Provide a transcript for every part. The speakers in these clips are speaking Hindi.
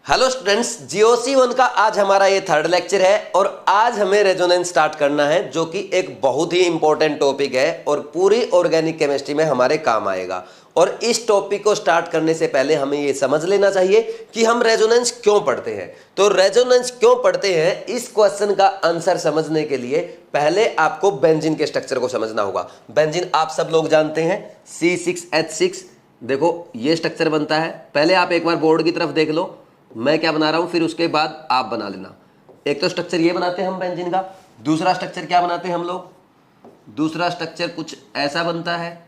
हेलो स्टूडेंट्स, GOC1 का आज हमारा ये थर्ड लेक्चर है और आज हमें रेजोनेंस स्टार्ट करना है, जो कि एक बहुत ही इंपॉर्टेंट टॉपिक है और पूरी ऑर्गेनिक केमिस्ट्री में हमारे काम आएगा। और इस टॉपिक को स्टार्ट करने से पहले हमें ये समझ लेना चाहिए कि हम रेजोनेंस क्यों पढ़ते हैं। तो रेजोनेंस क्यों पढ़ते हैं, इस क्वेश्चन का आंसर समझने के लिए पहले आपको बेंजीन के स्ट्रक्चर को समझना होगा। बेंजीन आप सब लोग जानते हैं, C6H6। देखो ये स्ट्रक्चर बनता है। पहले आप एक बार बोर्ड की तरफ देख लो, मैं क्या बना रहा हूं, फिर उसके बाद आप बना लेना। एक तो स्ट्रक्चर ये बनाते हैं हम बेंजीन का। दूसरा स्ट्रक्चर क्या बनाते हैं हम लोग, दूसरा स्ट्रक्चर कुछ ऐसा बनता है,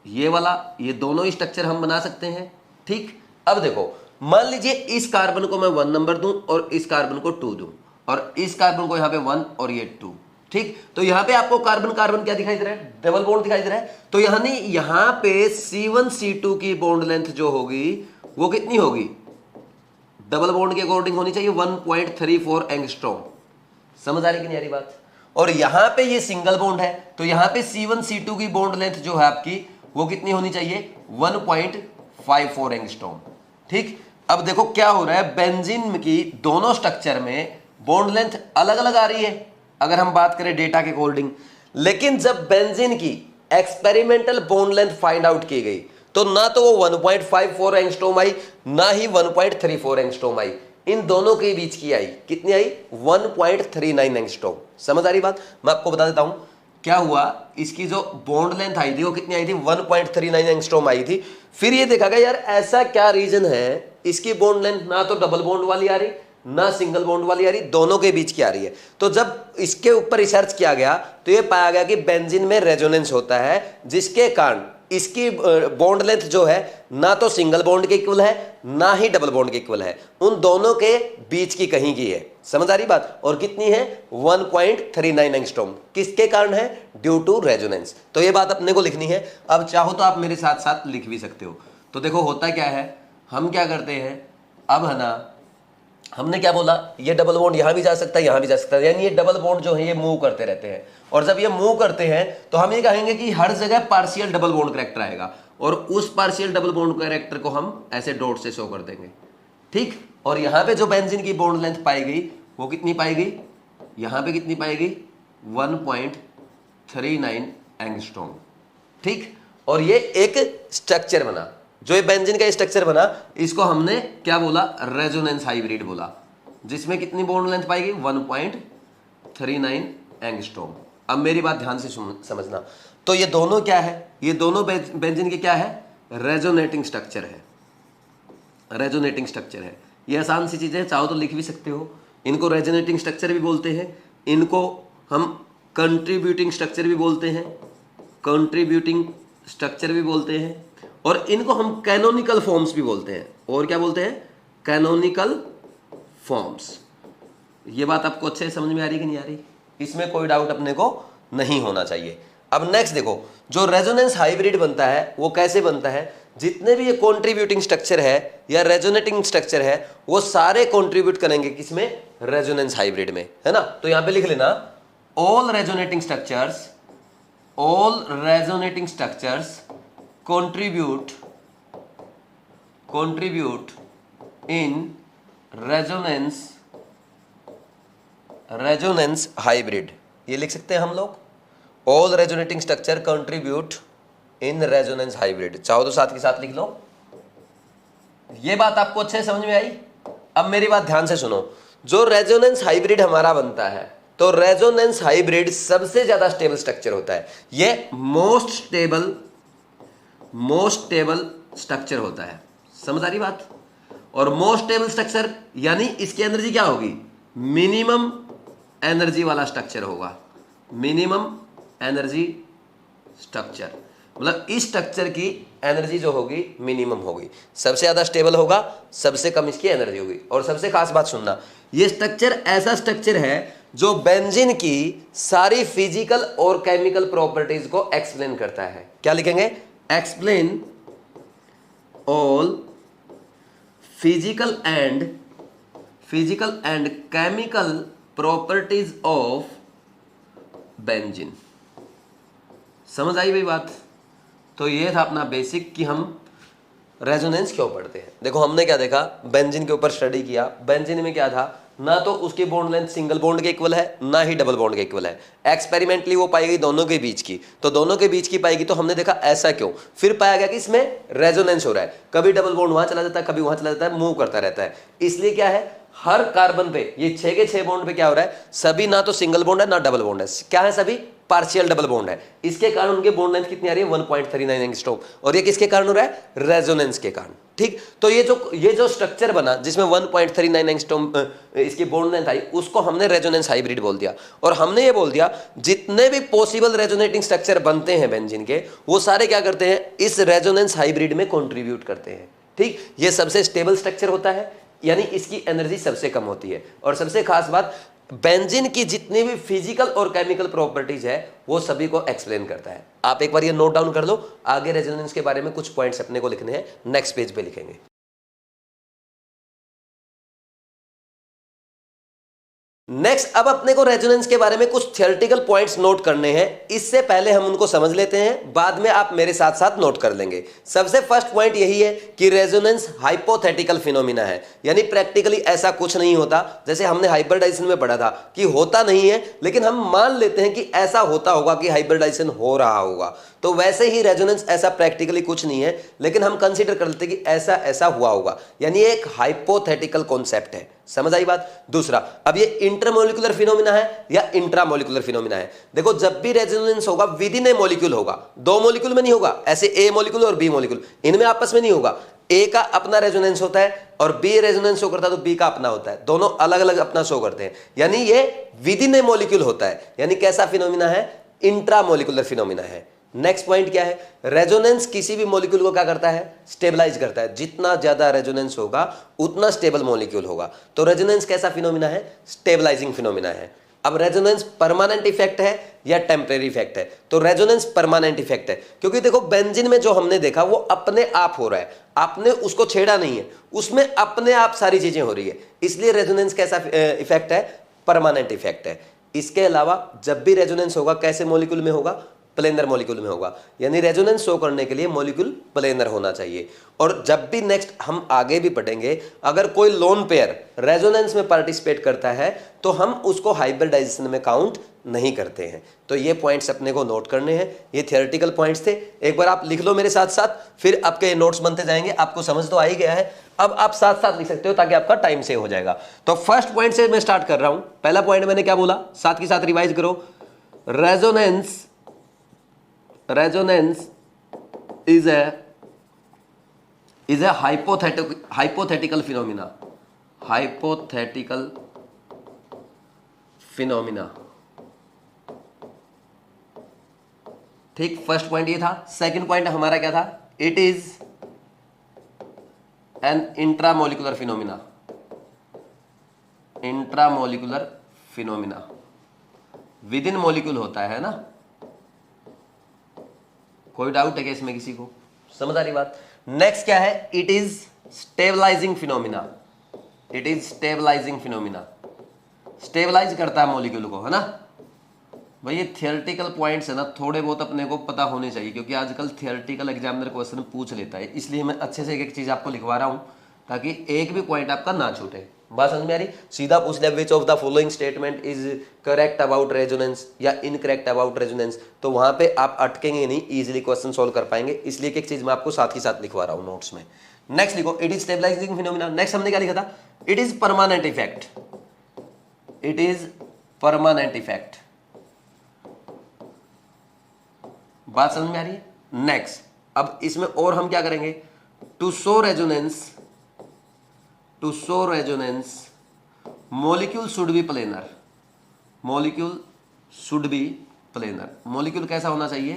ये वाला। ये दोनों ही स्ट्रक्चर हम बना सकते हैं। ठीक, अब देखो, मान लीजिए इस कार्बन को मैं 1 नंबर दूं और इस कार्बन को 2 दूं और इस कार्बन को यहां पे 1 और ये 2। ठीक, तो यहां पे आपको कार्बन कार्बन क्या दिखाई दे रहा है, डबल बॉन्ड दिखाई दे रहा है। तो यहां पे C1C2 की बॉन्ड लेंथ जो होगी वो कितनी होगी, डबल बॉन्ड के अकॉर्डिंग होनी चाहिए 1.34 एंगस्ट्रॉम। समझ आ रही कि नहीं आ रही बात। और यहां पे ये सिंगल बॉन्ड है, तो यहां पे C1C2 की बॉन्ड लेंथ जो है आपकी वो कितनी होनी चाहिए, 1.54 एंगस्ट्रॉम। ठीक, अब देखो क्या हो रहा है, बेंजीन की दोनों स्ट्रक्चर में बॉन्ड लेंथ अलग अलग आ रही है अगर हम बात करें डेटा के अकॉर्डिंग। लेकिन जब बेंजीन की experimental bond length find out की गई तो ना तो वो 1.54 एंगस्ट्रॉम आई, ना ही 1.34 एंगस्ट्रॉम आई। इन दोनों के बीच की आई, कितनी आई, 1.39 एंगस्ट्रॉम। समझ आ रही बात। मैं आपको बता देता हूं क्या हुआ। इसकी जो बॉन्ड लेंथ आई थी वो कितनी आई थी, 1.39 एंगस्ट्रॉम आई थी। फिर ये देखा गया यार ऐसा क्या रीजन है, इसकी बॉन्ड लेंथ ना तो डबल बॉन्ड वाली आ रही ना सिंगल बॉन्ड वाली आ रही, दोनों के बीच की आ रही है। तो जब इसके ऊपर रिसर्च किया गया तो ये पाया गया कि बेंजीन में रेजोनेंस होता है, जिसके कारण इसकी बॉन्ड लेंथ जो है ना तो सिंगल बॉन्ड के इक्वल है ना ही डबल बॉन्ड के इक्वल है, उन दोनों के बीच की कहीं की है। समझ आ रही बात। और कितनी है, 1.39 एंगस्ट्रॉम। किसके कारण है, ड्यू टू रेजोनेंस। तो ये बात अपने को लिखनी है। अब चाहो तो आप मेरे साथ साथ लिख भी सकते हो। तो देखो होता क्या है, हम क्या करते हैं, अब है ना, हमने क्या बोला, ये डबल बॉन्ड यहां भी जा सकता है यहां भी जा सकता है, यानी ये डबल बॉन्ड जो है ये मूव करते रहते हैं। और जब ये मूव करते हैं तो हम ये कहेंगे कि हर जगह पार्शियल डबल बॉन्ड कैरेक्टर आएगा और उस पार्शियल डबल बॉन्ड कैरेक्टर को हम ऐसे डॉट से शो कर देंगे। ठीक, और यहां पे जो बेंजीन की बॉन्ड लेंथ पाई गई वो कितनी पाई गई, यहां पे कितनी पाई गई, 1.39 एंगस्ट्रॉम। ठीक, और ये एक स्ट्रक्चर बना, जो ये बेंजीन का स्ट्रक्चर बना, इसको हमने क्या बोला, रेजोनेंस हाइब्रिड बोला, जिसमें कितनी बॉन्ड लेंथ पाएगी, 1.39 एंगस्ट्रॉम। अब मेरी बात ध्यान से समझना। तो ये दोनों क्या है, ये दोनों बेंजीन के क्या है, रेजोनेटिंग स्ट्रक्चर है। रेजोनेटिंग स्ट्रक्चर है, ये आसान सी चीजें, चाहो तो लिख भी सकते हो। इनको रेजोनेटिंग स्ट्रक्चर भी बोलते हैं, इनको हम कंट्रीब्यूटिंग स्ट्रक्चर भी बोलते हैं, कंट्रीब्यूटिंग स्ट्रक्चर भी बोलते हैं, और इनको हम कैनोनिकल फॉर्म्स भी बोलते हैं। और क्या बोलते हैं, कैनोनिकल फॉर्म्स। ये बात आपको अच्छे से समझ में आ रही कि नहीं आ रही, इसमें कोई डाउट अपने को नहीं होना चाहिए। अब नेक्स्ट देखो, जो रेजोनेंस हाइब्रिड बनता है वो कैसे बनता है, जितने भी ये कॉन्ट्रीब्यूटिंग स्ट्रक्चर है या रेजोनेटिंग स्ट्रक्चर है वो सारे कॉन्ट्रीब्यूट करेंगे किसमें, रेजोनेंस हाइब्रिड में, है ना। तो यहां पे लिख लेना, all resonating structures, all resonating structures contribute in resonance hybrid। ये लिख सकते हैं हम लोग, all resonating structure contribute in resonance hybrid। चाहो तो साथ के साथ लिख लो। ये बात आपको अच्छे से समझ में आई। अब मेरी बात ध्यान से सुनो, जो रेजोनेंस हाइब्रिड हमारा बनता है, तो रेजोनेंस हाइब्रिड सबसे ज्यादा स्टेबल स्ट्रक्चर होता है। ये मोस्ट स्टेबल स्ट्रक्चर होता है। समझ आ रही बात। और मोस्ट स्टेबल स्ट्रक्चर यानी इसकी एनर्जी क्या होगी, मिनिमम एनर्जी वाला स्ट्रक्चर होगा। मिनिमम एनर्जी स्ट्रक्चर मतलब इस स्ट्रक्चर की एनर्जी जो होगी मिनिमम होगी, सबसे ज्यादा स्टेबल होगा, सबसे कम इसकी एनर्जी होगी। और सबसे खास बात सुनना, ये स्ट्रक्चर ऐसा स्ट्रक्चर है जो बेंजीन की सारी फिजिकल और केमिकल प्रॉपर्टीज को एक्सप्लेन करता है। क्या लिखेंगे, explain all physical and chemical properties of benzene। समझ आई भाई बात। तो ये था अपना बेसिक कि हम रेजोनेंस क्यों पढ़ते हैं? देखो हमने क्या देखा, बेंजीन के ऊपर स्टडी किया। बेंजीन में क्या था, ना तो उसकी बॉन्ड लेंथ सिंगल बॉन्ड के इक्वल है, ना ही डबल बॉन्ड के इक्वल है। एक्सपेरिमेंटली वो पाई गई दोनों के बीच की, तो दोनों के बीच की पाएगी, तो हमने देखा ऐसा क्यों। फिर पाया गया कि इसमें रेजोनेंस हो रहा है, कभी डबल बॉन्ड वहां चला जाता है, कभी वहां चला जाता है, मूव करता रहता है। इसलिए क्या है, हर कार्बन पे ये 6 के 6 बॉन्ड पे क्या हो रहा है, सभी ना तो सिंगल बॉन्ड है ना डबल बॉन्ड है, क्या है, सभी पार्शियल डबल बॉन्ड है। इसके कारण उनके बॉन्ड लेंथ कितनी आ रही है, 1.39 एंगस्ट्रॉम। और ये किसके कारण हो रहा है, रेजोनेंस के कारण। ठीक, तो ये जो स्ट्रक्चर बना जिसमें 1.39 एंगस्ट्रॉम इसकी बॉन्ड लेंथ आई, उसको हमने रेजोनेंस हाइब्रिड बोल दिया। और हमने ये बोल दिया जितने भी पॉसिबल रेजोनेटिंग स्ट्रक्चर बनते हैं बेंजीन के, वो सारे क्या करते हैं, इस रेजोनेंस हाइब्रिड में कंट्रीब्यूट करते हैं। ठीक, ये सबसे स्टेबल स्ट्रक्चर होता है, यानी इसकी एनर्जी सबसे कम होती है। और सबसे खास बात, बेंजीन की जितनी भी फिजिकल और केमिकल प्रॉपर्टीज है वो सभी को एक्सप्लेन करता है। आप एक बार ये नोट डाउन कर लो, आगे रेजोनेंस के बारे में कुछ पॉइंट्स अपने को लिखने हैं, नेक्स्ट पेज पे लिखेंगे। नेक्स्ट, अब अपने को रेजोनेंस के बारे में कुछ थियोरेटिकल पॉइंट्स नोट करने हैं। इससे पहले हम उनको समझ लेते हैं, बाद में आप मेरे साथ साथ नोट कर लेंगे। सबसे फर्स्ट पॉइंट यही है कि रेजोनेंस हाइपोथेटिकल फिनोमिना है, यानी प्रैक्टिकली ऐसा कुछ नहीं होता। जैसे हमने हाइब्रिडाइजेशन में पढ़ा था कि होता नहीं है, लेकिन हम मान लेते हैं कि ऐसा होता होगा, कि हाइब्रिडाइजेशन हो रहा होगा। तो वैसे ही रेजोनेंस ऐसा प्रैक्टिकली कुछ नहीं है, लेकिन हम कंसीडर कर लेते हैं कि ऐसा ऐसा हुआ होगा, यानी एक हाइपोथेटिकल कॉन्सेप्ट है। समझ आई बात? दूसरा, अब ये इंटरमोलिकुलर फिनोमिना है या इंट्रामोलिकुलर फिनोमिना है? देखो, जब भी रेजोनेंस होगा विद इन ए मॉलिक्यूल होगा, दो मॉलिक्यूल में नहीं होगा। ऐसे ए मॉलिक्यूल और बी मॉलिक्यूल, इनमें आपस में नहीं होगा। ए का अपना रेजोनेंस होता है और बी रेजोनेंस शो करता है तो बी का अपना होता है, दोनों अलग अलग अपना शो करते हैं, यानी ये विद इन ए मॉलिक्यूल होता है। यानी कैसा फिनोमिना है, इंट्रामोलिकुलर फिनोमिना है। नेक्स्ट पॉइंट क्या है, रेजोनेंस किसी भी मॉलिक्यूल को क्या करता है, स्टेबलाइज करता है। जितना ज्यादा रेजोनेंस होगा उतना स्टेबल मॉलिक्यूल होगा। तो रेजोनेंस कैसा फिनोमिना है, स्टेबलाइजिंग फिनोमिना है। अब रेजोनेंस परमानेंट इफेक्ट है या टेम्परेरी इफेक्ट है? तो रेजोनेंस परमानेंट इफेक्ट है, क्योंकि देखो बेंजीन में जो हमने देखा वो अपने आप हो रहा है, आपने उसको छेड़ा नहीं है, उसमें अपने आप सारी चीजें हो रही है, इसलिए रेजोनेंस कैसा इफेक्ट है, परमानेंट इफेक्ट है। इसके अलावा जब भी रेजोनेंस होगा कैसे मॉलिक्यूल में होगा, प्लेनर मॉलिक्यूल में होगा, यानी रेजोनेंस शो करने के लिए मॉलिक्यूल प्लेनर होना चाहिए। और जब भी नेक्स्ट हम आगे भी पढ़ेंगे, अगर कोई लोन पेयर रेजोनेंस में पार्टिसिपेट करता है तो हम उसको हाइब्रिडाइजेशन में काउंट नहीं करते हैं। तो ये पॉइंट्स अपने को नोट करने हैं, ये थियोरेटिकल पॉइंट्स थे। एक बार आप लिख लो मेरे साथ साथ, फिर आपके नोट्स बनते जाएंगे। आपको समझ तो आ ही गया है, अब आप साथ साथ लिख सकते हो ताकि आपका टाइम सेव हो जाएगा। तो फर्स्ट पॉइंट से मैं स्टार्ट कर रहा हूं। पहला पॉइंट मैंने क्या बोला, साथ के साथ रिवाइज करो। Resonance is a hypothetical phenomena. ठीक, फर्स्ट पॉइंट ये था। सेकंड पॉइंट हमारा क्या था, it is an intramolecular phenomena. With in molecule होता है ना? कोई डाउट है क्या इसमें किसी को? समझ आ रही बात? नेक्स्ट क्या है, it is stabilising phenomena. Stabilise करता है मॉलिक्यूल को, है ना भाई? ये थियोरेटिकल पॉइंट्स है ना, थोड़े बहुत अपने को पता होने चाहिए, क्योंकि आजकल थियोरेटिकल एग्जामिनर क्वेश्चन पूछ लेता है, इसलिए मैं अच्छे से एक एक चीज आपको लिखवा रहा हूं ताकि एक भी पॉइंट आपका ना छूटे। बात समझ में आ रही? सीधा पूछ लिया विच of the following statement is correct about resonance या इनकरेक्ट अबाउट रेजोनेंस, तो वहां पे आप अटकेंगे नहीं, इजीली क्वेश्चन सॉल्व कर पाएंगे। इसलिए एक चीज मैं आपको साथ ही साथ लिखवा रहा हूं नोट्स में। नेक्स्ट लिखो, it is stabilising phenomena. Next हमने क्या लिखा था, इट इज परमानेंट इफेक्ट। बात समझ में आ रही है? नेक्स्ट, अब इसमें और हम क्या करेंगे, to show resonance molecule should be planar। Molecule कैसा होना चाहिए,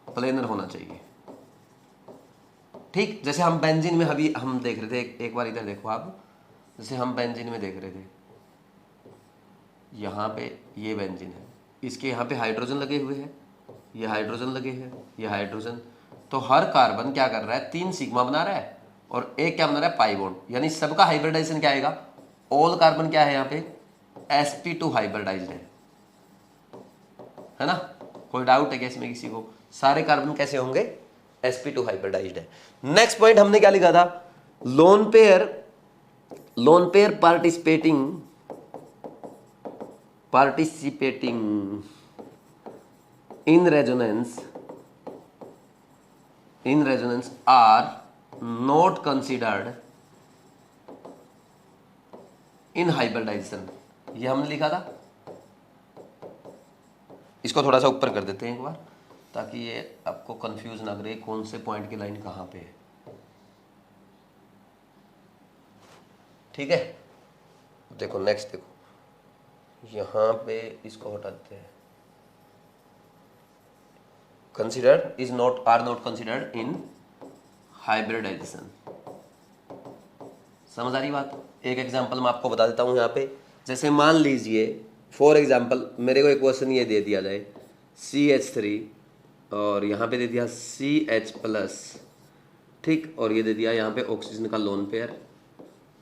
प्लेनर होना चाहिए। ठीक, जैसे हम बेंजीन में अभी हम देख रहे थे, एक बार इधर देखो आप, जैसे हम बेंजीन में देख रहे थे, यहाँ पे ये बेंजीन है, इसके यहाँ पे हाइड्रोजन लगे हुए हैं, ये हाइड्रोजन लगे हैं, ये हाइड्रोजन। तो हर कार्बन क्या कर रहा है, 3 सिग्मा बना रहा है और एक क्या बना रहा है, पाई बॉन्ड। यानी सबका हाइब्रिडाइजेशन क्या आएगा, ऑल कार्बन क्या है यहाँ पे, sp2 हाइब्रिडाइज्ड है ना? कोई डाउट है क्या इसमें किसी को? सारे कार्बन कैसे होंगे, sp2 हाइब्रिडाइज्ड है। नेक्स्ट पॉइंट हमने क्या लिखा था, lone pair participating in resonance are not considered in hybridization, ये हमने लिखा था। इसको थोड़ा सा ऊपर कर देते हैं एक बार, ताकि ये आपको कंफ्यूज ना करे कौन से पॉइंट की लाइन कहाँ पे है। ठीक है, देखो नेक्स्ट, देखो यहां पे इसको हटा देते हैं, considered is not or not considered in hybridisation. समझ आ रही बात? एक एग्जांपल मैं आपको बता देता हूं यहाँ पे। जैसे मान लीजिए फॉर एग्जांपल मेरे को एक क्वेश्चन ये दे दिया जाए CH3 और यहाँ पे दे दिया CH+, ठीक, और ये दे दिया यहाँ पे ऑक्सीजन का लोन पेयर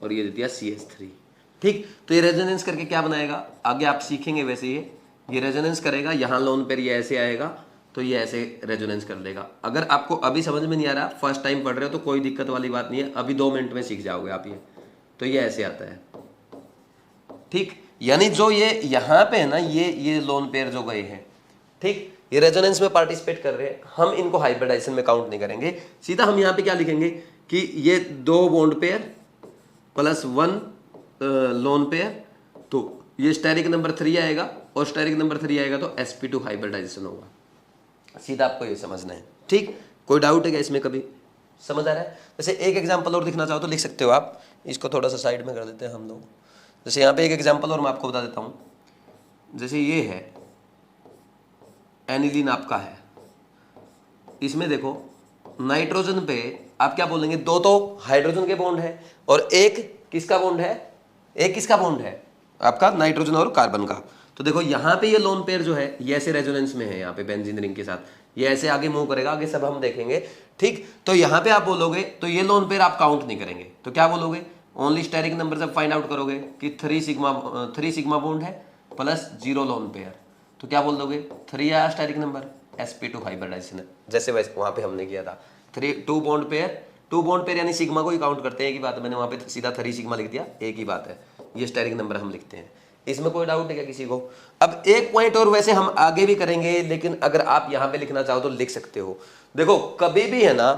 और ये दे दिया CH3, ठीक। तो ये रेजोनेंस करके क्या बनाएगा, आगे आप सीखेंगे वैसे ये रेजोनेंस करेगा, यहाँ लोन पेयर ये ऐसे आएगा तो ये ऐसे रेजोनेंस कर देगा। अगर आपको अभी समझ में नहीं आ रहा, फर्स्ट टाइम पढ़ रहे हो तो कोई दिक्कत वाली बात नहीं है, अभी 2 मिनट में सीख जाओगे आप ये। तो ये ऐसे आता है, ठीक, यानी जो ये यहाँ पे है ना, ये लोन पेयर जो गए हैं, ठीक, ये रेजोनेंस में पार्टिसिपेट कर रहे हैं, हम इनको हाइब्रिडाइजेशन में काउंट नहीं करेंगे। सीधा हम यहाँ पे क्या लिखेंगे कि ये 2 bond pair plus 1 lone pair, तो ये स्टेरिक नंबर 3 आएगा और स्टेरिक नंबर 3 आएगा तो sp2 हाइब्रिडाइजेशन होगा। सीधा आपको ये समझना है, ठीक। कोई डाउट है क्या इसमें, कभी समझ आ रहा है? जैसे एक एग्जांपल और दिखना चाहो तो लिख सकते हो आप, इसको थोड़ा सा साइड में कर देते हैं हम लोग। जैसे यहाँ पे एक एग्जांपल और मैं आपको बता देता हूँ, जैसे ये है एनिलीन आपका है, इसमें देखो नाइट्रोजन पे आप क्या बोलेंगे, 2 तो हाइड्रोजन के बॉन्ड है और एक किसका बॉन्ड है, एक किसका बॉन्ड है आपका नाइट्रोजन और कार्बन का। तो देखो यहाँ पे ये लोन पेयर जो है ये ऐसे रेजोनेंस में है, यहाँ पे बेंजीन रिंग के साथ, ये ऐसे आगे मूव करेगा, आगे सब हम देखेंगे, ठीक। तो यहाँ पे आप बोलोगे तो ये लोन पेयर आप काउंट नहीं करेंगे, तो क्या बोलोगे, ओनली स्टेरिक नंबर जब फाइंड आउट करोगे कि 3 सिग्मा बॉन्ड है प्लस 0 लोन पेयर, तो क्या बोल दोगे, 3 आया स्टेरिक नंबर, sp2 हाइब्रिडाइजेशन है। जैसे वैसे वहाँ पे हमने किया था 2 बॉन्ड पेयर यानी सिग्मा को ही काउंट करते हैं, एक ही बात है, मैंने वहाँ पे सीधा 3 सिग्मा लिख दिया, एक ही बात है, ये स्टेरिक नंबर हम लिखते हैं। इसमें कोई डाउट है क्या किसी को? अब एक पॉइंट और वैसे हम आगे भी करेंगे, लेकिन अगर आप यहाँ पे लिखना चाहो तो लिख सकते हो। देखो कभी भी है ना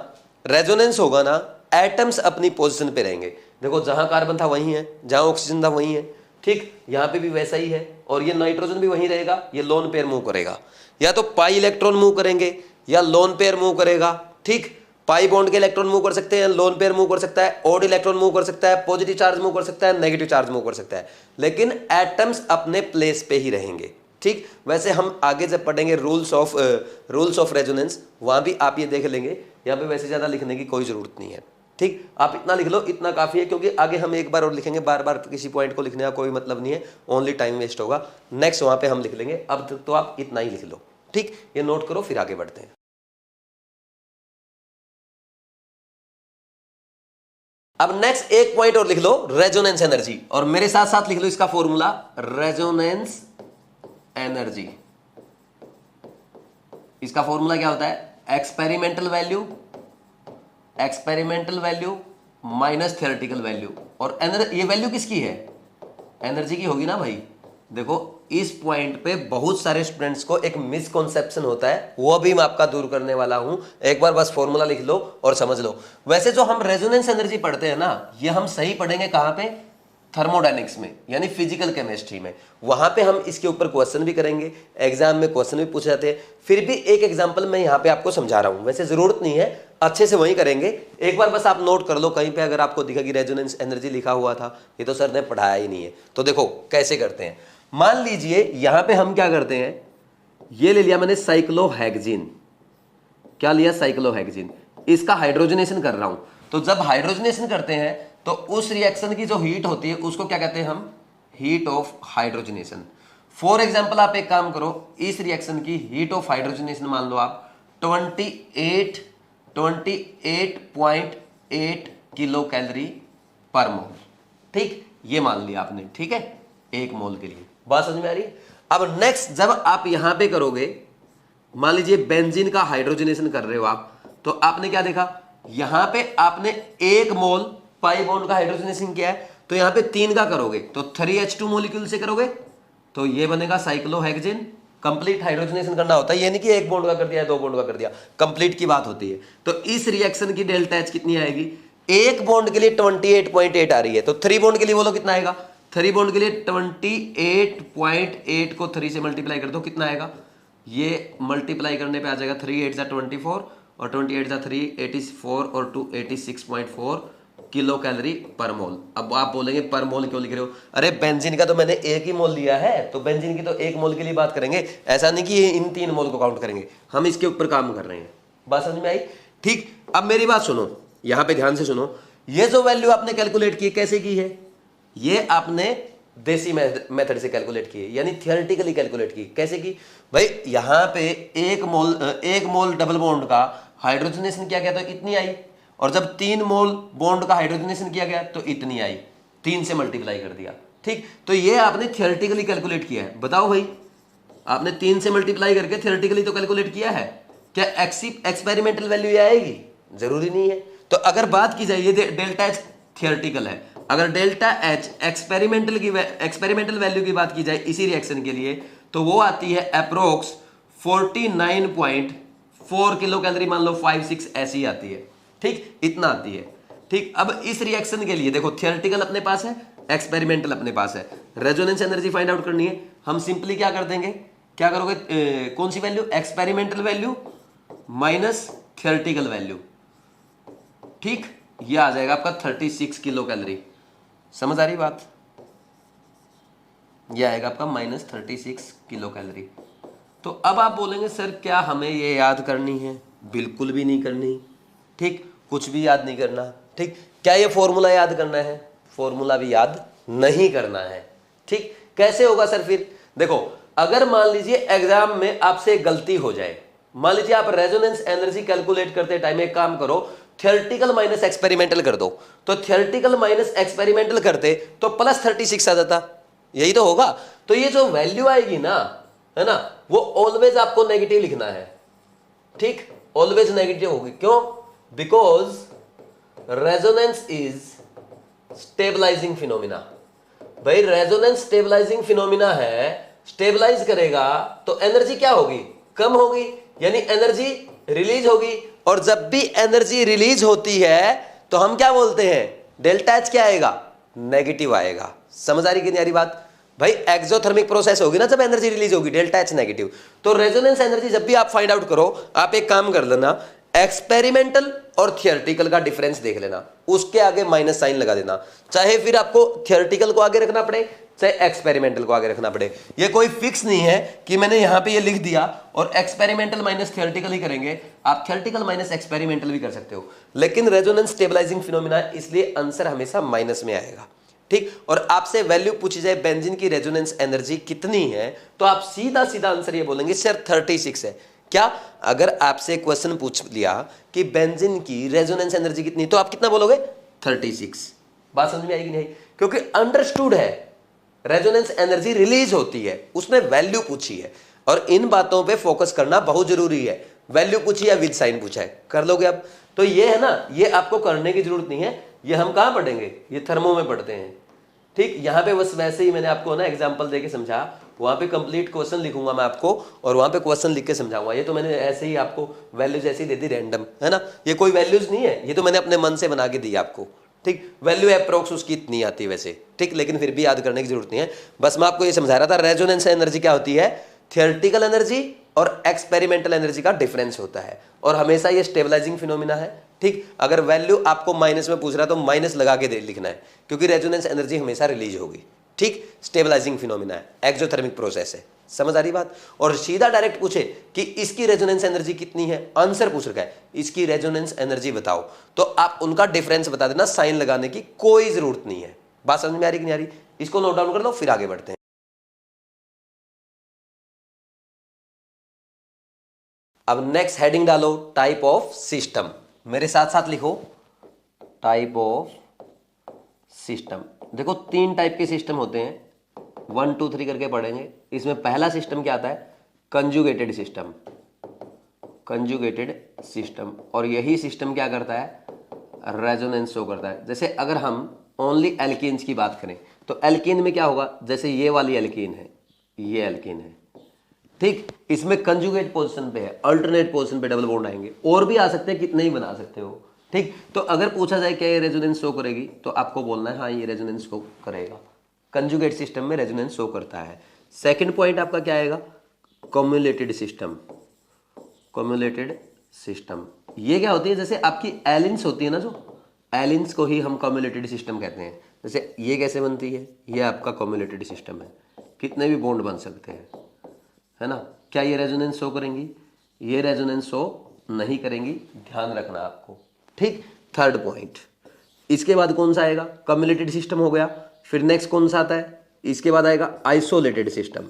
रेजोनेंस होगा ना, एटम्स अपनी पोजीशन पे रहेंगे। देखो जहां कार्बन था वहीं है, जहां ऑक्सीजन था वहीं है, ठीक, यहाँ पे भी वैसा ही है, और ये नाइट्रोजन भी वहीं रहेगा, ये लोन पेयर मूव करेगा, या तो पाई इलेक्ट्रॉन मूव करेंगे या लोन पेयर मूव करेगा, ठीक। पाई बॉन्ड के इलेक्ट्रॉन मूव कर सकते हैं, लोन पेयर मूव कर सकता है, ऑड इलेक्ट्रॉन मूव कर सकता है, पॉजिटिव चार्ज मूव कर सकता है, नेगेटिव चार्ज मूव कर सकता है, लेकिन एटम्स अपने प्लेस पे ही रहेंगे, ठीक। वैसे हम आगे जब पढ़ेंगे रूल्स ऑफ रेजोनेंस, वहां भी आप ये देख लेंगे, यहाँ पे वैसे ज्यादा लिखने की कोई जरूरत नहीं है, ठीक। आप इतना लिख लो, इतना काफी है, क्योंकि आगे हम एक बार और लिखेंगे, बार बार किसी पॉइंट को लिखने का कोई मतलब नहीं है, ओनली टाइम वेस्ट होगा। नेक्स्ट वहां पे हम लिख लेंगे, अब तो आप इतना ही लिख लो, ठीक। ये नोट करो, फिर आगे बढ़ते हैं। अब नेक्स्ट एक पॉइंट और लिख लो, रेजोनेंस एनर्जी, और मेरे साथ साथ लिख लो इसका फॉर्मूला, रेजोनेंस एनर्जी। इसका फॉर्मूला क्या होता है, experimental value minus theoretical value. और ये वैल्यू किसकी है, एनर्जी की होगी ना भाई। देखो इस पॉइंट पे बहुत सारे स्टूडेंट्स को एक मिसकॉन्सेप्शन होता है, वो भी मैं आपका दूर करने वाला हूं। एक बार बस फॉर्मूला लिख लो और समझ लो। वैसे जो हम रेजोनेंस एनर्जी पढ़ते हैं ना, ये हम सही पढ़ेंगे कहां पे, थर्मोडायनेमिक्स में, यानी फिजिकल केमिस्ट्री में। वहां पे हम इसके ऊपर क्वेश्चन भी करेंगे, एग्जाम में क्वेश्चन भी पूछे जाते हैं। फिर भी एक एग्जांपल मैं यहाँ पे आपको समझा रहा हूं, वैसे जरूरत नहीं है, अच्छे से वही करेंगे। एक बार बस आप नोट कर लो, कहीं पे अगर आपको दिखा कि रेजोनेंस एनर्जी लिखा हुआ था, ये तो सर ने पढ़ाया ही नहीं है। तो देखो कैसे करते हैं, मान लीजिए यहां पे हम क्या करते हैं, ये ले लिया मैंने साइक्लोहेक्सिन, क्या लिया, साइक्लोहेक्सिन, इसका हाइड्रोजनेशन कर रहा हूं। तो जब हाइड्रोजनेशन करते हैं तो उस रिएक्शन की जो हीट होती है उसको क्या कहते हैं हम, heat of hydrogenation. For example आप एक काम करो, इस रिएक्शन की हीट ऑफ हाइड्रोजनेशन मान लो आप 28.8 किलो कैलोरी पर मोल, ठीक, ये मान लिया आपने, ठीक है, 1 मोल के लिए। बात समझ में आ रही है? अब नेक्स्ट जब आप यहां पे करोगे, मान लीजिए बेंजीन का हाइड्रोजनेशन कर रहे हो आप, तो आपने क्या देखा, यहां पे आपने 1 मोल पाई बॉन्ड का हाइड्रोजनेशन किया है, तो यहां पे 3 का करोगे तो 3H2 मॉलिक्यूल से करोगे तो ये बनेगा साइक्लोहेक्सेन। कंप्लीट हाइड्रोजनेशन करना होता है, ये नहीं कि 1 बॉन्ड का कर दिया 2 बॉन्ड का कर दिया, कंप्लीट की बात होती है। तो इस रिएक्शन की डेल्टा एच कितनी आएगी, 1 बॉन्ड के लिए 28.8 आ रही है, तो 3 बॉन्ड के लिए बोलो कितना आएगा, 3 बॉन्ड के लिए 28.8 को 3 से मल्टीप्लाई कर दो, कितना आएगा, ये मल्टीप्लाई करने पे आ जाएगा 3 8 जा 24 और 28 जा 3 84 और 2 86.4 किलो कैलोरी पर मोल। अब आप बोलेंगे पर मोल क्यों लिख रहे हो, अरे बेंजीन का तो मैंने 1 ही मोल लिया है, तो बेंजीन की तो 1 मोल के लिए बात करेंगे, ऐसा नहीं कि इन 3 मोल को काउंट करेंगे, हम इसके ऊपर काम कर रहे हैं। बात समझ में आई? ठीक, अब मेरी बात सुनो, यहां पे ध्यान से सुनो, ये जो वैल्यू आपने कैलकुलेट की कैसे की है, ये आपने देसी मेथड से कैलकुलेट की है, यानी थियोरेटिकली कैलकुलेट की। कैसे की भाई, यहां पे 1 मोल डबल बॉन्ड का हाइड्रोजनेशन किया गया तो इतनी आई, और जब 3 मोल बॉन्ड का हाइड्रोजनेशन किया गया तो इतनी आई, 3 से मल्टीप्लाई कर दिया। ठीक, तो ये आपने थियोरेटिकली कैलकुलेट किया है। बताओ भाई, आपने 3 से मल्टीप्लाई करके थियोरेटिकली तो कैलकुलेट किया है, क्या एक्सपेरिमेंटल वैल्यू आएगी? जरूरी नहीं है। तो अगर बात की जाए, ये डेल्टा एच थियोरेटिकल है, अगर डेल्टा एच एक्सपेरिमेंटल वैल्यू की बात की जाए इसी रिएक्शन के लिए, तो वो आती है अप्रोक्स 49.4 किलो कैलोरी, मान लो 5-6 ऐसी आती है। ठीक, इतना आती है। ठीक, अब इस रिएक्शन के लिए देखो, थियोरेटिकल अपने पास है, एक्सपेरिमेंटल अपने पास है, रेजोनेंस एनर्जी फाइंड आउट करनी है, हम सिंपली क्या कर देंगे, क्या करोगे, कौन सी value, experimental value minus theoretical value. ठीक, ये आ जाएगा आपका 36 किलो कैलोरी। समझ आ रही बात? ये आएगा आपका -36 किलो कैलोरी। तो अब आप बोलेंगे सर क्या हमें ये याद करनी है? बिल्कुल भी नहीं करनी। ठीक, कुछ भी याद नहीं करना। ठीक, क्या ये फॉर्मूला याद करना है? फॉर्मूला भी याद नहीं करना है। ठीक, कैसे होगा सर फिर? देखो, अगर मान लीजिए एग्जाम में आपसे गलती हो जाए, मान लीजिए आप रेजोनेंस एनर्जी कैलकुलेट करते टाइम एक काम करो, थियोरेटिकल माइनस एक्सपेरिमेंटल कर दो, तो थियोरेटिकल माइनस एक्सपेरिमेंटल करते तो +36 आ जाता, यही तो होगा। तो ये जो वैल्यू आएगी ना, है ना, वो ऑलवेज आपको नेगेटिव लिखना है। ठीक, ऑलवेज नेगेटिव होगी। क्यों? Because resonance is stabilising phenomena. भाई रेजोनेंस स्टेबलाइजिंग फिनोमिना है, स्टेबलाइज करेगा तो एनर्जी क्या होगी? कम होगी, यानी एनर्जी रिलीज होगी, और जब भी एनर्जी रिलीज होती है तो हम क्या बोलते हैं, डेल्टा एच क्या आएगा? नेगेटिव आएगा। समझ आ रही कि नहीं आ रही बात? भाई एक्सोथर्मिक प्रोसेस होगी ना जब एनर्जी रिलीज होगी, डेल्टा एच नेगेटिव। तो रेजोनेंस एनर्जी जब भी आप फाइंड आउट करो, आप एक काम कर लेना, एक्सपेरिमेंटल और थियोरेटिकल का डिफरेंस देख लेना, उसके आगे माइनस साइन लगा देना, चाहे फिर आपको थियोरेटिकल को आगे रखना पड़े चाहे एक्सपेरिमेंटल को आगे रखना पड़े। ये कोई फिक्स नहीं है कि मैंने यहां पे ये लिख दिया और एक्सपेरिमेंटल माइनस थियोरेटिकल ही करेंगे, आप थियोरेटिकल माइनस एक्सपेरिमेंटल भी कर सकते हो, लेकिन रेजोनेंस स्टेबलाइजिंग फिनोमिना, इसलिए आंसर हमेशा माइनस में आएगा। ठीक, और आपसे वैल्यू पूछी जाए बेंजीन की रेजोनेंस एनर्जी कितनी है, तो आप सीधा सीधा आंसर ये बोलेंगे सर 36 है। क्या? अगर आपसे क्वेश्चन पूछ लिया कि बेंजीन की रेजोनेंस एनर्जी कितनी, तो आप कितना बोलोगे? 36। बात समझ में आएगी नहीं? क्योंकि अंडरस्टूड है रेजोनेंस एनर्जी रिलीज होती है, उसने वैल्यू पूछी है, और इन बातों पे फोकस करना बहुत जरूरी है। वैल्यू पूछी या विद साइन पूछा है, कर लोगे आप? तो ये है ना, ये आपको करने की जरूरत नहीं है, ये हम कहां पढ़ेंगे, ये थर्मो में पढ़ते हैं। ठीक, यहां पे बस वैसे ही मैंने आपको ना एग्जांपल देके समझा, वहां पे कंप्लीट क्वेश्चन लिखूंगा मैं आपको और वहां पे क्वेश्चन लिख के समझाऊंगा। ये तो मैंने ऐसे ही आपको वैल्यूज ऐसी दे दी रैंडम, है ना, ये कोई वैल्यूज नहीं है, ये तो मैंने अपने मन से बना के दी आपको। ठीक, वैल्यू अप्रोक्स उसकी इतनी आती है वैसे, ठीक, लेकिन फिर भी याद करने की जरूरत नहीं है। बस मैं आपको ये समझा रहा था रेजोनेंस एनर्जी क्या होती है, थियोरेटिकल एनर्जी और एक्सपेरिमेंटल एनर्जी का डिफरेंस होता है, और हमेशा ये स्टेबलाइजिंग फिनोमिना है। ठीक, अगर वैल्यू आपको माइनस में पूछ रहा है तो माइनस लगा के लिखना है, क्योंकि रेजोनेंस एनर्जी हमेशा रिलीज होगी। ठीक, स्टेबलाइजिंग फिनोमिना है, एक्सोथर्मिक प्रोसेस है। समझ आ रही बात? और सीधा डायरेक्ट पूछे कि इसकी रेजोनेंस एनर्जी कितनी है, आंसर पूछ रखा है इसकी रेजोनेंस एनर्जी बताओ, तो आप उनका डिफरेंस बता देना, साइन लगाने की कोई जरूरत नहीं है। बात समझ में आ रही कि नहीं आ रही? इसको नोट डाउन कर लो, फिर आगे बढ़ते हैं। अब नेक्स्ट हेडिंग डालो, टाइप ऑफ सिस्टम। मेरे साथ साथ लिखो, टाइप ऑफ सिस्टम। देखो 3 टाइप के सिस्टम होते हैं, 1 2 3 करके पढ़ेंगे। इसमें पहला सिस्टम क्या आता है, कंजुगेटेड सिस्टम। कंजुगेटेड सिस्टम, और यही सिस्टम क्या करता है, रेजोनेंस शो करता है। जैसे अगर हम ओनली एल्कीन्स की बात करें तो एल्कीन में क्या होगा, जैसे ये वाली एल्कीन है, ये एल्कीन है, ठीक, इसमें कंजुगेट पोजीशन पे है, अल्टरनेट पोजीशन पे डबल बॉन्ड आएंगे, और भी आ सकते हैं, कितने ही बना सकते हो, ठीक। तो अगर पूछा जाए क्या ये रेजोनेंस शो करेगी, तो आपको बोलना है हाँ ये रेजोनेंस शो करेगा, कंजुगेट सिस्टम में रेजोनेंस शो करता है। सेकंड पॉइंट आपका क्या आएगा, कम्युलेटेड सिस्टम। कम्युलेटेड सिस्टम ये क्या होती है, जैसे आपकी एलिन्स होती है ना, जो एलिन्स को ही हम कम्युलेटेड सिस्टम कहते हैं। जैसे ये कैसे बनती है, ये आपका कम्युलेटेड सिस्टम है, कितने भी बॉन्ड बन सकते हैं, है ना। क्या ये रेजोनेंस शो करेंगी, ये रेजोनेंस शो नहीं करेंगी, ध्यान रखना आपको, ठीक। थर्ड पॉइंट, इसके बाद कौन सा आएगा, कम्युलेटेड सिस्टम हो गया, फिर नेक्स्ट कौन सा आता है, इसके बाद आएगा आइसोलेटेड सिस्टम।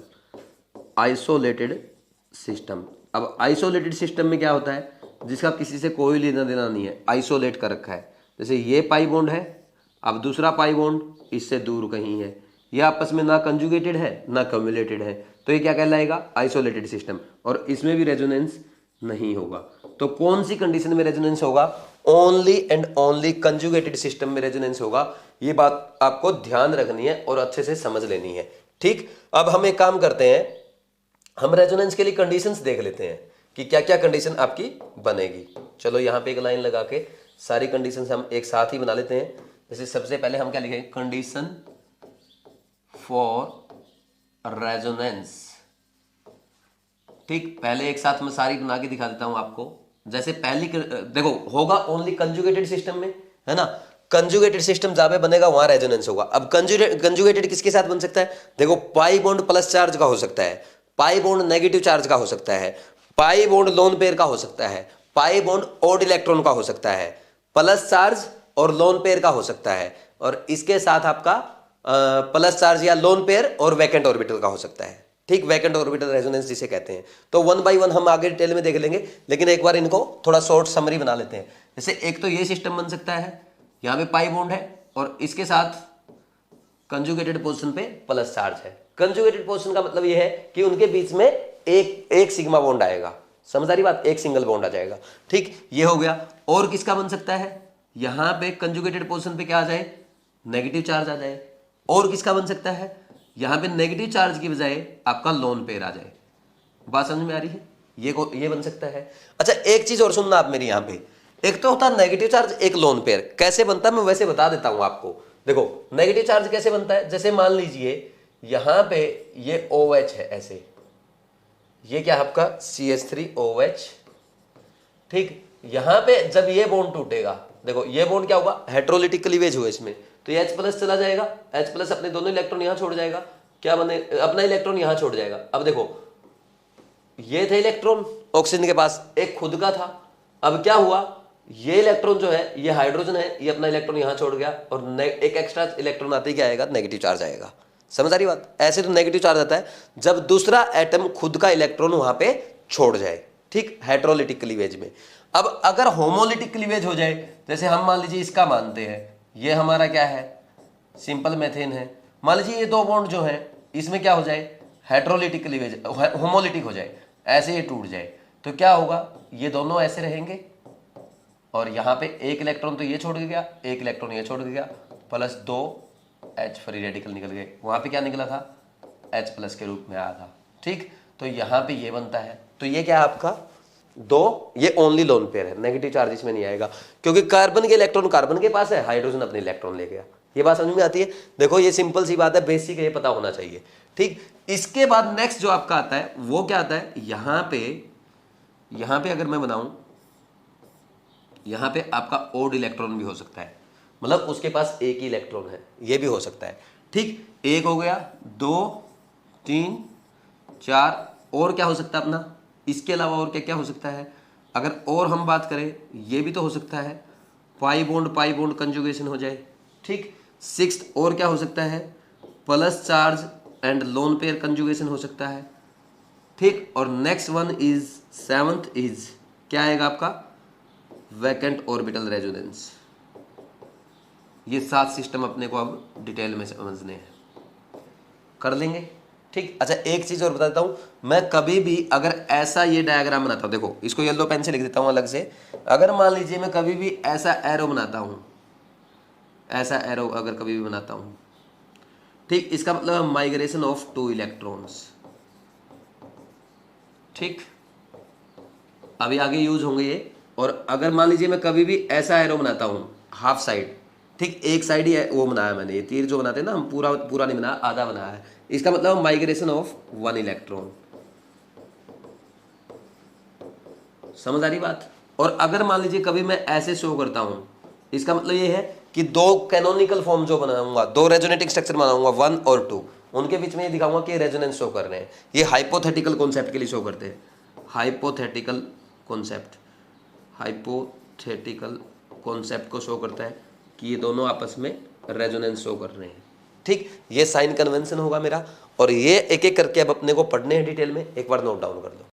आइसोलेटेड सिस्टम, अब आइसोलेटेड सिस्टम में क्या होता है, जिसका किसी से कोई लेना देना नहीं है, आइसोलेट कर रखा है। जैसे ये पाई बॉन्ड है, अब दूसरा पाई बॉन्ड इससे दूर कहीं है, ये आपस में ना कंजुगेटेड है ना कम्युलेटेड है, तो ये क्या कहलाएगा, आइसोलेटेड सिस्टम, और इसमें भी रेजोनेंस नहीं होगा। तो कौन सी कंडीशन में रेजोनेंस होगा, only and only conjugated system में रेजोनेंस होगा। ये बात आपको ध्यान रखनी है और अच्छे से समझ लेनी है, ठीक। अब हम एक काम करते हैं, हम रेजोनेंस के लिए कंडीशंस देख लेते हैं कि क्या क्या कंडीशन आपकी बनेगी। चलो यहाँ पे एक लाइन लगा के सारी कंडीशंस हम एक साथ ही बना लेते हैं। जैसे सबसे पहले हम क्या लिखेंगे, कंडीशन फॉर रेजोनेंस, ठीक। पहले एक साथ मैं सारी बना के दिखा देता हूं आपको। जैसे पहली देखो होगा ओनली कंजुगेटेड सिस्टम में, है ना, कंजुगेटेड सिस्टम जहां पे बनेगा वहां रेजोनेंस होगा। अब कंजुगेटेड किसके साथ बन सकता है, देखो पाई बॉन्ड प्लस चार्ज का हो सकता है, पाई बॉन्ड नेगेटिव चार्ज का हो सकता है, पाई बॉन्ड लोन पेयर का हो सकता है, पाई बॉन्ड ओड इलेक्ट्रॉन का हो सकता है, प्लस चार्ज और लोन पेयर का हो सकता है, और इसके साथ आपका प्लस चार्ज या लोन पेयर और वैकेंट ऑर्बिटल का हो सकता है, ठीक। वैकेंट ऑर्बिटल रेजोनेंस जिसे कहते हैं। तो वन बाय वन हम आगे डिटेल में देख लेंगे, लेकिन एक बार इनको थोड़ा शॉर्ट समरी बना लेते हैं। जैसे एक तो ये सिस्टम बन सकता है, यहाँ पे पाई बॉन्ड है और इसके साथ कंजुगेटेड पोजीशन पे प्लस चार्ज है। कंजुगेटेड पोजीशन का मतलब ये है कि उनके बीच में एक सिग्मा बॉन्ड आएगा, समझ आ रही बात, एक सिंगल बॉन्ड आ जाएगा, ठीक। ये हो गया। और किसका बन सकता है, यहां पे कंजुगेटेड पोजीशन पे क्या आ जाए, नेगेटिव चार्ज आ जाए। और किसका बन सकता है, यहां पे नेगेटिव चार्ज की बजाय आपका लोन पेयर आ जाए। बात समझ में आ रही है, ये बन सकता है। अच्छा एक चीज और सुनना आप मेरी, यहां पे एक तो होता है नेगेटिव चार्ज, एक लोन पेयर। कैसे बनता है मैं वैसे बता देता हूं आपको। देखो नेगेटिव चार्ज कैसे बनता है, जैसे मान लीजिए यहां पे ये OH है, ऐसे ये क्या है आपका CH3OH, ठीक। यहां पे जब ये बॉन्ड टूटेगा, देखो ये बॉन्ड क्या होगा, हेटेरोलिटिक क्लीवेज हुआ इसमें, तो ये H+ चला जाएगा, H+ अपने दोनों इलेक्ट्रॉन यहां छोड़ जाएगा, क्या बने, अपना इलेक्ट्रॉन यहां छोड़ जाएगा। अब देखो ये थे इलेक्ट्रॉन ऑक्सीजन के पास, एक खुद का था, अब क्या हुआ, ये इलेक्ट्रॉन जो है ये हाइड्रोजन है, ये अपना इलेक्ट्रॉन यहां छोड़ गया, और एक एक्स्ट्रा इलेक्ट्रॉन आते ही क्या आएगा, नेगेटिव चार्ज आएगा। समझ आ रही बात, ऐसे तो नेगेटिव चार्ज आता है जब दूसरा एटम खुद का इलेक्ट्रॉन वहां पे छोड़ जाए, ठीक, हेटेरोलिटिक क्लीवेज में। अब अगर होमोलिटिक क्लीवेज हो जाए, जैसे हम मान लीजिए इसका मानते हैं, ये हमारा क्या है, सिंपल मेथेन है, मान लीजिए ये दो बॉन्ड जो है इसमें क्या हो जाए, हेटेरोलिटिक क्लीवेज, होमोलिटिक हो जाए, ऐसे ये टूट जाए, तो क्या होगा, ये दोनों ऐसे रहेंगे, और यहां पे एक इलेक्ट्रॉन तो ये छोड़ गया, एक इलेक्ट्रॉन ये छोड़ गया, प्लस 2 H फ्री रेडिकल निकल गए, वहां पे क्या निकला था, H+ के रूप में आया था, ठीक। तो यहां पे ये बनता है, तो ये क्या है आपका 2, ये ओनली लोन पेयर है, नेगेटिव चार्ज इसमें नहीं आएगा, क्योंकि कार्बन के इलेक्ट्रॉन कार्बन के पास है, हाइड्रोजन अपने इलेक्ट्रॉन ले गया। ये बात समझ में आती है, देखो ये सिंपल सी बात है, बेसिक ये पता होना चाहिए, ठीक। इसके बाद नेक्स्ट जो आपका आता है वो क्या आता है, यहां पे अगर मैं बनाऊं, यहां पे आपका ओड इलेक्ट्रॉन भी हो सकता है, मतलब उसके पास एक ही इलेक्ट्रॉन है, ये भी हो सकता है, ठीक। एक हो गया, 2 3 4, और क्या हो सकता है अपना, इसके अलावा और क्या क्या हो सकता है, अगर और हम बात करें, ये भी तो हो सकता है, पाई बॉन्ड कंजुगेशन हो जाए, ठीक। 6th और क्या हो सकता है, plus charge and lone pair conjugation हो सकता है, ठीक। और next one is 7th is क्या आएगा आपका, वैकेंट ऑर्बिटल रेजोनेंस। ये 7 सिस्टम अपने को अब डिटेल में समझने हैं, कर लेंगे, ठीक। अच्छा एक चीज और बता देता हूं, मैं कभी भी अगर ऐसा ये डायग्राम बनाता हूं, देखो इसको येलो पेन से लिख देता हूं अलग से। अगर मान लीजिए मैं कभी भी ऐसा एरो बनाता हूं, ऐसा एरो अगर कभी भी बनाता हूं, ठीक, इसका मतलब माइग्रेशन ऑफ 2 इलेक्ट्रॉन्स। ठीक, अभी आगे यूज होंगे ये। और अगर मान लीजिए मैं कभी भी ऐसा एरो बनाता हूं, हाफ साइड, ठीक, एक साइड ही वो बनाया मैंने, ये तीर जो बनाते हैं ना हम, पूरा पूरा नहीं बनाया, आधा बनाया है, इसका मतलब माइग्रेशन ऑफ 1 इलेक्ट्रॉन। समझ आ रही बात। और अगर मान लीजिए कभी मैं ऐसे शो करता हूं, इसका मतलब ये है कि दो कैनोनिकल फॉर्म जो बनाऊंगा, दो रेजोनेटिंग स्ट्रक्चर बनाऊंगा 1 और 2, उनके बीच में ये दिखाऊंगा कि रेजोनेंस शो कर रहे हैं। ये हाइपोथेटिकल कॉन्सेप्ट के लिए शो करते हैं, हाइपोथेटिकल कॉन्सेप्ट, हाइपोथेटिकल कॉन्सेप्ट को शो करता है कि ये दोनों आपस में रेजोनेंस शो कर रहे हैं। ठीक, ये साइन कन्वेंशन होगा मेरा। और ये एक एक करके अब अपने को पढ़ने हैं डिटेल में, एक बार नोट डाउन कर लो।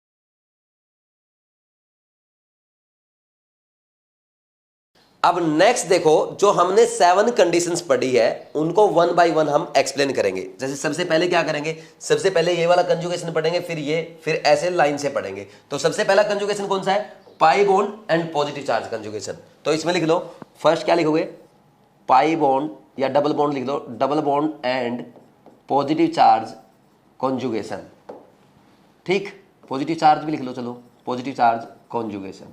अब नेक्स्ट देखो, जो हमने 7 कंडीशंस पढ़ी है उनको 1 बाय 1 हम एक्सप्लेन करेंगे। जैसे सबसे पहले क्या करेंगे, सबसे पहले ये वाला कंजुगेशन पढ़ेंगे, फिर ये, फिर ऐसे लाइन से पढ़ेंगे। तो सबसे पहला कंजुगेशन कौन सा है, pi bond and positive charge conjugation. तो इसमें लिख लो, फर्स्ट क्या लिखोगे, पाई बॉन्ड या डबल बॉन्ड लिख दो, double bond and positive charge conjugation. ठीक, पॉजिटिव चार्ज भी लिख लो, चलो पॉजिटिव चार्ज कॉन्जुगेशन।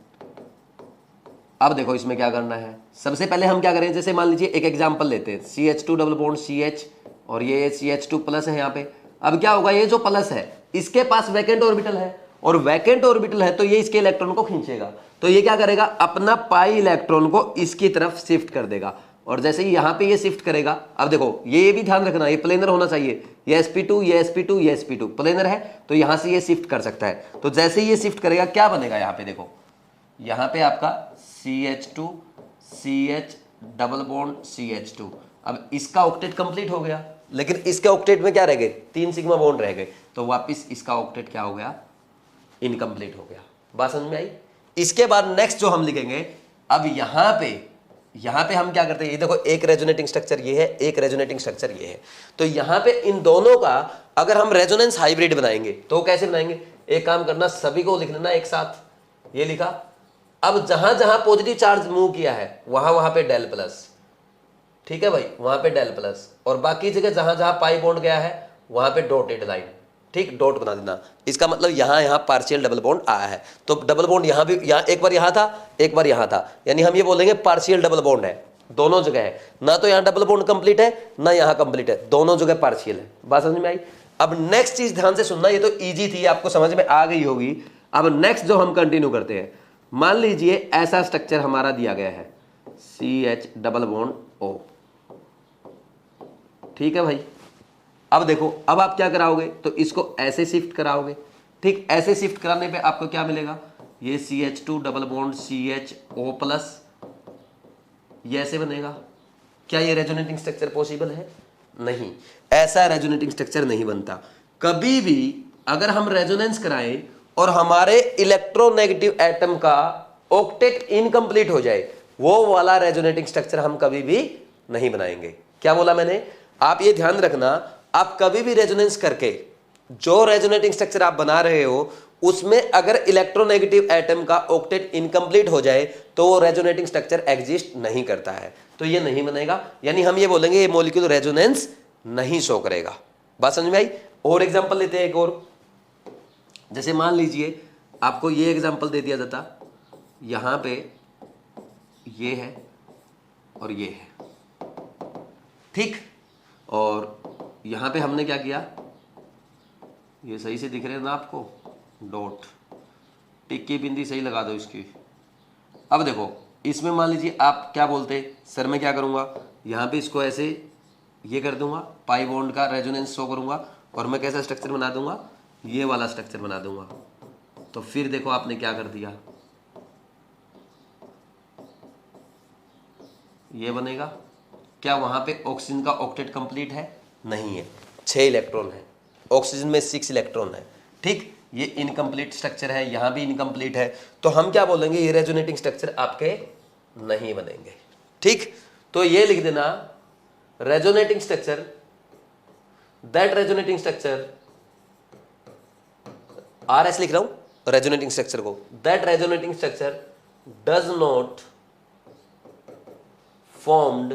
अब देखो इसमें क्या करना है, सबसे पहले हम क्या करें, जैसे मान लीजिए एक एग्जांपल लेते हैं, CH2 डबल बॉन्ड CH और ये CH2 प्लस है यहाँ पे। अब क्या होगा, ये जो प्लस है इसके पास वैकेंट ऑर्बिटल है, और वैकेंट ऑर्बिटल है तो ये इसके इलेक्ट्रॉन को खींचेगा। तो ये क्या करेगा, अपना पाई इलेक्ट्रॉन को इसकी तरफ शिफ्ट कर देगा। और जैसे ही यहाँ पे ये शिफ्ट करेगा, अब देखो ये भी ध्यान रखना, ये प्लेनर होना चाहिए, ये sp2 ये sp2 ये sp2 प्लेनर है, तो यहाँ से ये शिफ्ट कर सकता है। तो जैसे ही ये शिफ्ट करेगा क्या बनेगा, यहाँ पे देखो, यहाँ पे आपका CH2 CH double bond CH2। अब इसका ऑक्टेट कंप्लीट हो गया, लेकिन इसके ऑक्टेट में क्या रह गए, 3 सिग्मा बॉन्ड रह गए, तो वापस इसका ऑक्टेट क्या हो गया, इनकम्प्लीट हो गया। बात समझ में आई। इसके बाद नेक्स्ट जो हम लिखेंगे, अब यहाँ पे हम क्या करते हैं, ये देखो एक रेजोनेटिंग स्ट्रक्चर ये है, एक रेजोनेटिंग स्ट्रक्चर ये है। तो यहाँ पे इन दोनों का अगर हम रेजोनेंस हाइब्रिड बनाएंगे तो कैसे बनाएंगे, एक काम करना, सभी को लिख लेना एक साथ, ये लिखा। अब जहां जहां पॉजिटिव चार्ज मूव किया है वहां वहां पे डेल प्लस, ठीक है भाई, वहां पे डेल प्लस, और बाकी जगह जहां जहां पाई बॉन्ड गया है वहां पे डॉटेड लाइन, ठीक, डॉट बना देना। इसका मतलब यहां पार्शियल डबल बॉन्ड आया है, तो डबल बॉन्ड यहां भी, यहां एक बार यहां था, एक बार यहां था, यानी हम ये बोलेंगे पार्शियल डबल बॉन्ड है, दोनों जगह है ना। तो यहां डबल बॉन्ड कंप्लीट है ना यहां कंप्लीट है, दोनों जगह पार्शियल है। बात समझ में आई। अब नेक्स्ट चीज ध्यान से सुनना, ये तो ईजी थी, आपको समझ में आ गई होगी। अब नेक्स्ट जो हम कंटिन्यू करते हैं, मान लीजिए ऐसा स्ट्रक्चर हमारा दिया गया है, CH डबल बॉन्ड O, ठीक है भाई। अब देखो, अब आप क्या कराओगे, तो इसको ऐसे शिफ्ट कराओगे, ठीक, ऐसे शिफ्ट कराने पे आपको क्या मिलेगा, ये CH2 double bond CHO plus, ये ऐसे बनेगा। क्या ये रेजोनेटिंग स्ट्रक्चर पॉसिबल है, नहीं, ऐसा रेजोनेटिंग स्ट्रक्चर नहीं बनता। कभी भी अगर हम रेजोनेंस कराएं और हमारे इलेक्ट्रोनेगेटिव एटम का ऑक्टेट इनकम्प्लीट हो जाए, वो वाला रेजोनेटिंग स्ट्रक्चर हम कभी भी नहीं बनाएंगे। क्या बोला मैंने, आप ये ध्यान रखना, आप कभी भी रेजोनेंस करके जो रेजोनेटिंग स्ट्रक्चर आप बना रहे हो उसमें अगर इलेक्ट्रोनेगेटिव एटम का ऑक्टेट इनकम्प्लीट हो जाए तो वो रेजोनेटिंग स्ट्रक्चर एग्जिस्ट नहीं करता है, तो ये नहीं बनेगा। यानी हम ये बोलेंगे ये मॉलिक्यूल रेजोनेंस नहीं शो करेगा। बात समझ में आई। और एग्जांपल लेते हैं एक और, जैसे मान लीजिए आपको ये एग्जांपल दे दिया जाता, यहां पे ये है और ये है, ठीक, और यहां पे हमने क्या किया, ये सही से दिख रहे हैं ना आपको, डॉट, टिक की बिंदी सही लगा दो इसकी। अब देखो इसमें मान लीजिए आप क्या बोलते, सर मैं क्या करूंगा, यहां पे इसको ऐसे ये कर दूंगा, पाई बॉन्ड का रेजोनेंस शो करूंगा, और मैं कैसा स्ट्रक्चर बना दूंगा, ये वाला स्ट्रक्चर बना दूंगा। तो फिर देखो आपने क्या कर दिया, ये बनेगा। क्या वहां पे ऑक्सीजन का ऑक्टेट कंप्लीट है, नहीं है, 6 इलेक्ट्रॉन है, ऑक्सीजन में 6 इलेक्ट्रॉन है, ठीक, ये इनकम्प्लीट स्ट्रक्चर है, यहां भी इनकम्प्लीट है, तो हम क्या बोलेंगे, ये रेजोनेटिंग स्ट्रक्चर आपके नहीं बनेंगे, ठीक। तो ये लिख देना, resonating structure, that resonating structure RS लिख रहा हूं रेजोनेटिंग स्ट्रक्चर को, that resonating structure does not formed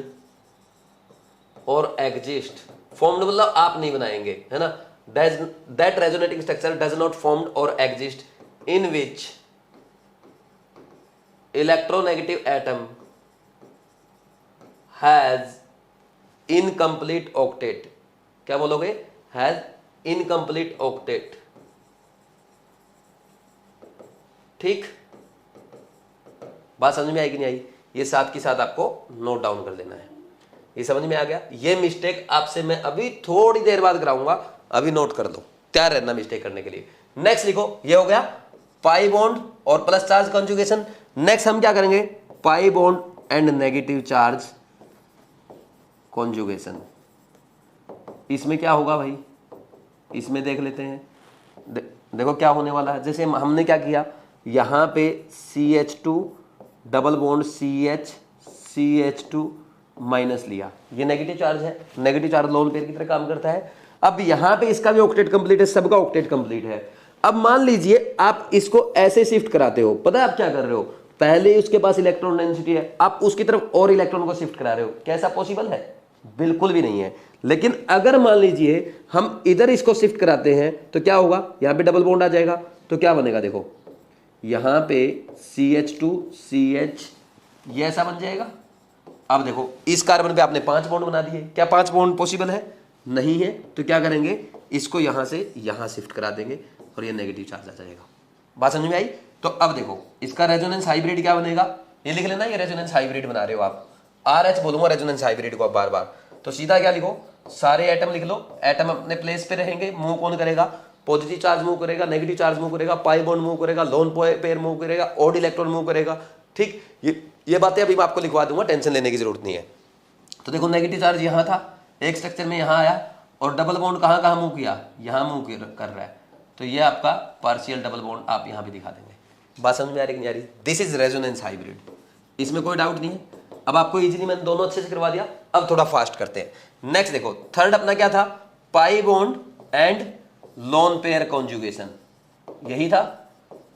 और एग्जिस्ट, फॉर्म्ड मतलब आप नहीं बनाएंगे, है ना, that resonating structure does not formed और exist in which electronegative atom has incomplete octet, क्या बोलोगे, हैज इनकम्प्लीट ऑक्टेट, ठीक, बात समझ में आई कि नहीं आई, ये साथ के साथ आपको नोट डाउन कर लेना है, ये समझ में आ गया। ये मिस्टेक आपसे मैं अभी थोड़ी देर बाद कराऊंगा, अभी नोट कर लो, तैयार रहना मिस्टेक करने के लिए। नेक्स्ट लिखो, ये हो गया पाई बॉन्ड और प्लस चार्ज कॉन्जुगेशन। नेक्स्ट हम क्या करेंगे, pi bond and negative charge conjugation. इसमें क्या होगा भाई, इसमें देख लेते हैं, देखो क्या होने वाला है। जैसे हमने क्या किया, यहां पे CH2 double bond CH2 minus लिया, ये नेगेटिव चार्ज है, नेगेटिव चार्ज लोन पेयर की तरह काम करता है। अब यहां पे इसका भी ऑक्टेट कंप्लीट है, सबका ऑक्टेट कंप्लीट है। अब मान लीजिए आप इसको ऐसे शिफ्ट कराते हो, पता है आप क्या कर रहे हो, पहले उसके पास इलेक्ट्रॉन डेंसिटी है, आप उसकी तरफ और इलेक्ट्रॉन को शिफ्ट करा रहे हो, क्या ऐसा पॉसिबल है, बिल्कुल भी नहीं है। लेकिन अगर मान लीजिए हम इधर इसको शिफ्ट कराते हैं तो क्या होगा, यहां पे डबल बॉन्ड आ जाएगा, तो क्या बनेगा, देखो यहां पे CH2 CH ये ऐसा बन जाएगा। अब देखो इस कार्बन पे आपने 5 बॉन्ड बना दिए, क्या 5 बॉन्ड पॉसिबल है, नहीं है, तो क्या करेंगे, इसको यहां से यहां शिफ्ट करा देंगे और ये नेगेटिव चार्ज आ जाएगा। बात समझ में आई। तो अब देखो इसका रेजोनेंस हाइब्रिड क्या बनेगा, ये लिख लेना, ये रेजोनेंस हाइब्रिड बना रहे हो आप, RH बोलूंगा रेजोनेंस हाइब्रिड को आप बार बार, तो सीधा क्या लिखो, सारे एटम लिख लो, एटम अपने प्लेस पे रहेंगे, मूव कौन करेगा, पॉजिटिव चार्ज मूव करेगा, नेगेटिव चार्ज मूव करेगा, पाई बॉन्ड मूव करेगा, लोन पेयर मूव करेगा, ऑड इलेक्ट्रॉन मूव करेगा, ठीक। ये बातें अभी मैं आपको लिखवा दूंगा, टेंशन लेने की जरूरत नहीं है। तो देखो नेगेटिव चार्ज यहां था, एक स्ट्रक्चर में यहां आया, और डबल बॉन्ड कहां कहां मूव किया, यहां मूव कर रहा है, तो ये आपका पार्शियल डबल बॉन्ड आप यहां भी दिखा देंगे। बात समझ में आ रही कि नहीं आ रही, दिस इज रेजोनेंस हाइब्रिड, इसमें कोई डाउट नहीं है। अब आपको इजीली मैंने दोनों अच्छे से करवा दिया, अब थोड़ा फास्ट करते हैं। नेक्स्ट देखो, थर्ड अपना क्या था, pi bond and lone pair conjugation, यही था।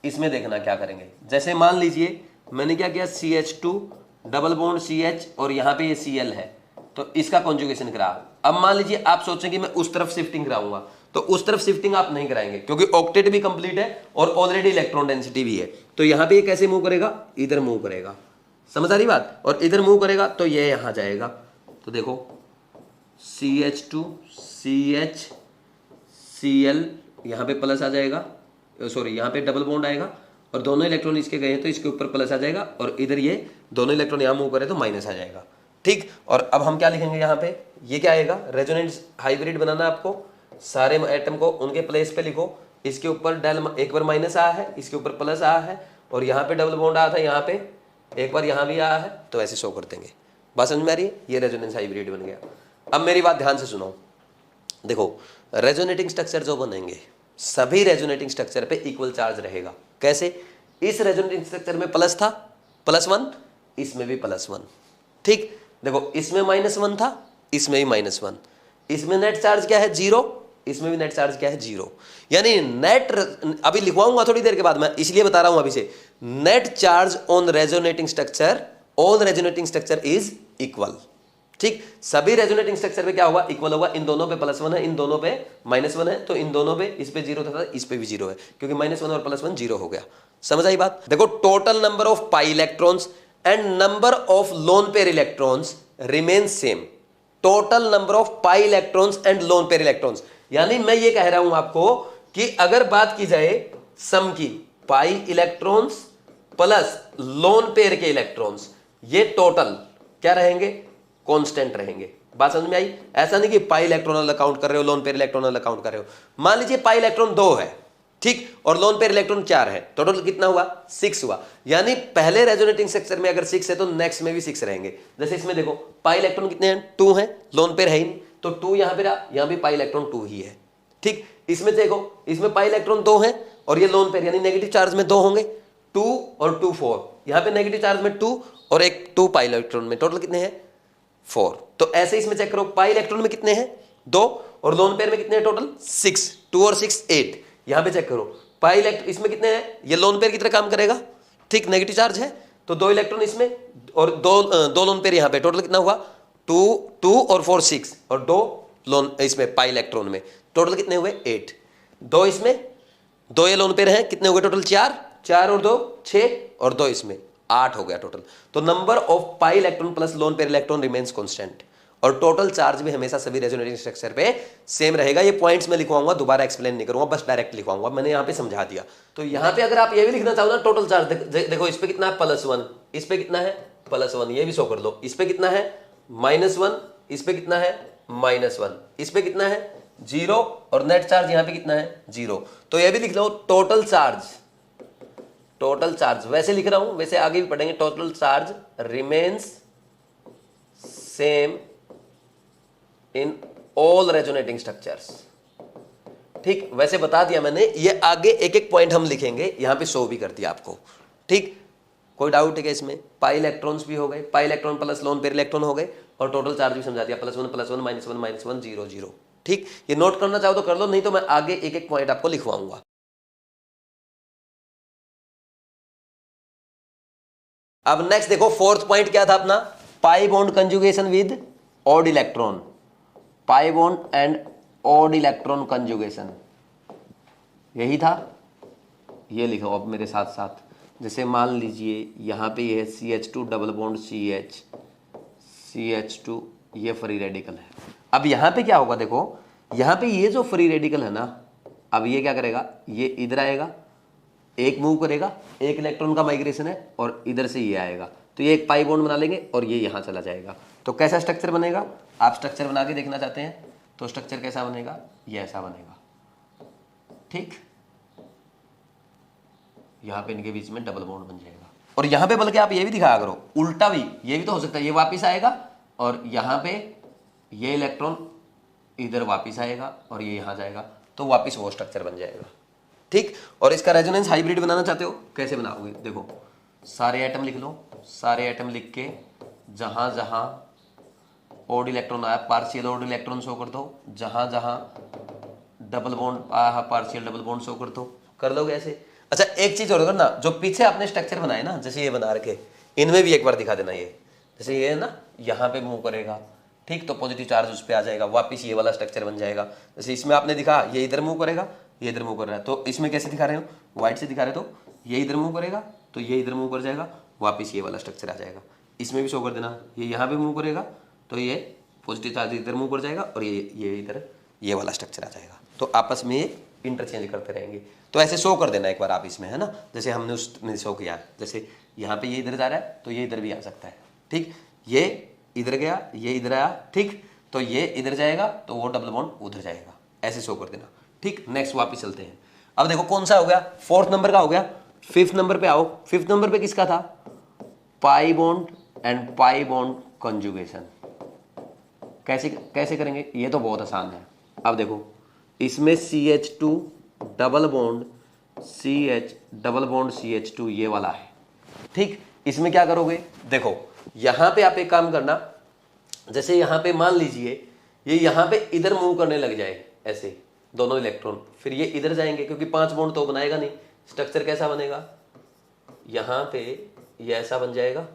इसमें देखना क्या करेंगे, जैसे मान लीजिए मैंने क्या किया, CH2 डबल बॉन्ड CH और यहां पे ये Cl है, तो इसका कॉन्जुगेशन करा। अब मान लीजिए आप सोचें कि मैं उस तरफ शिफ्टिंग कराऊंगा, तो उस तरफ शिफ्टिंग आप नहीं कराएंगे क्योंकि ऑक्टेट भी कंप्लीट है और ऑलरेडी इलेक्ट्रॉन डेंसिटी भी है। तो यहां पे ये कैसे मूव करेगा, इधर मूव करेगा, समझ आ रही बात, और इधर मूव करेगा तो ये यहां जाएगा। तो देखो CH2 CH Cl यहां पे प्लस आ जाएगा, सॉरी यहां पे डबल बॉन्ड आएगा और दोनों इलेक्ट्रॉन इसके गए हैं तो इसके ऊपर प्लस आ जाएगा, और इधर ये दोनों इलेक्ट्रॉन यहां मूव करे तो माइनस आ जाएगा, ठीक। और अब हम क्या लिखेंगे यहाँ पे, ये क्या आएगा, रेजोनेंस हाइब्रिड बनाना आपको, सारे एटम को उनके प्लेस पे लिखो, इसके ऊपर डेल एक बार माइनस आया है, इसके ऊपर प्लस आया है, और यहाँ पे डबल बॉन्ड आया था, यहाँ पे एक बार यहाँ भी आया है, तो ऐसे शो कर देंगे। बात समझ में आ रही है, ये रेजोनेंस हाइब्रिड बन गया। अब मेरी बात ध्यान से सुनो, देखो रेजोनेटिंग स्ट्रक्चर जो बनेंगे सभी रेजोनेटिंग स्ट्रक्चर पे इक्वल चार्ज रहेगा। कैसे, इस रेजोनेटिंग स्ट्रक्चर में प्लस था +1, इसमें भी +1, ठीक। देखो इसमें -1 था, इसमें भी -1, इसमें नेट चार्ज क्या है 0, इसमें भी नेट चार्ज क्या है 0, यानी नेट, अभी लिखवाऊंगा थोड़ी देर के बाद, मैं इसलिए बता रहा हूं अभी से, net charge on resonating structure, all resonating structure is equal, ठीक। सभी रेजोनेटिंग स्ट्रक्चर पे क्या होगा, इक्वल होगा। इन दोनों पे +1 है, इन दोनों पे -1 है, तो इन दोनों पे, इस पे 0 था, इस पे भी 0 है, क्योंकि -1 और +1 0 हो गया। समझ आई बात। देखो total number of pi electrons and number of loan pair electrons remain same. Total number of pi electrons and loan pair electrons, यानी मैं ये कह रहा हूं आपको कि अगर बात की जाए सम की, pi electrons plus lone pair के इलेक्ट्रॉन्स, ये टोटल क्या रहेंगे, कांस्टेंट रहेंगे। बात समझ में आई। ऐसा नहीं कि पाई इलेक्ट्रॉन अलग काउंट कर रहे हो, लोन पेयर इलेक्ट्रॉन अलग काउंट कर रहे हो। मान लीजिए पाई इलेक्ट्रॉन 2 है, ठीक, और लोन पेयर इलेक्ट्रॉन 4 है, टोटल कितना हुआ 6 हुआ। यानी पहले रेजोनेटिंग स्ट्रक्चर में अगर 6 है तो नेक्स्ट में भी 6 रहेंगे। जैसे इसमें देखो पाई इलेक्ट्रॉन कितने हैं, 2 हैं, लोन पेयर है ही नहीं, तो 2 यहां पे रहा, यहां भी पाई इलेक्ट्रॉन 2 ही है, ठीक। इसमें देखो, इसमें पाई इलेक्ट्रॉन 2 है और ये लोन पेयर यानी नेगेटिव चार्ज में 2 होंगे, 2 और 2 4, यहां पे नेगेटिव चार्ज में 2 और एक 2 पाई इलेक्ट्रॉन में, टोटल कितने हैं 4। तो ऐसे इसमें चेक करो, पाई इलेक्ट्रॉन में कितने हैं 2 और लोन पेयर में कितने हैं टोटल 6, 2 और 6 8। यहां पे चेक करो, पाई इलेक्ट्रॉन इसमें कितने हैं, ये लोन पेयर की तरह काम करेगा, ठीक, नेगेटिव चार्ज है तो 2 इलेक्ट्रॉन इसमें और दो लोन पेयर यहाँ पे, टोटल कितना हुआ 2 और 4 6 और 2 लोन इसमें पाई इलेक्ट्रॉन में, टोटल कितने हुए 8, 2 इसमें, 2 ये लोन पेयर हैं, कितने हो गए टोटल 4 और 2 6 और 2 इसमें 8 हो गया टोटल। तो number of pi electron plus lone pair electron remains constant और टोटल चार्ज भी हमेशा सभी रेजोनेटिंग स्ट्रक्चर पे सेम रहेगा। ये पॉइंट्स में लिखवाऊंगा, दोबारा एक्सप्लेन नहीं करूंगा, बस डायरेक्ट लिखवाऊंगा, मैंने यहाँ पे समझा दिया। तो यहाँ पे अगर आप ये भी लिखना चाहो ना टोटल चार्ज, देखो इस पे कितना है +1, इस पे कितना है +1, ये भी शो कर लो, इस पे कितना है -1, इस पे कितना है -1, इस पे कितना है 0 और नेट चार्ज यहाँ पे कितना है 0। तो ये भी लिख लो टोटल चार्ज वैसे लिख रहा हूं, वैसे आगे भी पढ़ेंगे, total charge remains same in all resonating structures, ठीक, वैसे बता दिया मैंने, ये आगे एक एक पॉइंट हम लिखेंगे, यहां पे शो भी कर दिया आपको, ठीक। कोई डाउट है क्या इसमें? पाई इलेक्ट्रॉन्स भी हो गए, pi electron plus lone pair electron हो गए और टोटल चार्ज भी समझा दिया, +1 +1 -1 -1 0 0, ठीक। ये नोट करना चाहो तो कर लो, नहीं तो मैं आगे एक एक पॉइंट आपको लिखवाऊंगा। अब नेक्स्ट देखो, फोर्थ पॉइंट क्या था अपना, pi bond conjugation with odd electron, pi bond and odd electron conjugation, यही था। ये लिखो अब मेरे साथ साथ, जैसे मान लीजिए यहाँ पे ये है CH2 डबल बॉन्ड CH2, ये फ्री रेडिकल है। अब यहाँ पे क्या होगा, देखो यहाँ पे ये जो फ्री रेडिकल है ना, अब ये क्या करेगा, ये इधर आएगा, एक मूव करेगा, एक इलेक्ट्रॉन का माइग्रेशन है और इधर से ये आएगा, तो ये एक पाई बॉन्ड बना लेंगे और ये यहाँ चला जाएगा। तो कैसा स्ट्रक्चर बनेगा, आप स्ट्रक्चर बना के देखना चाहते हैं तो स्ट्रक्चर कैसा बनेगा, ये ऐसा बनेगा, ठीक। यहाँ पे इनके बीच में डबल बॉन्ड बन जाएगा और यहाँ पे बल्कि आप ये भी दिखाया करो उल्टा भी, ये भी तो हो सकता है, ये वापिस आएगा और यहाँ पे ये इलेक्ट्रॉन इधर वापिस आएगा और ये यहाँ जाएगा, तो वापिस वो स्ट्रक्चर बन जाएगा, ठीक। और इसका रेजोनेंस हाइब्रिड बनाना चाहते हो, कैसे बनाओगे, देखो सारे एटम लिख लो, सारे एटम लिख के जहाँ जहाँ ओड इलेक्ट्रॉन आया पार्शियल ओड इलेक्ट्रॉन शो कर दो, जहाँ जहाँ डबल बॉन्ड आया पार्शियल डबल बॉन्ड शो कर दो, कर लोगे ऐसे। अच्छा एक चीज और करना, जो पीछे आपने स्ट्रक्चर बनाए ना, जैसे ये बना रखे, इनमें भी एक बार दिखा देना, ये जैसे ये है ना, यहाँ पे मूव करेगा, ठीक, तो पॉजिटिव चार्ज उस पर आ जाएगा, वापिस ये वाला स्ट्रक्चर बन जाएगा। जैसे इसमें आपने दिखा ये इधर मूव करेगा, ये इधर मूव कर रहा है, तो इसमें कैसे दिखा रहे हो, व्हाइट से दिखा रहे, तो ये इधर मूव करेगा तो ये इधर मूव कर जाएगा, वापिस ये वाला स्ट्रक्चर आ जाएगा। इसमें भी शो कर देना, ये यहाँ पे मूव करेगा तो ये पॉजिटिव चार्ज इधर मूव कर जाएगा और ये इधर ये वाला स्ट्रक्चर आ जाएगा, तो आपस में ये इंटरचेंज करते रहेंगे। तो ऐसे शो कर देना एक बार आप इसमें, है ना, जैसे हमने उसमें शो किया, जैसे यहाँ पे ये इधर जा रहा है तो ये इधर भी आ सकता है, ठीक, ये इधर गया, ये इधर आया, ठीक, तो ये इधर जाएगा तो वो डबल बॉन्ड उधर जाएगा, ऐसे शो कर देना, ठीक। नेक्स्ट वापस चलते हैं, अब देखो कौन सा हो गया, 4th नंबर का हो गया, 5th नंबर पे आओ। 5th नंबर पे किसका था, pi bond and pi bond conjugation. कैसे कैसे करेंगे, ये तो बहुत आसान है। अब देखो इसमें CH2 डबल बॉन्ड CH2 ये वाला है, ठीक। इसमें क्या करोगे, देखो यहां पे आप एक काम करना, जैसे यहां पे मान लीजिए ये यहां पे इधर मूव करने लग जाए, ऐसे दोनों इलेक्ट्रॉन, फिर ये इधर जाएंगे क्योंकि 5 बॉन्ड तो बनाएगा नहीं। स्ट्रक्चर कैसा बनेगा, यहां पे ये ऐसा बन जाएगा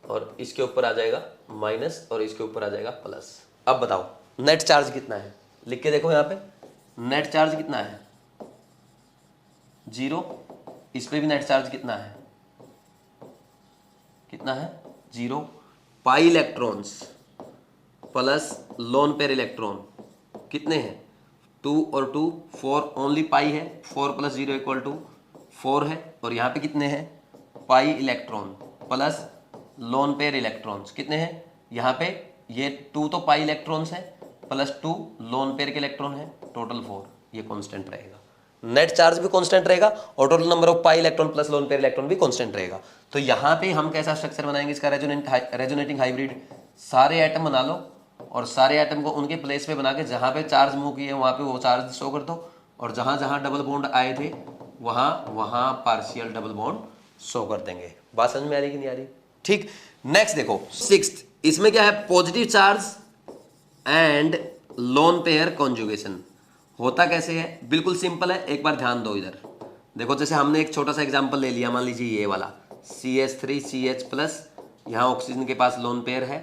और इसके ऊपर आ जाएगा माइनस और इसके ऊपर आ जाएगा प्लस। अब बताओ नेट चार्ज कितना है, लिख के देखो यहाँ पे, नेट चार्ज कितना है 0, इस पे भी नेट चार्ज कितना है 0। Pi electrons plus lone pair electron कितने हैं 2 और 2 4, ओनली पाई है, 4 + 0 = 4 है। और यहाँ पे कितने हैं, pi electron plus lone pair electrons कितने हैं, यहाँ पे ये 2 तो पाई इलेक्ट्रॉन्स है प्लस 2 लोन पेयर के इलेक्ट्रॉन है, टोटल 4, ये कांस्टेंट रहेगा। नेट चार्ज भी कांस्टेंट रहेगा और total number of pi electron plus lone pair electron भी कांस्टेंट रहेगा। तो यहाँ पे हम कैसा स्ट्रक्चर बनाएंगे इसका, रेजोनेटिंग हाइब्रिड। सारे एटम बना लो और सारे एटम को उनके प्लेस पे बना के जहाँ पे चार्ज मूव किए वहाँ पे वो चार्ज शो कर दो, और जहाँ जहाँ डबल बॉन्ड आए थे वहाँ पार्शियल डबल बॉन्ड शो कर देंगे। बात समझ में आ रही कि नहीं आ रही, ठीक। नेक्स्ट देखो 6th, इसमें क्या है, positive charge and lone pair conjugation होता कैसे है, बिल्कुल सिंपल है, एक बार ध्यान दो इधर देखो। जैसे हमने एक छोटा सा एग्जांपल ले लिया, मान लीजिए ये वाला CH3CH+, यहाँ ऑक्सीजन के पास लोन पेयर है,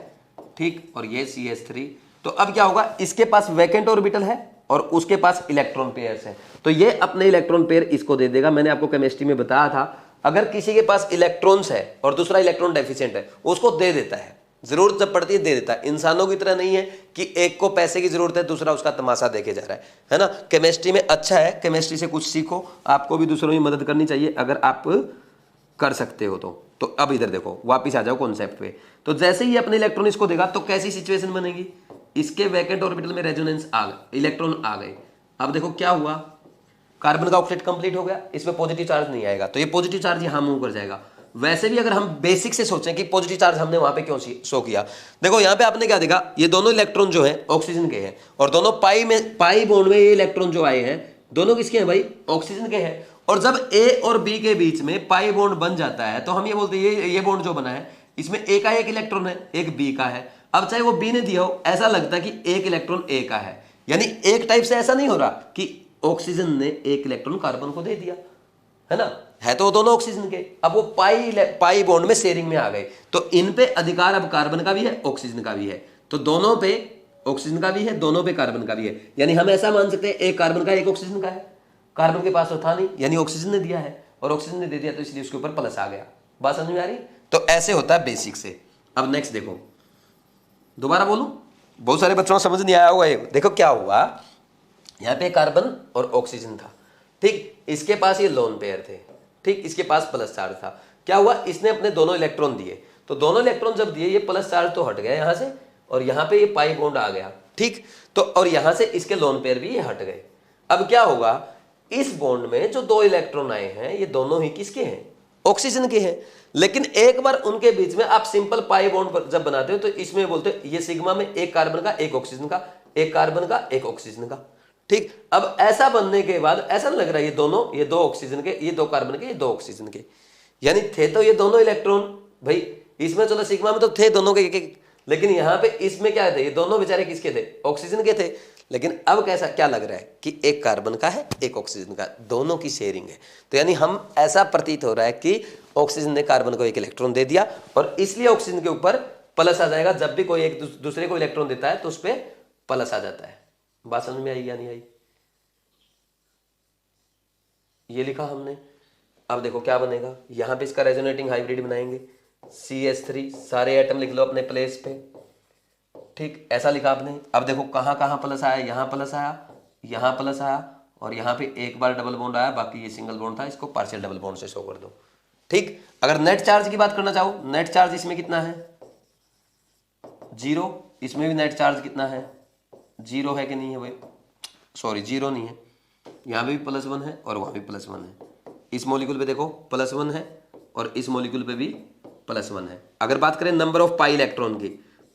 ठीक, और ये CH3। तो अब क्या होगा, इसके पास वैकेंट ऑर्बिटल है और उसके पास इलेक्ट्रॉन पेयर्स है, तो ये अपने इलेक्ट्रॉन पेयर इसको दे देगा। मैंने आपको केमिस्ट्री में बताया था, अगर किसी के पास इलेक्ट्रॉन्स है और दूसरा इलेक्ट्रॉन डेफिशिएंट है, उसको दे देता है, जरूरत जब पड़ती है दे देता है। इंसानों की तरह नहीं है कि एक को पैसे की जरूरत है, दूसरा उसका तमाशा देखे जा रहा है ना। केमिस्ट्री में अच्छा है, केमिस्ट्री से कुछ सीखो, आपको भी दूसरों की मदद करनी चाहिए अगर आप कर सकते हो तो अब इधर देखो, वापिस आ जाओ कॉन्सेप्ट पे। तो जैसे ही अपने इलेक्ट्रॉन इसको देगा तो कैसी सिचुएशन बनेगी, इसके वैकेंट ऑर्बिटल में रेजोनेंस आ गए, इलेक्ट्रॉन आ गए। अब देखो क्या हुआ, कार्बन का ऑक्टेट कंप्लीट हो गया, इसमें पॉजिटिव चार्ज नहीं आएगा, तो ये पॉजिटिव चार्ज यहां मूव कर जाएगा। वैसे भी अगर हम बेसिक से सोचें कि पॉजिटिव चार्ज हमने वहां पे क्यों शो किया, देखो यहां पे आपने क्या देखा, ये दोनों इलेक्ट्रॉन जो है ऑक्सीजन के हैं, और दोनों पाई बॉन्ड में ये इलेक्ट्रॉन जो आए हैं दोनों किसके हैं भाई, ऑक्सीजन के हैं। और जब ए और बी के बीच में पाई बॉन्ड बन जाता है तो हम ये बोलते हैं ये बॉन्ड जो बना है इसमें ए का एक इलेक्ट्रॉन है, एक बी का है। अब चाहे वो बी ने दिया हो, ऐसा लगता है कि एक इलेक्ट्रॉन ए का है, यानी एक टाइप से ऐसा नहीं हो रहा कि ऑक्सीजन ने एक इलेक्ट्रॉन कार्बन को दे दिया, है ना, है तो दोनों ऑक्सीजन के। अब वो पाई बॉन्ड में शेयरिंग में आ गए, तो इन पे अधिकार अब कार्बन का भी है, ऑक्सीजन का भी है, तो दोनों पे ऑक्सीजन का भी है, दोनों पे कार्बन का भी है। यानी हम ऐसा मान सकते हैं एक कार्बन का एक ऑक्सीजन का है, कार्बन के पास तो था नहीं, यानी ऑक्सीजन ने दिया है और ऑक्सीजन ने दे दिया, तो इसलिए उसके ऊपर प्लस आ गया। बात समझ में आ रही? तो ऐसे होता है बेसिक से। अब नेक्स्ट देखो, दोबारा बोलूं, बहुत सारे बच्चों को समझ नहीं आया होगा ये। देखो क्या हुआ, यहाँ पे कार्बन और ऑक्सीजन था, ठीक, इसके पास ये लोन पेयर थे, ठीक, इसके पास प्लस चार्ज था। क्या हुआ, इसने अपने दोनों इलेक्ट्रॉन दिए, तो दोनों इलेक्ट्रॉन जब दिए ये प्लस चार्ज तो हट गया यहाँ से, और यहाँ पे ये पाई बॉन्ड आ गया, ठीक, तो और यहाँ से इसके लोन पेयर भी ये हट गए। अब क्या होगा, इस बॉन्ड में जो दो इलेक्ट्रॉन आए हैं ये दोनों ही किसके हैं, ऑक्सीजन के हैं। लेकिन एक बार उनके बीच में आप सिंपल पाई बॉन्ड जब बनाते हो तो इसमें बोलते हो ये सिग्मा में एक कार्बन का एक ऑक्सीजन का, एक कार्बन का एक ऑक्सीजन का, ठीक। अब ऐसा बनने के बाद ऐसा नहीं लग रहा ये दो ऑक्सीजन के, ये दो कार्बन के, ये दो ऑक्सीजन के, यानी थे तो ये दोनों इलेक्ट्रॉन भाई, इसमें चलो सिग्मा में तो थे दोनों के एक, लेकिन यहां पे इसमें क्या थे, ये दोनों बेचारे किसके थे, ऑक्सीजन के थे। लेकिन अब कैसा क्या लग रहा है कि एक कार्बन का है एक ऑक्सीजन का, दोनों की शेयरिंग है। तो यानी हम ऐसा प्रतीत हो रहा है कि ऑक्सीजन ने कार्बन को एक इलेक्ट्रॉन दे दिया, और इसलिए ऑक्सीजन के ऊपर प्लस आ जाएगा। जब भी कोई एक दूसरे को इलेक्ट्रॉन देता है तो उस पर प्लस आ जाता है। बात समझ में आई या नहीं आई? ये लिखा हमने। अब देखो क्या बनेगा, यहां पे इसका रेजोनेटिंग हाइब्रिड बनाएंगे, CH3, सारे एटम लिख लो अपने प्लेस पे, ठीक, ऐसा लिखा आपने। अब देखो कहां कहां प्लस आया, यहां प्लस आया, यहां प्लस आया, और यहां पे एक बार डबल बॉन्ड आया, बाकी ये सिंगल बॉन्ड था, इसको पार्शियल डबल बॉन्ड से शो कर दो, ठीक। अगर नेट चार्ज की बात करना चाहो, नेट चार्ज इसमें कितना है, 0, इसमें भी नेट चार्ज कितना है, 0 है कि नहीं है भाई, सॉरी 0 नहीं है, यहाँ पे भी +1 है और वहाँ भी +1 है। इस मॉलिक्यूल पे देखो +1 है और इस मॉलिक्यूल पे भी +1 है। अगर बात करें नंबर ऑफ पाई इलेक्ट्रॉन की,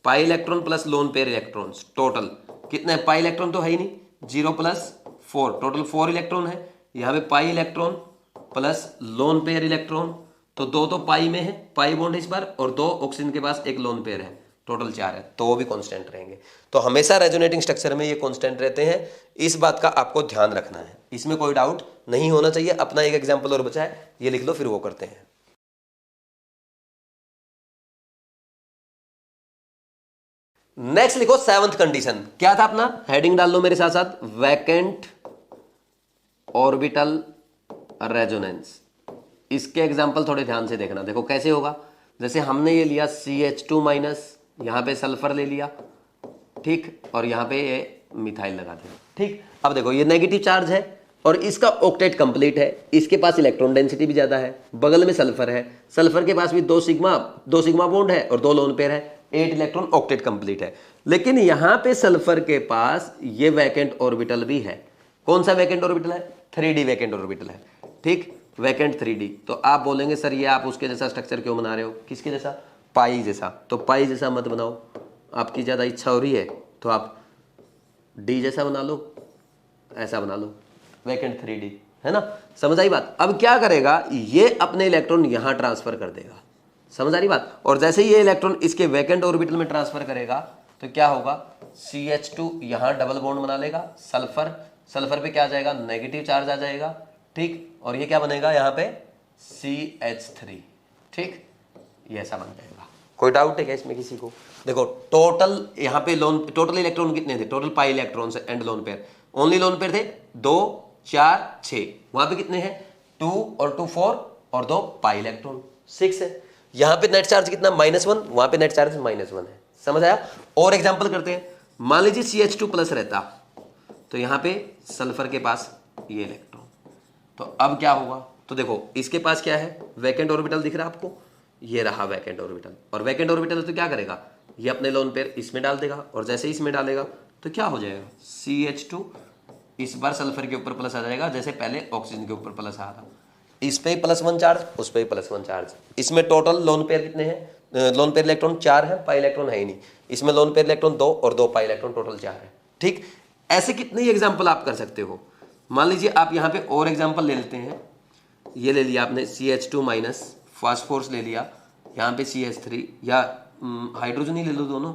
pi electron plus lone pair electrons total कितने, पाई इलेक्ट्रॉन तो है ही नहीं, 0 + 4, टोटल 4 इलेक्ट्रॉन है। यहाँ पे pi electron plus lone pair electron, तो 2 तो पाई में है, पाई बॉन्ड इस बार, और 2 ऑक्सीजन के पास एक लोन पेयर है, टोटल 4 है, तो वो भी कांस्टेंट रहेंगे। तो हमेशा रेजोनेटिंग स्ट्रक्चर में ये कांस्टेंट रहते हैं, इस बात का आपको ध्यान रखना है, इसमें कोई डाउट नहीं होना चाहिए। अपना एक एग्जांपल और बचा है, ये लिख लो, फिर वो करते हैं। नेक्स्ट लिखो 7th कंडीशन, क्या था अपना, हेडिंग डाल लो मेरे साथ साथ, वैकेंट ऑर्बिटल रेजोनेंस। इसके एग्जांपल थोड़े ध्यान से देखना, देखो कैसे होगा। जैसे हमने ये लिया CH2-, यहाँ पे सल्फर ले लिया, ठीक, और यहाँ पे ये मिथाइल लगा दिया, ठीक। अब देखो ये नेगेटिव चार्ज है और इसका ऑक्टेट कंप्लीट है, इसके पास इलेक्ट्रॉन डेंसिटी भी ज्यादा है, बगल में सल्फर है, सल्फर के पास भी 2 सिग्मा बॉन्ड है और 2 लोन पेयर है, 8 इलेक्ट्रॉन, ऑक्टेट कंप्लीट है। लेकिन यहाँ पे सल्फर के पास ये वैकेंट ऑर्बिटल भी है। कौन सा वैकेंट ऑर्बिटल है, 3D वैकेंट ऑर्बिटल है, ठीक, वैकेंट 3D। तो आप बोलेंगे सर ये आप उसके जैसा स्ट्रक्चर क्यों बना रहे हो, किसके जैसा, पाई जैसा। तो पाई जैसा मत बनाओ, आपकी ज़्यादा इच्छा हो रही है तो आप D जैसा बना लो, ऐसा बना लो, वैकेंट 3D, है ना। समझ आई बात। अब क्या करेगा, ये अपने इलेक्ट्रॉन यहाँ ट्रांसफर कर देगा, समझ आ रही बात। और जैसे ये इलेक्ट्रॉन इसके वैकेंट ऑर्बिटल में ट्रांसफर करेगा तो क्या होगा, CH2 यहाँ डबल बॉन्ड बना लेगा, सल्फर सल्फर पे क्या आ जाएगा, नेगेटिव चार्ज आ जाएगा, ठीक, और ये क्या बनेगा यहाँ पे CH3, ठीक, ये ऐसा बन जाएगा। कोई डाउट है क्या इसमें किसी को? देखो टोटल यहाँ पे टोटल इलेक्ट्रॉन कितने थे, total pi electron and lone pair, only lone pair थे 2 4 6, वहां पे कितने हैं 2 और 2 4 और 2 पाई इलेक्ट्रॉन 6 है। यहाँ पे नेट चार्ज कितना -1, वहां पे नेट चार्ज -1 है। समझ आया? और एग्जांपल करते हैं, मान लीजिए CH2 प्लस रहता तो यहाँ पे सल्फर के पास ये इलेक्ट्रॉन, तो अब क्या होगा, तो देखो इसके पास क्या है, वैकेंट ऑर्बिटल दिख रहा है आपको, ये रहा वैकेंट ऑर्बिटल, और वैकेंट ऑर्बिटल तो क्या करेगा, ये अपने लोन पेयर इसमें डाल देगा, और जैसे ही इसमें डालेगा तो क्या हो जाएगा, CH2 इस बार सल्फर के ऊपर प्लस आ जाएगा, जैसे पहले ऑक्सीजन के ऊपर प्लस आ रहा, इस पे +1 चार्ज, उस पे +1 चार्ज। इसमें टोटल लोन पेयर कितने हैं, लोन पेयर इलेक्ट्रॉन 4 है, पाई इलेक्ट्रॉन है ही नहीं, इसमें लोन पेयर इलेक्ट्रॉन 2 और 2 पाई इलेक्ट्रॉन, टोटल 4 है, ठीक। ऐसे कितने ही एग्जाम्पल आप कर सकते हो। मान लीजिए आप यहाँ पे और एग्जाम्पल ले लेते हैं, ये ले लिया आपने CH2 माइनस, फास्फोरस ले लिया, यहाँ पे CH3, या हाइड्रोजन ही ले लो दोनों,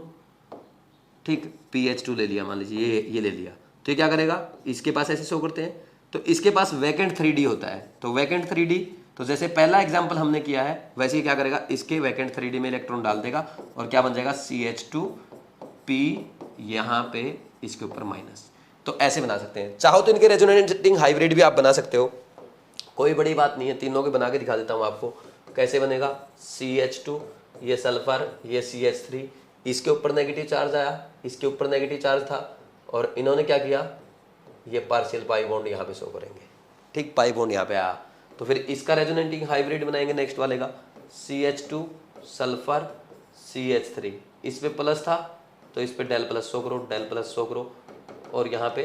ठीक, PH2 ले लिया, मान लीजिए ये ले लिया, तो ये क्या करेगा, इसके पास ऐसे शो करते हैं, तो इसके पास वैकेंट 3D होता है, तो वैकेंट 3D, तो जैसे पहला एग्जाम्पल हमने किया है वैसे ही क्या करेगा, इसके वैकेंट 3D में इलेक्ट्रॉन डाल देगा, और क्या बन जाएगा CH2P, यहाँ पे इसके ऊपर माइनस। तो ऐसे बना सकते हैं, चाहो तो इनके रेजोनेटिंग हाइब्रिड भी आप बना सकते हो, कोई बड़ी बात नहीं है, तीनों के बना के दिखा देता हूँ आपको कैसे बनेगा। CH2, ये सल्फर, ये CH3, इसके ऊपर नेगेटिव चार्ज आया, इसके ऊपर नेगेटिव चार्ज था, और इन्होंने क्या किया, ये पार्शियल पाई बॉन्ड यहाँ पे शो करेंगे, ठीक, पाई बॉन्ड यहाँ पे आया, तो फिर इसका रेजोनेटिंग हाइब्रिड बनाएंगे नेक्स्ट वाले का, CH2 सल्फर CH3, इस पे प्लस था तो इस पे डेल प्लस शो करो, डेल प्लस शो करो, और यहाँ पे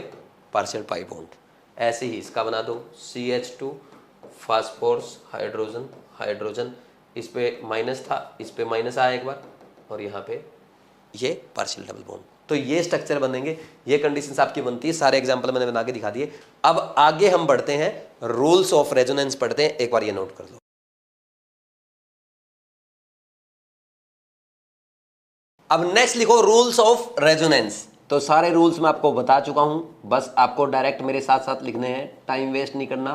पार्शियल पाई बॉन्ड। ऐसे ही इसका बना दो, CH2 फास्फोरस हाइड्रोजन हाइड्रोजन, इस पे माइनस था, इस पे माइनस आया एक बार, और यहाँ पे ये पार्शियल डबल बॉन्ड। तो ये स्ट्रक्चर बनेंगे, ये कंडीशंस आपकी बनती है, सारे एग्जांपल मैंने बना के दिखा दिए। अब आगे हम बढ़ते हैं, रूल्स ऑफ रेजोनेंस पढ़ते हैं, एक बार ये नोट कर लो। अब नेक्स्ट लिखो रूल्स ऑफ रेजोनेंस। तो सारे रूल्स मैं आपको बता चुका हूं, बस आपको डायरेक्ट मेरे साथ साथ लिखने हैं, टाइम वेस्ट नहीं करना,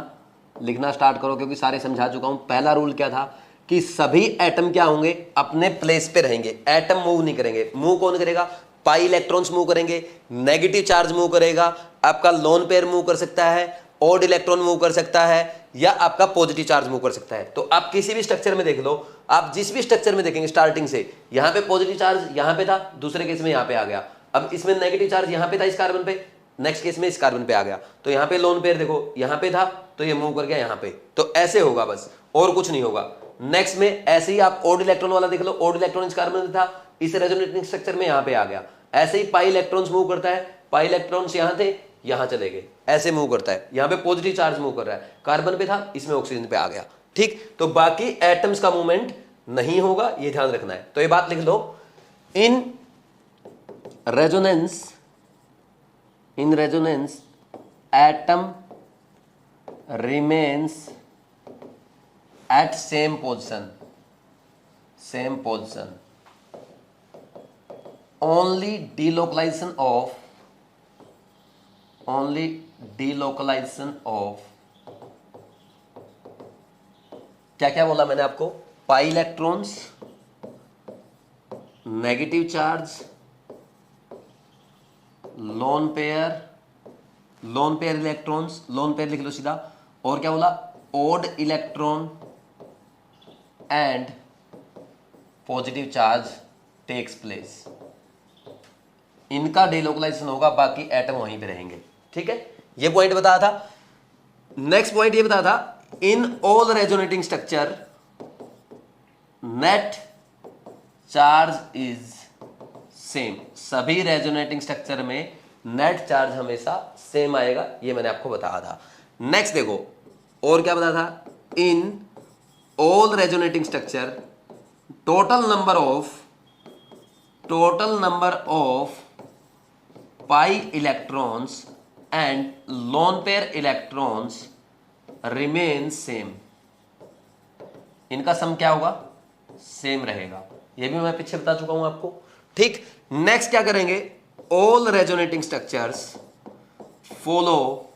लिखना स्टार्ट करो, क्योंकि सारे समझा चुका हूं। पहला रूल क्या था कि सभी एटम क्या होंगे, अपने प्लेस पे रहेंगे, एटम मूव नहीं करेंगे। मूव कौन करेगा, पाई इलेक्ट्रॉन्स मूव करेंगे, नेगेटिव चार्ज मूव करेगा, आपका लोन पेयर मूव कर सकता है, ऑड इलेक्ट्रॉन मूव कर सकता है, या आपका पॉजिटिव चार्ज मूव कर सकता है। तो आप किसी भी स्ट्रक्चर में देख लो, आप जिस भी स्ट्रक्चर में देखेंगे स्टार्टिंग से, यहां पे पॉजिटिव चार्ज यहां पे था, दूसरे केस में यहां पे आ गया, अब इसमें नेगेटिव चार्ज यहां पे था इस कार्बन पे, नेक्स्ट केस में इस कार्बन पे आ गया, तो यहां पे लोन पेयर देखो यहां पे था तो ये मूव कर गया यहां पे, तो ऐसे होगा बस, और कुछ नहीं होगा। नेक्स्ट में ऐसे ही आप ऑड इलेक्ट्रॉन वाला देख लो, ऑड इलेक्ट्रॉन इस कार्बन में था, इस रेजोनेटिंग स्ट्रक्चर में यहां पे आ गया। ऐसे ही पाई इलेक्ट्रॉन्स मूव करता है, पाई इलेक्ट्रॉन्स यहां थे यहां चले गए, ऐसे मूव करता है। यहां पे पॉजिटिव चार्ज मूव कर रहा है, कार्बन पे था इसमें ऑक्सीजन पे आ गया, ठीक। तो बाकी एटम्स का मूवमेंट नहीं होगा, ये ध्यान रखना है। तो ये बात लिख लो, in resonance atom remains at same position, only delocalization of क्या क्या बोला मैंने आपको, pi electrons, negative charge, lone pair electrons, lone pair लिख लो सीधा, और क्या बोला, odd electron and positive charge takes place, इनका डिलोकलाइजेशन होगा, बाकी एटम वहीं पे रहेंगे, ठीक है। ये पॉइंट बताया था। नेक्स्ट पॉइंट ये बताया था, in all resonating structure net charge is same, सभी रेजोनेटिंग स्ट्रक्चर में नेट चार्ज हमेशा सेम आएगा, ये मैंने आपको बताया था। नेक्स्ट देखो और क्या बताया था, in all resonating structure total number of pi electrons and loan pair electrons remain same, इनका सम क्या होगा, सेम रहेगा, ये भी मैं पीछे बता चुका हूं आपको, ठीक। नेक्स्ट क्या करेंगे, all resonating structures follow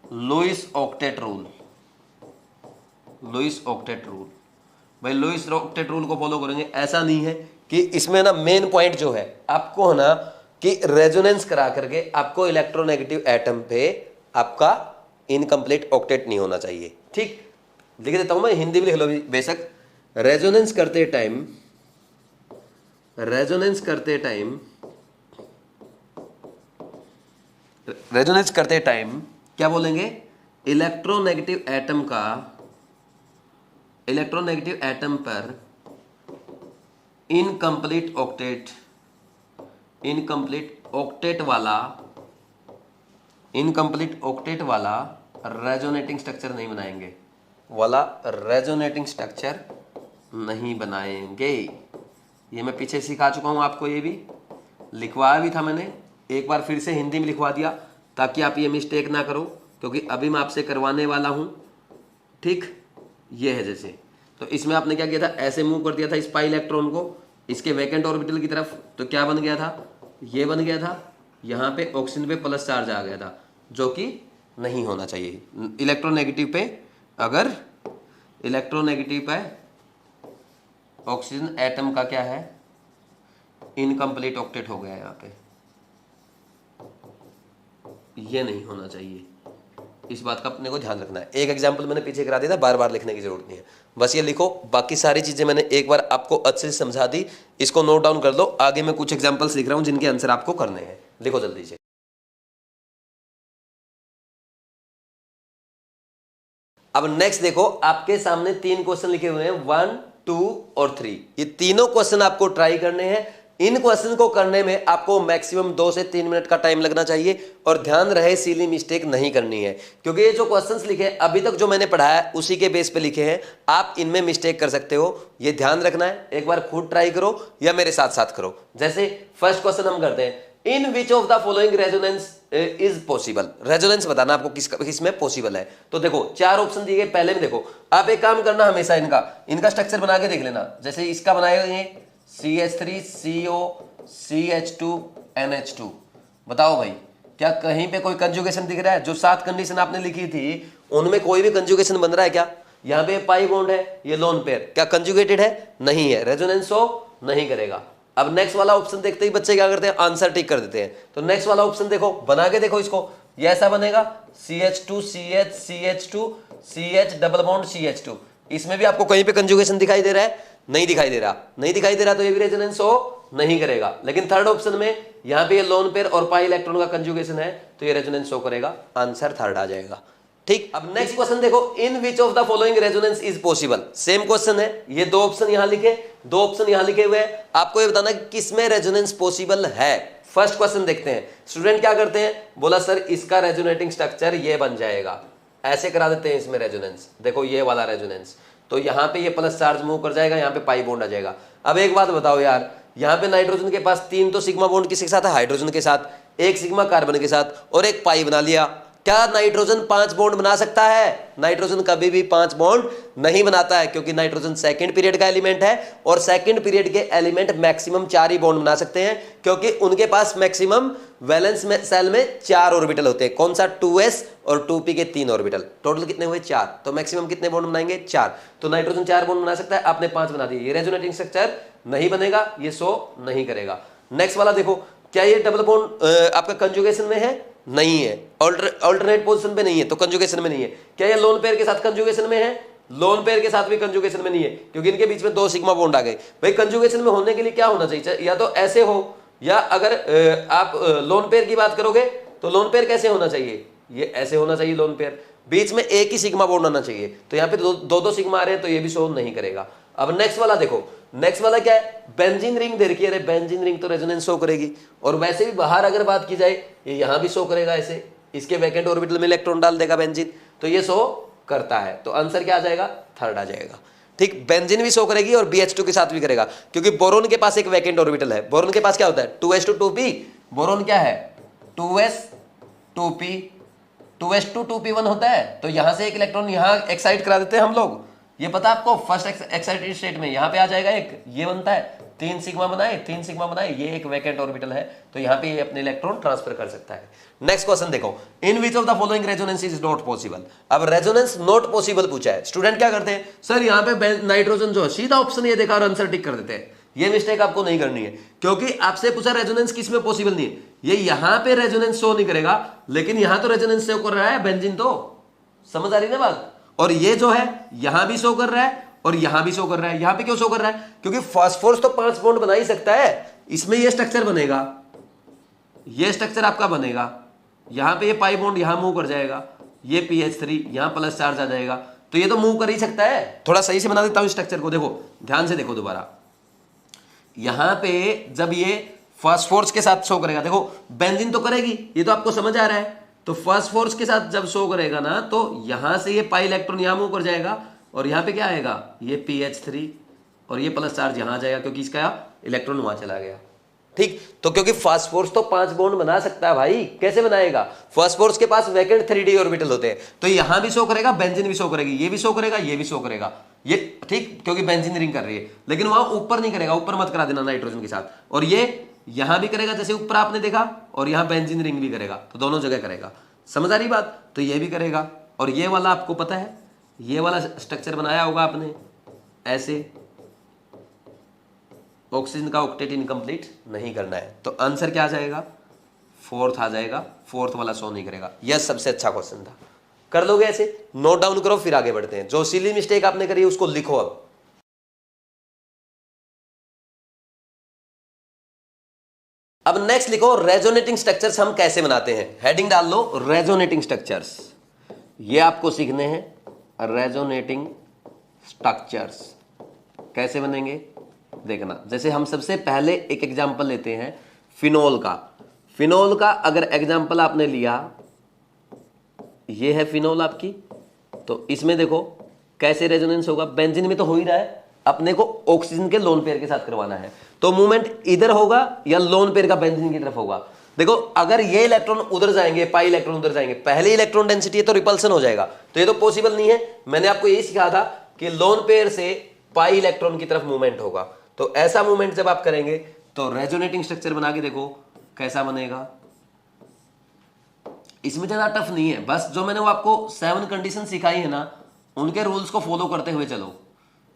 Lewis octet rule. Lewis octet rule, भाई लुईस ऑक्टेट रूल को फॉलो करेंगे। ऐसा नहीं है कि इसमें ना मेन पॉइंट जो है आपको है ना कि रेजोनेंस करा करके आपको इलेक्ट्रोनेगेटिव एटम पे आपका इनकम्प्लीट ऑक्टेट नहीं होना चाहिए। ठीक, लिख देता हूं मैं, हिंदी में लिख लो बेशक। रेजोनेंस करते टाइम, रेजोनेंस करते टाइम, रेजोनेंस करते टाइम क्या बोलेंगे, इलेक्ट्रोनेगेटिव एटम का, इलेक्ट्रोनेगेटिव एटम पर इनकम्प्लीट ऑक्टेट, इनकम्प्लीट ऑक्टेट वाला, इनकम्प्लीट ऑक्टेट वाला रेजोनेटिंग स्ट्रक्चर नहीं बनाएंगे, वाला रेजोनेटिंग स्ट्रक्चर नहीं बनाएंगे। ये मैं पीछे सिखा चुका हूं आपको, ये भी लिखवाया भी था मैंने, एक बार फिर से हिंदी में लिखवा दिया ताकि आप ये मिस्टेक ना करो, क्योंकि अभी मैं आपसे करवाने वाला हूं। ठीक, ये है जैसे, तो इसमें आपने क्या किया था, ऐसे मूव कर दिया था इस पाई इलेक्ट्रॉन को इसके वैकेंट ऑर्बिटल की तरफ, तो क्या बन गया था, ये बन गया था, यहाँ पे ऑक्सीजन पे प्लस चार्ज आ गया था, जो कि नहीं होना चाहिए। इलेक्ट्रोनेगेटिव पे, अगर इलेक्ट्रोनेगेटिव पे ऑक्सीजन एटम का क्या है, इनकम्प्लीट ऑक्टेट हो गया यहाँ पे, ये नहीं होना चाहिए। इस बात का अपने को ध्यान रखना है। एक एग्जांपल मैंने पीछे करा दिया था, बार बार लिखने की जरूरत नहीं है, बस ये लिखो। बाकी सारी चीजें मैंने एक बार आपको अच्छे से समझा दी, इसको नोट डाउन कर लो। आगे मैं कुछ एग्जांपल्स लिख रहा हूं जिनके आंसर आपको करने हैं, लिखो जल्दी से। अब नेक्स्ट देखो, आपके सामने 3 क्वेश्चन लिखे हुए हैं, 1, 2 और 3। ये तीनों क्वेश्चन आपको ट्राई करने हैं। इन क्वेश्चन को करने में आपको मैक्सिमम 2 से 3 मिनट का टाइम लगना चाहिए, और ध्यान रहे सिली मिस्टेक नहीं करनी है, क्योंकि ये जो क्वेश्चंस लिखे हैं अभी तक जो मैंने पढ़ाया है उसी के बेस पे लिखे हैं। आप इनमें मिस्टेक कर सकते हो, ये ध्यान रखना है। एक बार खुद ट्राई करो या मेरे साथ साथ करो। जैसे फर्स्ट क्वेश्चन हम करते हैं, in which of the following resonance is possible. Resonance बताना आपको किसमें पॉसिबल है। तो देखो 4 ऑप्शन दिए गए, पहले में देखो, आप एक काम करना, हमेशा इनका स्ट्रक्चर बना के देख लेना। जैसे इसका बनाए हुए CH3CO CH2 NH2, बताओ भाई क्या कहीं पे कोई कंजुगेशन दिख रहा है? जो 7 कंडीशन आपने लिखी थी उनमें कोई भी कंजुगेशन बन रहा है क्या? यहाँ पे पाई बॉन्ड है, ये लोन पेयर, क्या कंजुगेटेड है? नहीं है, रेजोनेंस शो नहीं करेगा। अब नेक्स्ट वाला ऑप्शन देखते ही बच्चे क्या करते हैं, आंसर टिक कर देते हैं। तो नेक्स्ट वाला ऑप्शन देखो, बना के देखो इसको, ये ऐसा बनेगा CH2 CH CH2 CH double bond CH2। इसमें भी आपको कहीं पे कंजुगेशन दिखाई दे रहा है? नहीं दिखाई दे रहा, नहीं दिखाई दे रहा, तो ये भी रेजोनेंस शो नहीं करेगा। लेकिन थर्ड ऑप्शन में यहाँ पे ये लोन पेयर और पाई इलेक्ट्रॉन का कंजुगेशन है, तो ये रेजोनेंस शो करेगा, आंसर थर्ड आ जाएगा। ठीक, अब नेक्स्ट क्वेश्चन देखो, in which of the following resonance is possible. Same question है, ये 2 ऑप्शन यहां लिखे, 2 ऑप्शन यहां लिखे हुए हैं, आपको ये बताना कि किसमें रेजोनेंस पॉसिबल है। फर्स्ट क्वेश्चन देखते हैं। स्टूडेंट क्या करते हैं, बोला सर इसका रेजोनेटिंग स्ट्रक्चर ये बन जाएगा, ऐसे करा देते हैं इसमें रेजोनेंस। देखो ये वाला रेजोनेंस, तो यहाँ पे ये प्लस चार्ज मूव कर जाएगा, यहाँ पे पाई बॉन्ड आ जाएगा। अब एक बात बताओ यार, यहाँ पे नाइट्रोजन के पास 3 तो सिग्मा बॉन्ड किसके साथ है, हाइड्रोजन के साथ, 1 सिग्मा कार्बन के साथ और 1 पाई बना लिया। क्या नाइट्रोजन 5 बॉन्ड बना सकता है? नाइट्रोजन कभी भी 5 बॉन्ड नहीं बनाता है, क्योंकि नाइट्रोजन सेकंड पीरियड का एलिमेंट है, और सेकंड पीरियड के एलिमेंट मैक्सिमम 4 ही बॉन्ड बना सकते हैं, क्योंकि उनके पास मैक्सिमम वैलेंस में सेल में 4 ऑर्बिटल होते हैं। कौन सा? 2s और 2p के 3 ऑर्बिटल, टोटल कितने हुए? 4। तो मैक्सिमम कितने बॉन्ड बनाएंगे? 4। तो नाइट्रोजन 4 बॉन्ड बना सकता है, आपने 5 बना दिए, ये रेजोनेटिंग स्ट्रक्चर नहीं बनेगा, ये शो नहीं करेगा। नेक्स्ट वाला देखो, क्या ये डबल बॉन्ड आपका कंजुगेशन में है? नहीं है। अल्टरनेट पोजीशन पे नहीं है, तो कंजुगेशन में नहीं है। क्या ये लोन पेयर के साथ कंजुगेशन में है? लोन पेयर के साथ भी कंजुगेशन में नहीं है, क्योंकि इनके बीच में 2 सिग्मा बॉन्ड आ गए। भाई कंजुगेशन में होने के लिए क्या होना चाहिए? या तो ऐसे हो, या अगर आप लोन पेयर की बात करोगे तो लोन पेयर कैसे होना चाहिए? ये ऐसे होना चाहिए लोन पेयर, बीच में एक ही सिग्मा बॉन्ड आना चाहिए। तो यहाँ पे 2 सिग्मा आ रहे हैं, तो ये भी शो नहीं करेगा। अब नेक्स्ट वाला देखो, नेक्स्ट वाला क्या है? बेंजीन रिंग दे रखी है, अरे बेंजीन रिंग तो रेजोनेंस शो करेगी, और वैसे भी बाहर अगर बात की जाए ये यहाँ भी शो करेगा, ऐसे इसके वैकेंट ऑर्बिटल में इलेक्ट्रॉन डाल देगा बेंजीन, तो ये शो करता है। तो आंसर क्या आ जाएगा? थर्ड आ जाएगा। ठीक, बेंजीन भी शो करेगी और BH2 के साथ भी करेगा, क्योंकि बोरोन के पास एक वैकेंट ऑर्बिटल है। बोरोन के पास क्या होता है? 2s2 2p। बोरोन क्या है? 2s 2p, 2s2 2p1 होता है। तो यहां से एक इलेक्ट्रॉन यहां एक्साइट करा देते हैं हम लोग, ये पता है आपको, फर्स्ट एक्साइटेड स्टेट में यहाँ पे आ जाएगा एक, ये बनता है 3 सिग्मा बनाए, 3 सिग्मा बनाए, ये एक वैकेंट ऑर्बिटल है, तो यहाँ पे ये अपने इलेक्ट्रॉन ट्रांसफर कर सकता है। नेक्स्ट क्वेश्चन देखो, in which of the following resonance is not possible. अब रेजोनेंस नॉट पॉसिबल पूछा है, स्टूडेंट क्या करते हैं, सर यहाँ पे नाइट्रोजन जो है, सीधा ऑप्शन ये देखा और आंसर टिक कर देते हैं। ये मिस्टेक आपको नहीं करनी है, क्योंकि आपसे पूछा रेजोनेंस किस में पॉसिबल नहीं है, ये यहां पे रेजोनेंस शो नहीं करेगा, लेकिन यहां तो रेजोनेंस शो कर रहा है बेंजीन, तो समझ आ रही है ना बात। और ये जो है यहां भी शो कर रहा है और यहां भी शो कर रहा है। यहां पे क्यों शो कर रहा है, क्योंकि फास्फोरस तो 5 बॉन्ड बना ही सकता है, इसमें ये स्ट्रक्चर बनेगा, ये स्ट्रक्चर आपका बनेगा, यहां पे ये पाई बॉन्ड यहां मूव कर जाएगा, ये PH3 यहां प्लस चार्ज आ जाएगा, तो ये तो मूव कर ही सकता है। थोड़ा सही से बना देता हूं स्ट्रक्चर को, देखो ध्यान से देखो दोबारा, यहां पे जब ये फास्फोरस के साथ शो करेगा, देखो बेंजीन तो करेगी, ये तो आपको समझ आ रहा है, तो फास्फोरस के साथ जब शो करेगा ना, तो यहां से ये पाई इलेक्ट्रॉन यहां मूव कर जाएगा और यहां पे क्या आएगा, ये PH3 और ये प्लस चार्ज यहां आ जाएगा, क्योंकि इसका इलेक्ट्रॉन वहां चला गया। ठीक, तो क्योंकि फास्फोरस तो 5 बॉन्ड बना सकता है भाई, कैसे बनाएगा, फास्फोरस के पास वैकेंट 3d ऑर्बिटल होते हैं, तो यहां भी शो करेगा, बेंजीन भी शो करेगी, ये भी शो करेगा, ये भी शो करेगा, ये ठीक, क्योंकि बेंजीन रिंग कर रही है, लेकिन वहां ऊपर नहीं करेगा, ऊपर मत करा देना नाइट्रोजन के साथ, और ये यहां भी करेगा जैसे ऊपर आपने देखा, और यहां बेंजीन रिंग भी करेगा, तो दोनों जगह करेगा। समझ आ रही बात, तो ये भी करेगा, और ये वाला आपको पता है, ये वाला स्ट्रक्चर बनाया होगा आपने ऐसे, ऑक्सीजन का ऑक्टेट इनकम्प्लीट नहीं करना है, तो आंसर क्या आ जाएगा, 4th आ जाएगा, 4th वाला शो नहीं करेगा। यह सबसे अच्छा क्वेश्चन था, कर लोगे ऐसे, नोट डाउन करो, फिर आगे बढ़ते हैं। जो सिली मिस्टेक आपने करी है उसको लिखो। अब नेक्स्ट लिखो, रेजोनेटिंग स्ट्रक्चर्स हम कैसे बनाते हैं, हेडिंग डाल लो रेजोनेटिंग स्ट्रक्चर्स, ये आपको सीखने हैं, रेजोनेटिंग स्ट्रक्चर्स कैसे बनेंगे देखना। जैसे हम सबसे पहले एक एग्जांपल लेते हैं फिनोल का। फिनोल का अगर एग्जांपल आपने लिया, ये है फिनोल आपकी, तो इसमें देखो कैसे रेजोनेंस होगा, बेंजीन में तो हो ही रहा है, अपने को ऑक्सीजन के लोन पेयर के साथ करवाना है, तो मूवमेंट इधर होगा या लोन पेयर का बेंजीन की तरफ होगा। देखो अगर ये इलेक्ट्रॉन उधर जाएंगे, पाई इलेक्ट्रॉन उधर जाएंगे, पहले इलेक्ट्रॉन डेंसिटी है तो रिपल्सन हो जाएगा, तो ये तो पॉसिबल नहीं है। मैंने आपको यही सिखाया था कि लोन पेयर से पाई इलेक्ट्रॉन की तरफ मूवमेंट होगा, तो ऐसा मूवमेंट जब आप करेंगे तो रेजोनेटिंग स्ट्रक्चर बना के देखो कैसा बनेगा। इसमें ज्यादा टफ नहीं है, बस जो मैंने वो आपको 7 कंडीशन सिखाई है ना, उनके रूल्स को फॉलो करते हुए चलो।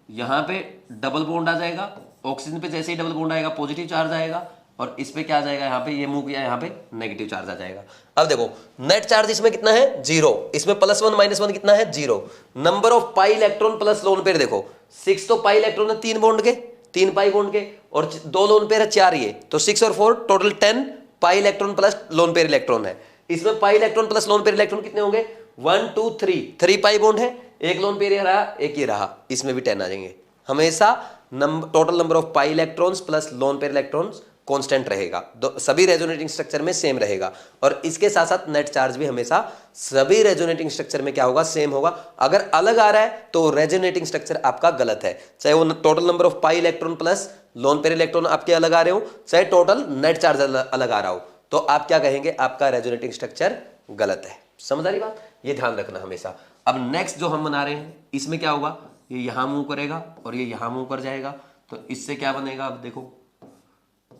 यहां पे डबल बॉन्ड आ जाएगा, ऑक्सीजन पे जैसे ही डबल बॉन्ड आएगा पॉजिटिव चार्ज आएगा, और इस पे क्या आ जाएगा, यहाँ पे ये मूव किया, यहाँ पे नेगेटिव चार्ज आ जाएगा। अब देखो नेट चार्ज इसमें कितना है, 0, इसमें +1 -1 कितना है, 0। Number of pi electron plus lone pair देखो, 6 तो पाई इलेक्ट्रॉन है 3 बॉन्ड के, 3 पाई बॉन्ड के, और 2 लोन पेयर है 4, ये तो 6 और 4 total 10 pi electron plus lone pair electron है। इसमें pi electron plus lone pair electron कितने होंगे, 1 2 3 पाई बॉन्ड है, एक लोन पेयर रहा, एक ये रहा, इसमें भी 10 आ जाएंगे। हमेशा total number of pi electrons plus lone pair electrons constant रहेगा, सभी रेजोनेटिंग स्ट्रक्चर में सेम रहेगा, और इसके साथ साथ नेट चार्ज भी हमेशा सभी रेजोनेटिंग स्ट्रक्चर में क्या होगा, सेम होगा। अगर अलग आ रहा है तो रेजोनेटिंग स्ट्रक्चर आपका गलत है, चाहे वो total number of pi electron plus lone pair electron आपके अलग आ रहे हो, चाहे टोटल नेट चार्ज अलग आ रहा हो, तो आप क्या कहेंगे, आपका रेजोनेटिंग स्ट्रक्चर गलत है। समझ आ रही बात, ये ध्यान रखना हमेशा। अब नेक्स्ट जो हम बना रहे हैं, इसमें क्या होगा, ये यहां मूव करेगा और ये यहां मूव कर जाएगा, तो इससे क्या बनेगा, अब देखो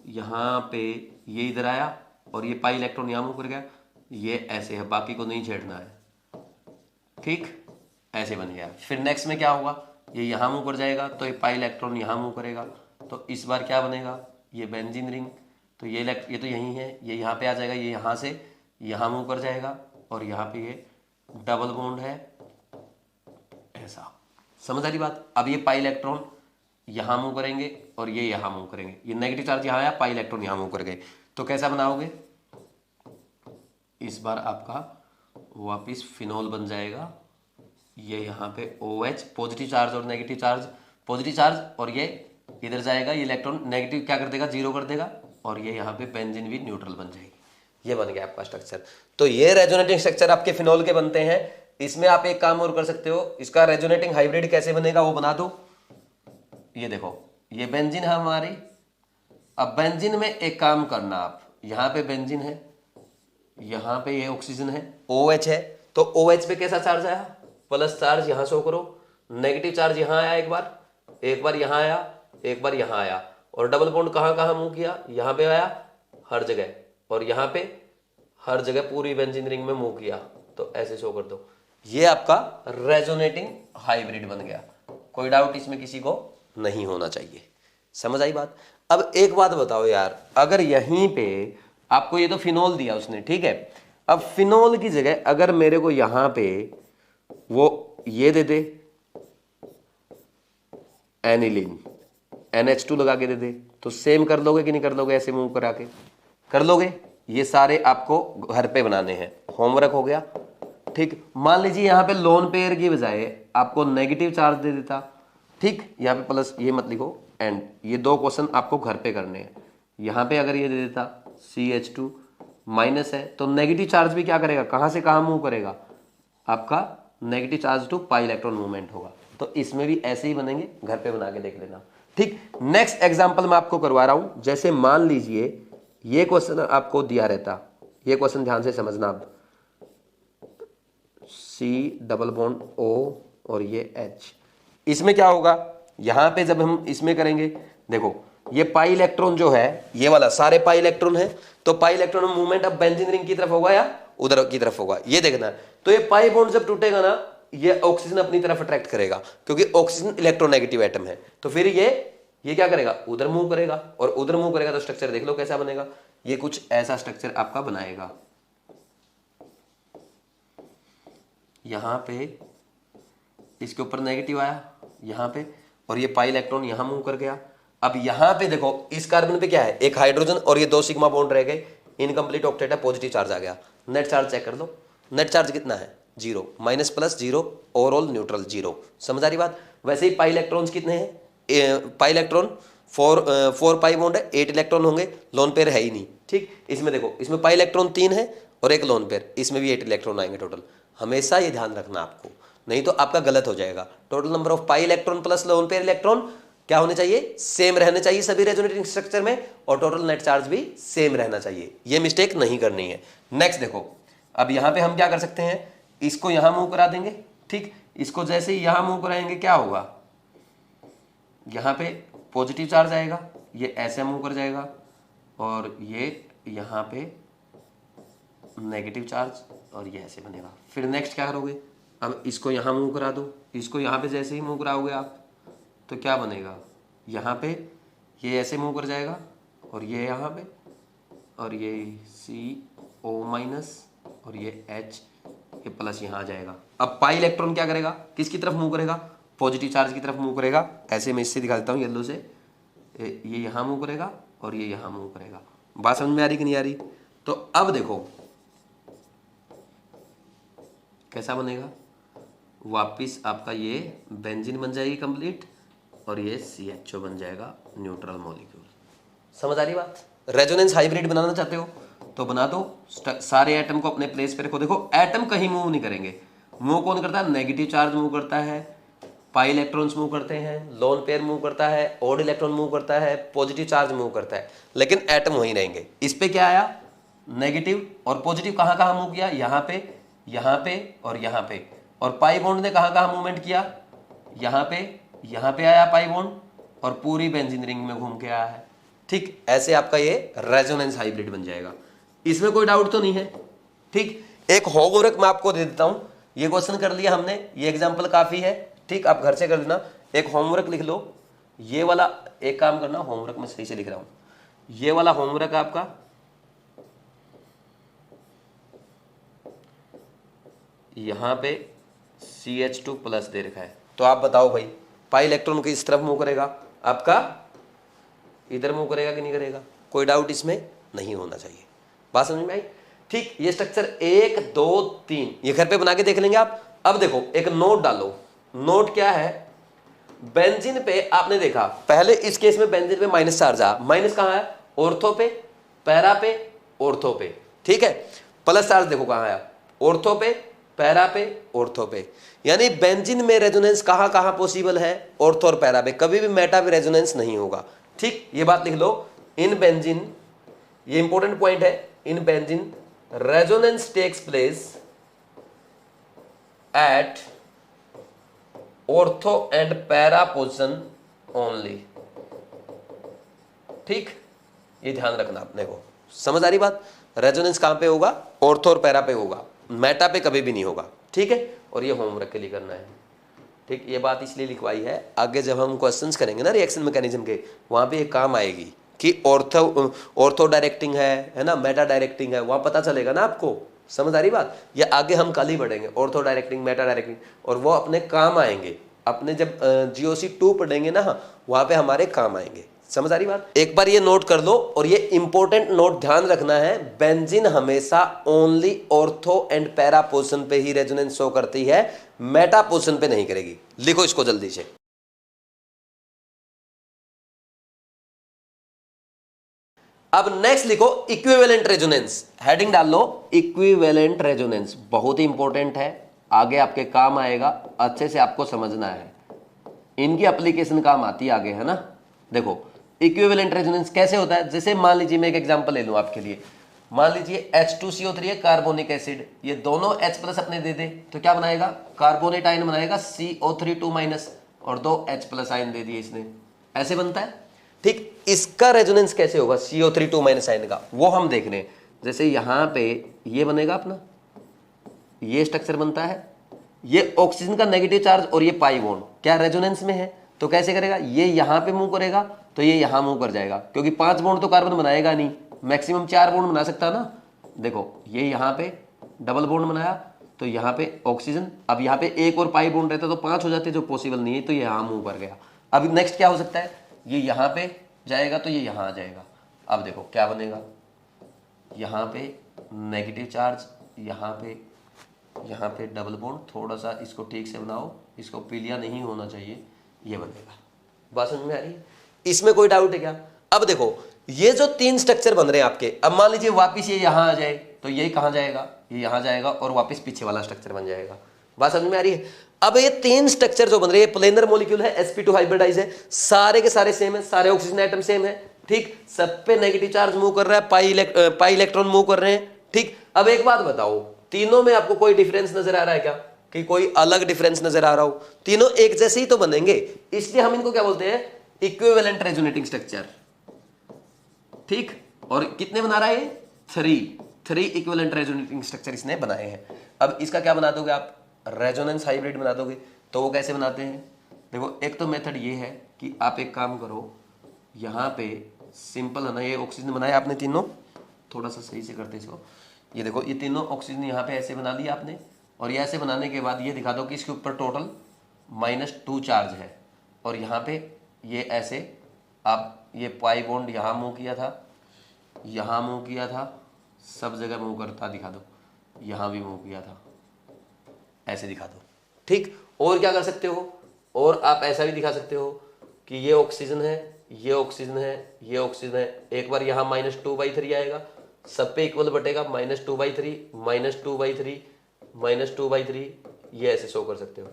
यहां पे ये इधर आया और ये पाई इलेक्ट्रॉन यहां मूव कर गया, ये ऐसे है, बाकी को नहीं छेड़ना है, ठीक, ऐसे बन गया। फिर नेक्स्ट में क्या होगा, ये यहां मूव कर जाएगा, तो ये पाई इलेक्ट्रॉन यहां मूव करेगा, तो इस बार क्या बनेगा, ये बेंजीन रिंग, तो ये तो यही है, ये यहाँ पे आ जाएगा, ये यहाँ से यहाँ मूव कर जाएगा, और यहाँ पे ये डबल बॉन्ड है ऐसा। समझ आ रही बात। अब ये पाई इलेक्ट्रॉन यहाँ मूव करेंगे और ये यहाँ मूव करेंगे, ये नेगेटिव चार्ज यहाँ आया, पाई इलेक्ट्रॉन यहाँ मूव कर गए, तो कैसा बनाओगे, इस बार आपका वापिस फिनोल बन जाएगा। ये यहाँ पे OH पॉजिटिव चार्ज और नेगेटिव चार्ज, पॉजिटिव चार्ज, और ये इधर जाएगा, ये इलेक्ट्रॉन नेगेटिव क्या कर देगा, 0 कर देगा, और ये यहाँ पे बेंजीन भी न्यूट्रल बन जाएगी। ये बन गया आपका स्ट्रक्चर। तो ये रेजोनेटिंग स्ट्रक्चर आपके फिनोल के बनते हैं। इसमें आप एक काम और कर सकते हो, इसका रेजोनेटिंग हाइब्रिड कैसे बनेगा वो बना दो। ये देखो ये बेंजीन है हमारी। अब बेंजीन में एक काम करना, आप यहाँ पे बेंजीन है, यहाँ पे ये ऑक्सीजन है, OH है, तो OH पे कैसा चार्ज आया, प्लस चार्ज यहाँ शो करो, नेगेटिव चार्ज यहाँ आया, एक बार यहाँ आया, एक बार यहाँ आया, और डबल बॉन्ड कहाँ कहाँ मूव किया, यहाँ पे आया हर जगह, और यहाँ पे हर जगह पूरी बेंजीन रिंग में मूव किया। तो ऐसे शो कर दो, ये आपका रेजोनेटिंग हाइब्रिड बन गया। कोई डाउट इसमें किसी को नहीं होना चाहिए। समझ आई बात। अब एक बात बताओ यार, अगर यहीं पे आपको ये तो फिनोल दिया उसने, ठीक है, अब फिनोल की जगह अगर मेरे को यहां पे वो ये दे दे एनिलीन, NH2 लगा के दे दे, तो सेम कर लोगे कि नहीं कर लोगे? ऐसे मूव करा के कर लोगे। ये सारे आपको घर पे बनाने हैं, होमवर्क हो गया। ठीक, मान लीजिए यहाँ पे लोन पेयर की बजाय आपको नेगेटिव चार्ज दे देता, ठीक, यहाँ पे प्लस, ये मत लिखो एंड, ये दो क्वेश्चन आपको घर पे करने हैं। यहाँ पे अगर ये दे देता CH2 माइनस है, तो नेगेटिव चार्ज भी क्या करेगा, कहाँ से कहाँ मूव करेगा, आपका negative charge to pi electron movement होगा। तो इसमें भी ऐसे ही बनेंगे, घर पे बना के देख लेना। ठीक, नेक्स्ट एग्जाम्पल मैं आपको करवा रहा हूं। जैसे मान लीजिए ये क्वेश्चन आपको दिया रहता, ये क्वेश्चन ध्यान से समझना आप, C डबल बॉन्ड O और ये H, इसमें क्या होगा, यहां पे जब हम इसमें करेंगे, देखो ये पाई इलेक्ट्रॉन जो है, ये वाला सारे पाई इलेक्ट्रॉन है, तो पाई इलेक्ट्रॉन मूवमेंट अब बेंजीन रिंग की तरफ होगा या उधर की तरफ होगा, ये देखना। तो ये पाई बॉन्ड जब टूटेगा ना, ये ऑक्सीजन अपनी तरफ अट्रैक्ट करेगा, क्योंकि ऑक्सीजन इलेक्ट्रोनेगेटिव एटम है। तो फिर ये क्या करेगा, उधर मूव करेगा, और उधर मूव करेगा तो स्ट्रक्चर देख लो कैसा बनेगा, ये कुछ ऐसा स्ट्रक्चर आपका बनाएगा। यहां पे इसके ऊपर नेगेटिव आया यहां पे, और ये पाई इलेक्ट्रॉन यहां मूव कर गया। अब यहां पे देखो इस कार्बन पे क्या है, एक हाइड्रोजन और ये 2 सिग्मा बॉन्ड रह गए, इनकम्प्लीट ऑक्टेट है, पॉजिटिव चार्ज आ गया। नेट चार्ज चेक कर लो, नेट चार्ज कितना है, 0, माइनस प्लस 0, ओवरऑल न्यूट्रल 0। समझ आ रही बात। वैसे ही पाई इलेक्ट्रॉन्स कितने हैं, पाई इलेक्ट्रॉन 4 पाई बॉन्ड है, 8 इलेक्ट्रॉन होंगे, लोन पेयर है ही नहीं। ठीक, इसमें देखो, इसमें पाई इलेक्ट्रॉन 3 है और एक लोन पेयर, इसमें भी 8 इलेक्ट्रॉन आएंगे टोटल। हमेशा ये ध्यान रखना आपको, नहीं तो आपका गलत हो जाएगा। Total number of pi electron plus lone pair electron क्या होने चाहिए, सेम रहने चाहिए सभी रेजोनेटिंग स्ट्रक्चर में, और टोटल नेट चार्ज भी सेम रहना चाहिए। ये मिस्टेक नहीं करनी है। नेक्स्ट देखो, अब यहां पे हम क्या कर सकते हैं, इसको यहां मूव करा देंगे। ठीक, इसको जैसे ही यहां मूव कराएंगे क्या होगा, यहां पे पॉजिटिव चार्ज आएगा, ये ऐसे मूव कर जाएगा, और ये यहां पे नेगेटिव चार्ज, और ये ऐसे बनेगा। फिर नेक्स्ट क्या करोगे, अब इसको यहां मूव करा दो, इसको यहां पे जैसे ही मूव कराओगे आप, तो क्या बनेगा, यहाँ पे ये ऐसे मूव कर जाएगा, और ये यहाँ पे, और ये CO माइनस, और ये H, ये प्लस यहाँ आ जाएगा। अब पाई इलेक्ट्रॉन क्या करेगा, किसकी तरफ मूव करेगा, पॉजिटिव चार्ज की तरफ मूव करेगा। ऐसे मैं इससे दिखा देता हूँ येलो से, ये यहाँ मूव करेगा और ये यहाँ मूव करेगा। बात समझ में आ रही कि नहीं आ रही। तो अब देखो कैसा बनेगा, वापिस आपका ये बेंजीन बन जाएगी कंप्लीट, और ये CHO बन जाएगा न्यूट्रल मॉलिक्यूल। समझ आ रही बात। रेजोनेंस हाइब्रिड बनाना चाहते हो तो बना दो, सारे एटम को अपने प्लेस पे रखो। देखो एटम कहीं मूव नहीं करेंगे, मूव कौन करता है, नेगेटिव चार्ज मूव करता है, पाई इलेक्ट्रॉन्स मूव करते हैं, लोन पेयर मूव करता है, ऑड इलेक्ट्रॉन मूव करता है, पॉजिटिव चार्ज मूव करता है, लेकिन एटम वहीं रहेंगे। इस पे क्या आया, नेगेटिव और पॉजिटिव कहाँ कहाँ मूव किया, यहाँ पे और यहाँ पे। और पाई बॉन्ड ने कहाँ कहाँ मूवमेंट किया, यहाँ पे आया पाई बॉन्ड, और पूरी बेंजीन रिंग में घूम के आया है। ठीक, ऐसे आपका ये रेजोनेंस हाइब्रिड बन जाएगा। इसमें कोई डाउट तो नहीं है। ठीक, एक होमवर्क मैं आपको दे देता हूं, ये क्वेश्चन कर लिया हमने, ये एग्जांपल काफी है। ठीक, आप घर से कर लेना, एक होमवर्क लिख लो। ये वाला एक काम करना, होमवर्क में सही से लिख रहा हूं, ये वाला होमवर्क आपका यहां पे CH2 प्लस दे रखा है। तो आप बताओ भाई, पाई इलेक्ट्रॉन को इस तरफ मूव करेगा, आपका इधर मूव करेगा कि नहीं करेगा, कोई डाउट इसमें नहीं होना चाहिए। बात समझ में आई। ठीक, ये स्ट्रक्चर 1 2 3 ये घर पे बना के देख लेंगे आप। अब देखो एक नोट डालो, नोट क्या है, बेंजीन पे आपने देखा पहले इस केस में बेंजीन पे माइनस चार्ज आ, माइनस कहां है, ऑर्थो पे, पैरा पे, ऑर्थो पे। ठीक है, प्लस चार्ज देखो कहां आया, ऑर्थो पे, पैरा पे, ऑर्थो पे। यानी बेंजीन में रेजोनेंस कहां कहां पॉसिबल है, ऑर्थो और पैरा पे, कभी भी मेटा पे रेजोनेंस नहीं होगा। ठीक, ये बात लिख लो, इन बेंजीन, ये इंपॉर्टेंट पॉइंट है, in benzene resonance takes place at ortho and para position only. ठीक, ये ध्यान रखना अपने को। समझ आ रही बात? रेजोनेंस कहाँ पे होगा? ऑर्थो और पैरा पे होगा, मेटा पे कभी भी नहीं होगा। ठीक है, और ये होमवर्क के लिए करना है। ठीक, ये बात इसलिए लिखवाई है, आगे जब हम क्वेश्चंस करेंगे ना रिएक्शन मैकेनिज्म के, वहाँ पे ये काम आएगी कि ऑर्थो डायरेक्टिंग है ना, मेटा डायरेक्टिंग है, वहाँ पता चलेगा ना आपको। समझ आ रही बात? ये आगे हम कल ही बढ़ेंगे, ऑर्थो डायरेक्टिंग, मेटा डायरेक्टिंग, और वो अपने काम आएंगे। अपने जब GOC 2 पढ़ेंगे ना, वहाँ पे हमारे काम आएंगे। समझ आ रही बात? एक बार ये नोट कर लो, और ये इंपॉर्टेंट नोट ध्यान रखना है, बेंजीन हमेशा only ortho and para position पे ही रेजोनेंस शो करती है, मेटा पोजीशन पे नहीं करेगी। लिखो इसको जल्दी से। अब नेक्स्ट लिखो इक्विवेलेंट रेजोनेंस, हेडिंग डाल लो इक्विवेलेंट रेजोनेंस, बहुत ही इंपॉर्टेंट है, आगे आपके काम आएगा, अच्छे से आपको समझना है, इनकी एप्लीकेशन काम आती है आगे, है ना। देखो इक्विवेलेंट रेजोनेंस कैसे होता है, जैसे मान लीजिए मैं एक एग्जांपल ले लूं आपके लिए, मान लीजिए H2CO3 है, कार्बोनिक एसिड, ये दोनों H+ अपने दे दे तो क्या बनाएगा? कार्बोनेट आयन बनाएगा, CO3 2- और 2 H+ आयन दे दिए इसने, ऐसे बनता है। ठीक, इसका रेजोनेंस कैसे होगा CO3 2- आयन का, वो हम देख रहे हैं। जैसे यहां पे ये बनेगा अपना, ये स्ट्रक्चर बनता है, ये ऑक्सीजन का नेगेटिव चार्ज और ये पाई बॉन्ड क्या रेजोनेंस में है, तो कैसे करेगा? ये यहां पे मूव करेगा तो ये यहां मूव कर जाएगा, क्योंकि 5 बॉन्ड तो कार्बन बनाएगा नहीं, मैक्सिमम 4 बॉन्ड बना सकता है ना। देखो ये यहां पे डबल बॉन्ड बनाया तो यहाँ पे ऑक्सीजन, अब यहाँ पे एक और पाई बॉन्ड रहता तो 5 हो जाते, जो पॉसिबल नहीं है, तो ये यहाँ मूव कर गया। अब नेक्स्ट क्या हो सकता है? ये यहाँ पे जाएगा तो ये यहाँ आ जाएगा। अब देखो क्या बनेगा, यहाँ पे नेगेटिव चार्ज, यहाँ पे डबल बॉन्ड, थोड़ा सा इसको ठीक से बनाओ, इसको पीलिया नहीं होना चाहिए, ये बनेगा। बात समझ में आ रही है? इसमें कोई डाउट है क्या? अब देखो ये जो 3 स्ट्रक्चर बन रहे हैं आपके, अब मान लीजिए वापिस ये यहाँ आ जाए तो ये कहाँ जाएगा? ये यहाँ जाएगा और वापिस पीछे वाला स्ट्रक्चर बन जाएगा। बात समझ में आ रही है? अब ये 3 स्ट्रक्चर जो बन रहे हैं, प्लेनर मॉलिक्यूल है, sp2 हाइब्रिडाइज है, सारे के सारे सेम है, सारे ऑक्सीजन एटम सेम है। ठीक, सब पे नेगेटिव चार्ज मूव कर रहा है, पाई इलेक्ट्रॉन मूव कर रहे हैं। ठीक, अब एक बात बताओ, तीनों में आपको कोई डिफरेंस नजर आ रहा है क्या? कि कोई अलग डिफरेंस नजर आ रहा हो? तीनों एक जैसे ही तो बनेंगे, इसलिए हम इनको क्या बोलते हैं? Equivalent resonating structure. ठीक, और कितने बना रहा है ये? 3 इक्विवेलेंट रेजोनेटिंग स्ट्रक्चर इसने बनाए हैं। अब इसका क्या बना दोगे आप? रेजोनेंस हाइब्रिड बना दोगे। तो वो कैसे बनाते हैं? देखो एक तो मेथड ये है कि आप एक काम करो, यहाँ पे सिंपल है ना, ये ऑक्सीजन बनाया आपने तीनों, थोड़ा सा सही से करते इसको, ये देखो ये तीनों ऑक्सीजन यहाँ पे ऐसे बना लिया आपने, और ये ऐसे बनाने के बाद ये दिखा दो कि इसके ऊपर टोटल -2 चार्ज है, और यहाँ पे ये ऐसे आप ये पाई बॉन्ड यहाँ मूव किया था, यहाँ मूव किया था, सब जगह मूव करता दिखा दो, यहाँ भी मूव किया था, ऐसे दिखा दो। ठीक, और क्या कर सकते हो? और आप ऐसा भी दिखा सकते हो कि ये ऑक्सीजन है, ये ऑक्सीजन है, ये ऑक्सीजन है, एक बार यहाँ -2/3 आएगा, सब पे इक्वल बटेगा, -2/3 -2/3 -2/3, ये ऐसे शो कर सकते हो।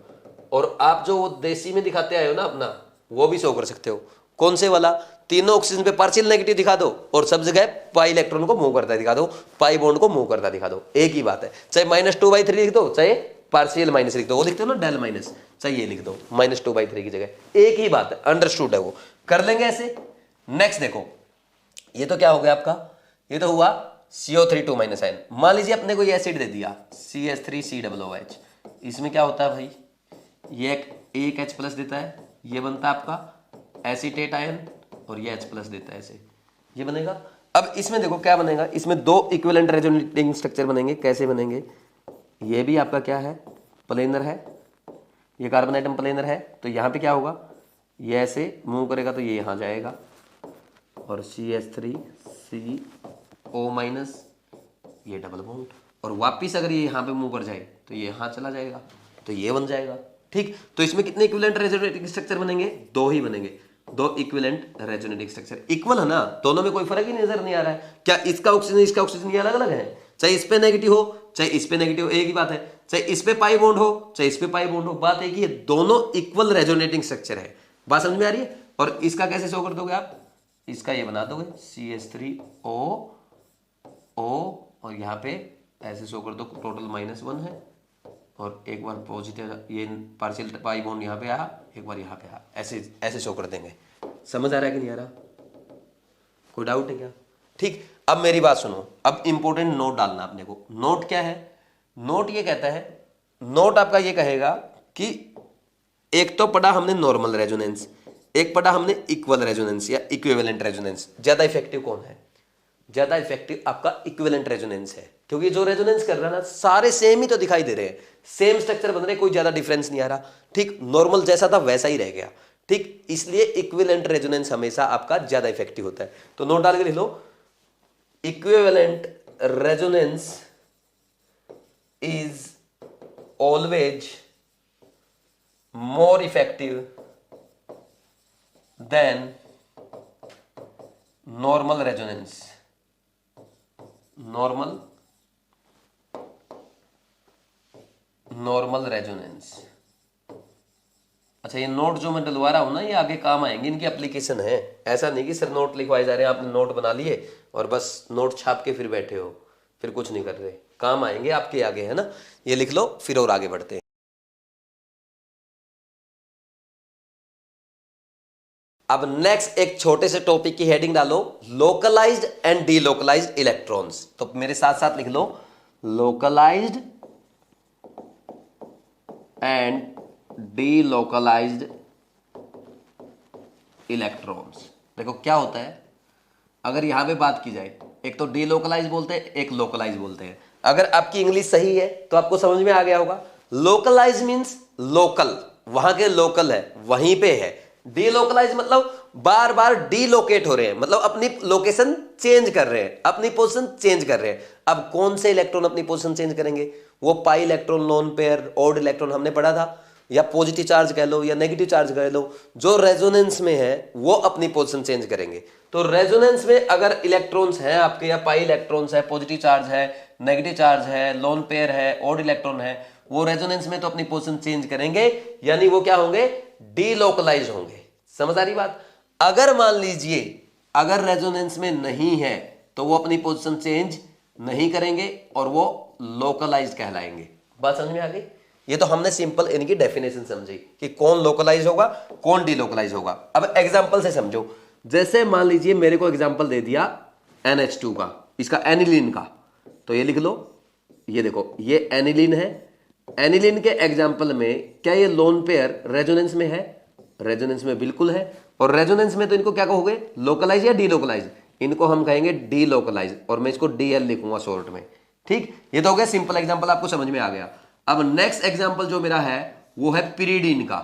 और आप जो वो देसी में दिखाते आए हो ना अपना, वो भी शो कर सकते हो। कौन से वाला? तीनों ऑक्सीजन पे पार्शियल नेगेटिव दिखा दो और सब जगह पाई इलेक्ट्रॉन को मूव करता दिखा दो, पाई बॉन्ड को मूव करता दिखा दो। एक ही बात है, चाहे -2/3 लिख दो, चाहे पार्शियल माइनस लिख दो, वो लिखते हो ना डेल माइनस, चाहे ये लिख दो -2/3 की जगह, एक ही बात है, अंडरस्टूड है, वो कर लेंगे ऐसे। नेक्स्ट देखो, ये तो क्या हो गया आपका? ये तो हुआ CO3 2- आयन। मान लीजिए अपने को ये एसिड दे दिया CH3COOH, इसमें क्या होता है भाई? ये एक H+ देता है, ये बनता है आपका एसीटेट आयन, और ये H+ देता है, ऐसे ये बनेगा। अब इसमें देखो क्या बनेगा, इसमें 2 इक्विवेलेंट रेजोनेटिंग स्ट्रक्चर बनेंगे। कैसे बनेंगे? ये भी आपका क्या है? प्लेनर है, ये कार्बन आइटम प्लेनर है, तो यहाँ पे क्या होगा? ये ऐसे मूव करेगा तो ये यहाँ जाएगा, और CH3CO-, ये डबल बॉन्ड, और वापिस अगर ये यहाँ पे मूव कर जाए तो ये यहाँ चला जाएगा, तो ये बन जाएगा। ठीक, तो इसमें कितने इक्विवेलेंट रेजोनेटिंग स्ट्रक्चर बनेंगे? 2 ही बनेंगे, 2 इक्विवेलेंट रेजोनेटिंग स्ट्रक्चर। इक्वल है ना, दोनों में कोई फर्क ही नजर नहीं आ रहा है। क्या इसका ऑक्सीजन इसका ऑक्सीजन ये अलग अलग है? चाहे इस पे नेगेटिव हो, चाहे इस पे नेगेटिव, एक ही बात है। चाहे इस पे पाई बॉन्ड हो, चाहे इस पे पाई बॉन्ड हो, बात एक ही है, दोनों इक्वल रेजोनेटिंग स्ट्रक्चर है। बात समझ में आ रही है? और इसका कैसे शो कर दोगे आप? इसका ये बना दोगे CH3O, और यहाँ पे ऐसे शो कर दो, टोटल -1 है, और एक बार पॉजिटिव, ये पार्शियल पाई बॉन्ड यहाँ पे आया, एक बार यहाँ पे आया, ऐसे ऐसे शो कर देंगे। समझ आ रहा है कि नहीं आ रहा? कोई डाउट है क्या? ठीक, अब मेरी बात सुनो, अब इंपॉर्टेंट नोट डालना अपने को। नोट क्या है? नोट ये कहता है, नोट आपका ये कहेगा कि एक तो पढ़ा हमने नॉर्मल रेजोनेंस, एक पढ़ा हमने इक्वल रेजोनेंस या इक्विवेलेंट रेजोनेंस। ज्यादा इफेक्टिव कौन है? ज्यादा इफेक्टिव आपका इक्विवेलेंट रेजोनेंस है, क्योंकि जो रेजोनेंस कर रहा है ना, सारे सेम ही तो दिखाई दे रहे हैं, सेम स्ट्रक्चर बन रहे, कोई ज्यादा डिफरेंस नहीं आ रहा। ठीक, नॉर्मल जैसा था वैसा ही रह गया। ठीक, इसलिए इक्विवेलेंट रेजोनेंस हमेशा आपका ज्यादा इफेक्टिव होता है। तो नोट डाल के लिख लो, equivalent resonance is always more effective than normal resonance। normal resonance। अच्छा, ये नोट जो मैं डलवा रहा हूं ना, ये आगे काम आएंगे, इनकी एप्लीकेशन है। ऐसा नहीं कि सर नोट लिखवाए जा रहे हैं, आपने नोट बना लिए और बस नोट छाप के फिर बैठे हो, फिर कुछ नहीं कर रहे। काम आएंगे आपके आगे, है ना। ये लिख लो, फिर और आगे बढ़ते हैं। अब नेक्स्ट एक छोटे से टॉपिक की हेडिंग डालो, लोकलाइज्ड एंड डीलोकलाइज्ड इलेक्ट्रॉन्स। तो मेरे साथ साथ लिख लो, लोकलाइज्ड एंड डीलोकलाइज्ड इलेक्ट्रॉन्स। देखो क्या होता है, अगर यहां पे बात की जाए, एक तो डीलोकलाइज बोलते हैं, एक लोकलाइज बोलते हैं। अगर आपकी इंग्लिश सही है तो आपको समझ में आ गया होगा। लोकलाइज मींस लोकल, वहां के लोकल है, वहीं पे है। डीलोकलाइज मतलब बार बार डीलोकेट हो रहे हैं, मतलब अपनी लोकेशन चेंज कर रहे हैं, अपनी पोजीशन चेंज कर रहे हैं। अब कौन से इलेक्ट्रॉन अपनी पोजीशन चेंज करेंगे? वो pi electron, lone pair, odd electron हमने पढ़ा था, या पॉजिटिव चार्ज कह लो या नेगेटिव चार्ज कह लो, जो रेजोनेंस में है वो अपनी पोजीशन चेंज करेंगे। तो रेजोनेंस में अगर इलेक्ट्रॉन्स हैं आपके, या पाई इलेक्ट्रॉन्स है, पॉजिटिव चार्ज है, नेगेटिव चार्ज है, लोन पेयर है, ऑड इलेक्ट्रॉन है, वो रेजोनेंस में तो अपनी पोजीशन चेंज करेंगे, यानी वो क्या होंगे? डीलोकलाइज होंगे। समझ आ रही बात? अगर मान लीजिए अगर रेजोनेंस में नहीं है तो वो अपनी पोजीशन चेंज नहीं करेंगे और वो लोकलाइज कहलाएंगे। बात समझ में आ गई? ये तो हमने सिंपल इनकी डेफिनेशन समझी कि कौन लोकलाइज होगा, कौन डीलोकलाइज होगा। अब एग्जांपल से समझो। जैसे मान लीजिए मेरे को एग्जांपल दे दिया NH2 का, इसका एनिलीन का, तो ये लिख लो, ये देखो ये एनिलीन है। एनिलीन के एग्जांपल में क्या ये लोन पेयर रेजोनेंस में है? रेजोनेंस में बिल्कुल है। और रेजोनेंस में तो इनको क्या कहोगे? लोकलाइज या डीलोकलाइज? इनको हम कहेंगे डीलोकलाइज, और मैं इसको DL लिखूंगा शॉर्ट में। ठीक, ये तो हो गया सिंपल एग्जांपल, आपको समझ में आ गया। अब नेक्स्ट एग्जांपल जो मेरा है वो है पिरिडीन का।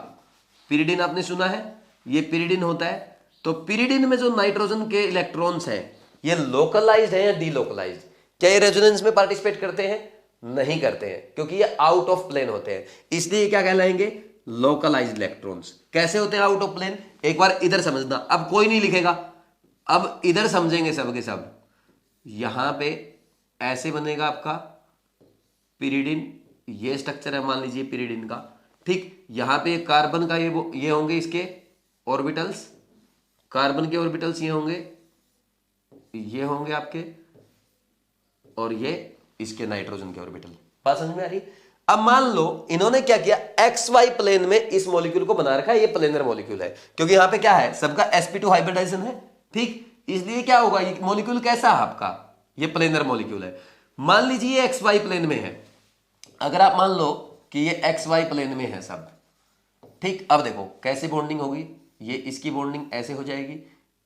पिरिडीन आपने सुना है, ये पिरिडीन होता है। तो पिरिडीन में जो नाइट्रोजन के इलेक्ट्रॉन्स हैं, ये लोकलाइज्ड है या डीलोकलाइज्ड? क्या ये रेजोनेंस में पार्टिसिपेट करते हैं? नहीं करते हैं, क्योंकि ये आउट ऑफ प्लेन होते हैं, इसलिए क्या कहलाएंगे? Localized electrons. कैसे होते हैं आउट ऑफ प्लेन? एक बार इधर समझना, अब कोई नहीं लिखेगा, अब इधर समझेंगे सब के सब। यहां पे ऐसे बनेगा आपका पिरिडीन, ये स्ट्रक्चर है मान लीजिए पिरिडीन का। ठीक, यहां पे कार्बन का ये होंगे इसके ऑर्बिटल्स, कार्बन के ऑर्बिटल्स ये होंगे, ये होंगे आपके, और ये इसके नाइट्रोजन के ऑर्बिटल। बात समझ में आ रही? अब मान लो इन्होंने क्या किया, XY प्लेन में इस मॉलिक्यूल को बना रखा है, ये प्लेनर मॉलिक्यूल है, क्योंकि यहां पे क्या है, सबका sp2 हाइब्रिडाइजेशन है। ठीक, इसलिए क्या होगा, ये मॉलिक्यूल कैसा है आपका? ये प्लेनर मॉलिक्यूल है। मान लीजिए ये XY प्लेन में है, अगर आप मान लो कि ये XY प्लेन में है सब। ठीक, अब देखो कैसे बॉन्डिंग होगी, ये इसकी बॉन्डिंग ऐसे हो जाएगी,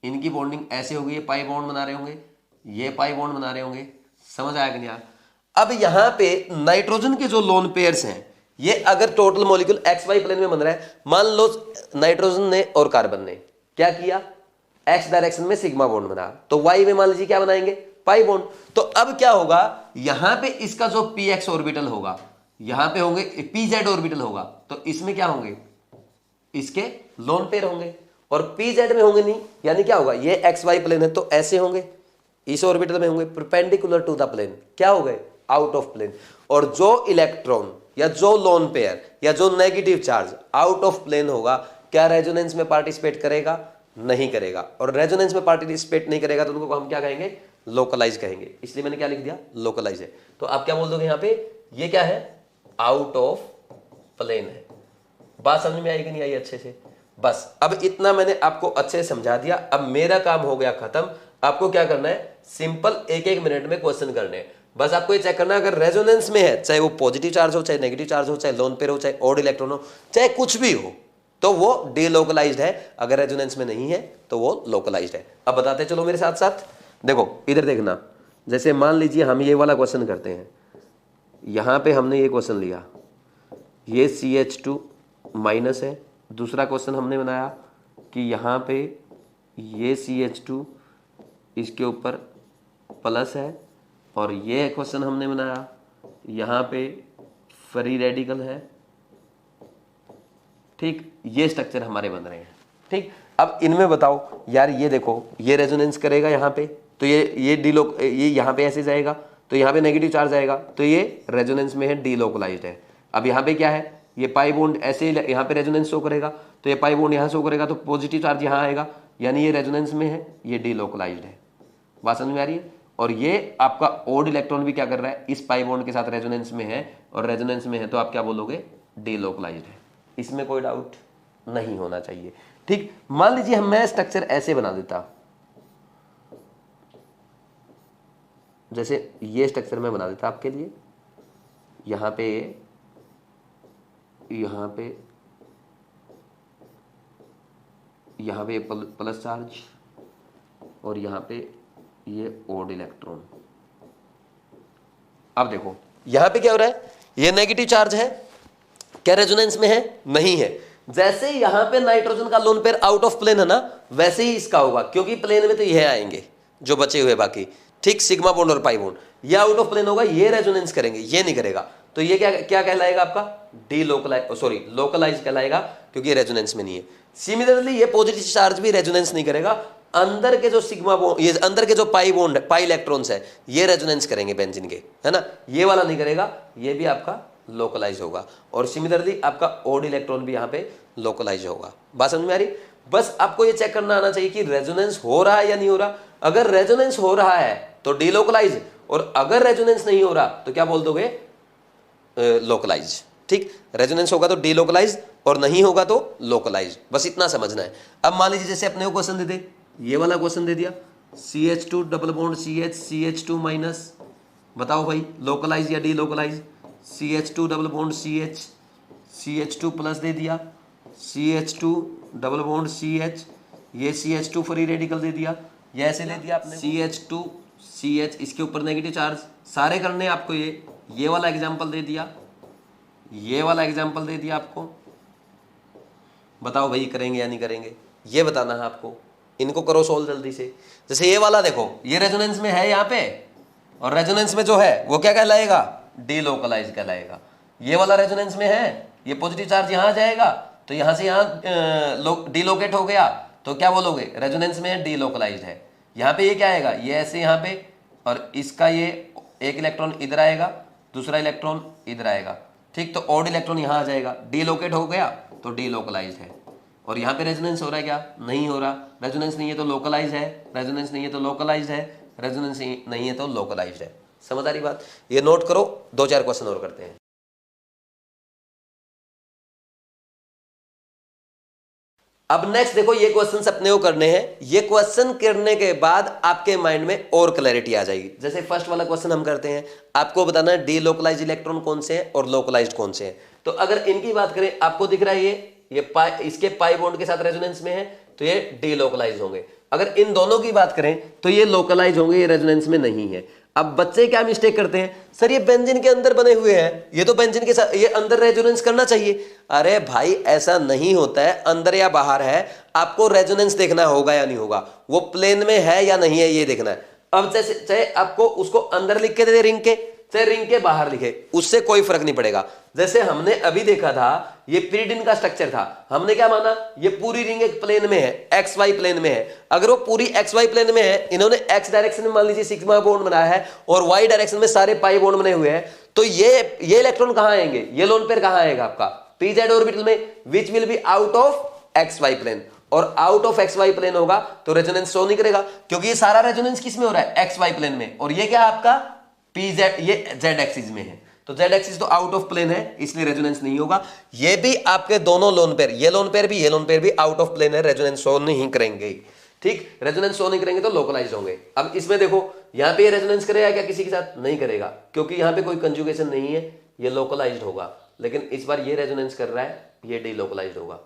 इनकी बॉन्डिंग ऐसे होगी, ये पाई बॉन्ड बना रहे होंगे, ये पाई बॉन्ड बना रहे होंगे। समझ आया कि नहीं यार? अब यहां पे नाइट्रोजन के जो लोन पेयर्स हैं, ये अगर टोटल मॉलिक्यूल XY प्लेन में बन रहा है, मान लो नाइट्रोजन ने और कार्बन ने क्या किया, X डायरेक्शन में सिग्मा बॉन्ड बना, तो Y में मान लीजिए क्या बनाएंगे, पाई बॉन्ड। तो अब क्या होगा, यहां पे इसका जो px ऑर्बिटल होगा, यहां पे होंगे pz ऑर्बिटल होगा, तो इसमें क्या होंगे, इसके लोन पेयर होंगे, और pz में होंगे नहीं, यानी क्या होगा, ये XY प्लेन है तो ऐसे होंगे, इस ऑर्बिटल में होंगे परपेंडिकुलर टू द प्लेन, क्या हो गए, आउट ऑफ प्लेन। और जो इलेक्ट्रॉन या जो लोन पेयर या जो negative charge out of plane होगा, क्या रेजोनेंस में पार्टिसिपेट करेगा, नहीं करेगा। और रेजोनेंस में पार्टिसिपेट नहीं करेगा तो उनको हम क्या कहेंगे, लोकलाइज कहेंगे। इसलिए मैंने क्या लिख दिया, लोकलाइज है। तो आप क्या बोल दोगे यहाँ पे, ये क्या है, आउट ऑफ प्लेन है। बात समझ में आई कि नहीं आई अच्छे से? बस अब इतना मैंने आपको अच्छे से समझा दिया। अब मेरा काम हो गया खत्म, आपको क्या करना है, सिंपल 1-1 मिनट में क्वेश्चन करने हैं। बस आपको ये चेक करना है अगर रेजोनेंस में है, चाहे वो पॉजिटिव चार्ज हो, चाहे नेगेटिव चार्ज हो, चाहे लोन पेयर हो, चाहे ऑड इलेक्ट्रॉन हो, चाहे कुछ भी हो, तो वो डीलोकलाइज्ड है। अगर रेजोनेंस में नहीं है तो वो लोकलाइज्ड है। अब बताते चलो मेरे साथ साथ। देखो इधर देखना, जैसे मान लीजिए हम ये वाला क्वेश्चन करते हैं, यहां पे हमने ये क्वेश्चन लिया, ये CH2 माइनस है। दूसरा क्वेश्चन हमने बनाया कि यहाँ पे ये CH2 इसके ऊपर प्लस है, और ये क्वेश्चन हमने बनाया यहाँ पे फ्री रेडिकल है। ठीक, ये स्ट्रक्चर हमारे बन रहे हैं। ठीक, अब इनमें बताओ यार, ये देखो ये रेजोनेंस करेगा यहाँ पे, तो ये ये यहाँ पे ऐसे जाएगा, तो यहाँ पे नेगेटिव चार्ज आएगा, तो ये रेजोनेंस में है, डीलोकलाइज्ड है। अब यहाँ पे क्या है, ये पाई बॉन्ड ऐसे यहाँ पे रेजोनेंस शो करेगा, तो ये पाई बॉन्ड यहाँ शो करेगा, तो पॉजिटिव चार्ज यहाँ आएगा, यानी ये रेजोनेंस में है, ये डीलोकलाइज्ड है। बात समझ में आ रही है? और ये आपका ओड इलेक्ट्रॉन भी क्या कर रहा है, इस पाई बॉन्ड के साथ रेजोनेंस में है, और रेजोनेंस में है तो आप क्या बोलोगे, डीलोकलाइज्ड है। इसमें कोई डाउट नहीं होना चाहिए। ठीक, मान लीजिए मैं स्ट्रक्चर ऐसे बना देता, जैसे ये स्ट्रक्चर मैं बना देता आपके लिए, यहाँ पे प्लस चार्ज, और यहाँ पे ये ओड इलेक्ट्रॉन। अब देखो यहाँ पे क्या हो रहा है, ये नेगेटिव चार्ज है, क्या रेजोनेंस में है? नहीं है। जैसे यहाँ पे नाइट्रोजन का lone pair out of plane है ना, वैसे ही इसका होगा, क्योंकि प्लेन में तो ये आएंगे जो बचे हुए बाकी। ठीक, सिग्मा बॉन्ड और पाई बॉन्ड, ये आउट ऑफ प्लेन होगा, ये रेजोनेंस करेंगे, ये नहीं करेगा, तो ये क्या कहलाएगा आपका, लोकलाइज कहलाएगा, क्योंकि ये रेजोनेंस में नहीं है। सिमिलरली ये पॉजिटिव चार्ज भी रेजोनेंस नहीं करेगा, अंदर के जो सिग्मा बॉन्ड, ये अंदर के जो पाई इलेक्ट्रॉन्स है, ये रेजोनेंस करेंगे बेंजीन के, है ना, ये वाला नहीं करेगा, ये भी आपका लोकलाइज होगा। और सिमिलरली आपका ओड इलेक्ट्रॉन भी यहाँ पे लोकलाइज होगा। बात समझ में आ रही? बस आपको ये चेक करना आना चाहिए कि रेजोनेंस हो रहा है या नहीं हो रहा। अगर रेजोनेंस हो रहा है तो डीलोकलाइज, और अगर रेजोनेंस नहीं हो रहा तो क्या बोल दोगे, लोकलाइज। ठीक, रेजोनेंस होगा तो डीलोकलाइज, और नहीं होगा तो लोकलाइज। बस इतना समझना है। अब मान लीजिए जैसे अपने को क्वेश्चन दे दे, ये वाला क्वेश्चन दे दिया, CH2 double bond CH, CH2 minus, बताओ भाई लोकलाइज या delocalize. CH2 double bond CH, CH2 plus दे दिया, CH2 डबल बॉन्ड CH, ये CH2 फ्री रेडिकल दे दिया, ये ऐसे दे दिया आपने, CH2 CH, इसके ऊपर नेगेटिव चार्ज, सारे करने आपको। ये वाला एग्जांपल दे दिया, ये वाला एग्जांपल दे दिया आपको। बताओ भाई करेंगे या नहीं करेंगे, ये बताना है आपको। इनको करो सोल्व जल्दी से। जैसे ये वाला देखो, ये रेजोनेंस में है यहाँ पे, और रेजोनेंस में जो है वो क्या कहलाएगा, डीलोकलाइज कहलाएगा। ये वाला रेजोनेंस में है, ये पॉजिटिव चार्ज यहाँ आ जाएगा, तो यहाँ से यहाँ डीलोकेट हो गया, तो क्या बोलोगे, रेजोनेंस में है, डीलोकलाइज्ड है। यहाँ पे ये क्या आएगा, ये ऐसे यहाँ पे, और इसका ये एक इलेक्ट्रॉन इधर आएगा, दूसरा इलेक्ट्रॉन इधर आएगा। ठीक, तो ऑड इलेक्ट्रॉन यहाँ आ जाएगा, डीलोकेट हो गया तो डीलोकलाइज्ड है। और यहाँ पे रेजोनेंस हो रहा है क्या, नहीं हो रहा। रेजोनेंस नहीं है तो लोकलाइज है, रेजोनेंस नहीं है तो लोकलाइज है, रेजोनेंस नहीं है तो लोकलाइज्ड है। समझ आ रही बात? ये नोट करो, 2-4 क्वेश्चन और करते हैं। अब नेक्स्ट देखो, ये क्वेश्चन अपने को करने हैं। ये क्वेश्चन करने के बाद आपके माइंड में और क्लैरिटी आ जाएगी। जैसे फर्स्ट वाला क्वेश्चन हम करते हैं, आपको बताना है डीलोकलाइज इलेक्ट्रॉन कौन से हैं और लोकलाइज्ड कौन से हैं। तो अगर इनकी बात करें, आपको दिख रहा है ये इसके पाई बॉन्ड के साथ रेजोनेंस में है, तो ये डीलोकलाइज होंगे। अगर इन दोनों की बात करें तो ये लोकलाइज होंगे, ये रेजोनेंस में नहीं है। अब बच्चे क्या मिस्टेक करते हैं, सर ये बेंजीन के अंदर बने हुए हैं, ये तो बेंजीन के साथ ये अंदर रेजोनेंस करना चाहिए। अरे भाई ऐसा नहीं होता है, अंदर या बाहर है, आपको रेजोनेंस देखना होगा या नहीं होगा, वो प्लेन में है या नहीं है ये देखना है। अब जैसे चाहे आपको उसको अंदर लिख के दे रिंग के, चाहे रिंग के बाहर लिखे, उससे कोई फर्क नहीं पड़ेगा। जैसे हमने अभी देखा था, ये पिरिडिन का स्ट्रक्चर था, हमने क्या माना, ये पूरी रिंग एक प्लेन में है, XY प्लेन में है। अगर वो पूरी XY प्लेन में है, इन्होंने X डायरेक्शन में मान लीजिए सिग्मा बॉन्ड बनाया है, और Y डायरेक्शन में सारे पाई बॉन्ड बने हुए हैं, तो ये इलेक्ट्रॉन कहां आएंगे, ये लोन पेयर कहां आएगा आपका, PZ ऑर्बिटल में, which will be out of XY plane. और आउट ऑफ XY प्लेन होगा तो रेजोनेंस शो नहीं करेगा, क्योंकि ये सारा रेजोनेंस किस में हो रहा है, XY प्लेन में, और ये क्या आपका PZ, ये Z एक्सिस में है, तो Z एक्सिस तो आउट ऑफ प्लेन है, इसलिए रेजोनेंस नहीं होगा। ये भी आपके दोनों लोन पेयर, ये लोन पेयर भी, ये लोन पेयर भी आउट ऑफ प्लेन है, रेजोनेंस शो नहीं करेंगे। ठीक, रेजोनेंस शो नहीं करेंगे तो लोकलाइज्ड होंगे। अब इसमें देखो यहाँ पे ये रेजोनेंस करेगा क्या किसी के साथ? नहीं करेगा, क्योंकि यहाँ पे कोई कंजुगेशन नहीं है, ये लोकलाइज्ड होगा। लेकिन इस बार ये रेजोनेंस कर रहा है, ये डीलोकलाइज्ड होगा।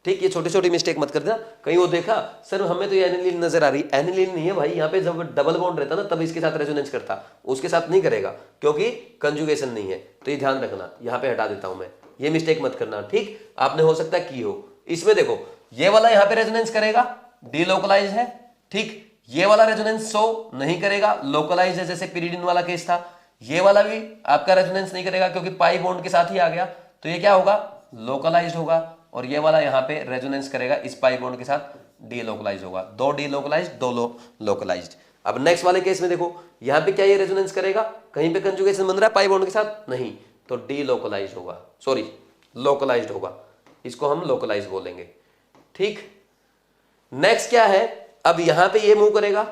ठीक, ये छोटी छोटी मिस्टेक मत कर देना। कहीं वो देखा सर हमें तो ये एनिलीन नजर आ रही, एनिलीन नहीं है भाई, यहाँ पे जब डबल बॉन्ड रहता ना तब इसके साथ रेजोनेंस करता, उसके साथ नहीं करेगा क्योंकि कंजुगेशन नहीं है। तो ये ध्यान रखना, यहाँ पे हटा देता हूं मैं, ये मिस्टेक मत करना। ठीक, आपने हो सकता है की हो। इसमें देखो ये वाला यहाँ पे रेजोनेंस करेगा, डीलोकलाइज है। ठीक, ये वाला रेजोनेंस शो नहीं करेगा, लोकलाइज है, जैसे पिरिडिन वाला केस था। ये वाला भी आपका रेजोनेंस नहीं करेगा क्योंकि पाई बॉन्ड के साथ ही आ गया, तो ये क्या होगा? लोकलाइज्ड होगा। और ये वाला यहाँ पे रेजोनेंस करेगा इस पाई बॉन्ड के साथ, डीलोकलाइज होगा। दो डीलोकलाइज्ड, दो लोकलाइज्ड। अब नेक्स्ट वाले केस में देखो यहाँ पे क्या ये रेजोनेंस करेगा? कहीं पे कंजुगेशन बन रहा है पाई बॉन्ड के साथ? नहीं, तो डीलोकलाइज्ड होगा, सॉरी लोकलाइज्ड होगा, इसको हम लोकलाइज बोलेंगे। ठीक, नेक्स्ट क्या है? अब यहां पे ये मूव करेगा,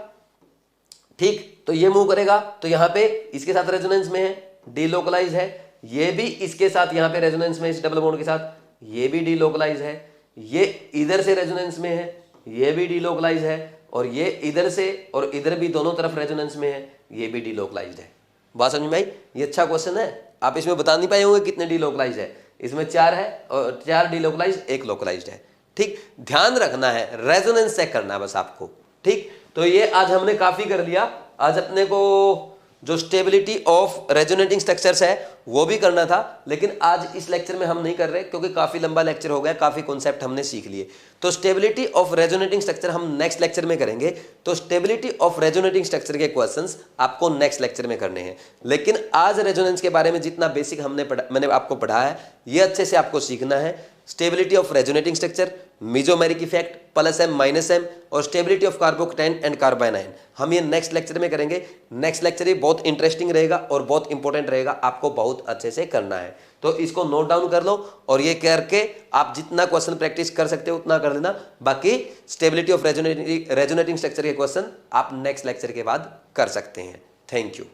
ठीक, तो ये मूव करेगा तो यहां पे इसके साथ रेजोनेंस में है, डीलोकलाइज है। ये भी इसके साथ यहां पे रेजोनेंस में, इस डबल बॉन्ड के साथ, ये भी डीलोकलाइज है। ये इधर से रेजोनेंस में है, ये भी डीलोकलाइज है। और ये इधर से और इधर भी दोनों तरफ रेजोनेंस में है, ये भी डीलोकलाइज है। बात समझ में आई? ये अच्छा क्वेश्चन है। आप इसमें बता नहीं पाए होंगे कितने डीलोकलाइज है। इसमें 4 है और 4 डीलोकलाइज, 1 लोकलाइज्ड है। ठीक, ध्यान रखना है, रेजोनेंस चेक करना है बस आपको। ठीक, तो ये आज हमने काफी कर लिया। आज अपने को जो स्टेबिलिटी ऑफ रेजोनेटिंग स्ट्रक्चर्स है वो भी करना था, लेकिन आज इस लेक्चर में हम नहीं कर रहे क्योंकि काफी लंबा लेक्चर हो गया, काफी कॉन्सेप्ट हमने सीख लिए। तो स्टेबिलिटी ऑफ रेजोनेटिंग स्ट्रक्चर हम नेक्स्ट लेक्चर में करेंगे। तो स्टेबिलिटी ऑफ रेजोनेटिंग स्ट्रक्चर के क्वेश्चंस आपको नेक्स्ट लेक्चर में करने हैं। लेकिन आज रेजोनेंस के बारे में जितना बेसिक मैंने आपको पढ़ाया है, ये अच्छे से आपको सीखना है। Stability of resonating structure, mesomeric effect, +m -m और स्टेबिलिटी ऑफ कार्बोकेटाइन एंड कार्बाइनाइन, हम ये नेक्स्ट लेक्चर में करेंगे। नेक्स्ट लेक्चर ये बहुत इंटरेस्टिंग रहेगा और बहुत इंपॉर्टेंट रहेगा, आपको बहुत अच्छे से करना है। तो इसको नोट डाउन कर लो और ये करके आप जितना क्वेश्चन प्रैक्टिस कर सकते हो उतना कर लेना। बाकी स्टेबिलिटी ऑफ रेजोनेटिंग स्ट्रक्चर के क्वेश्चन आप नेक्स्ट लेक्चर के बाद कर सकते हैं। Thank you.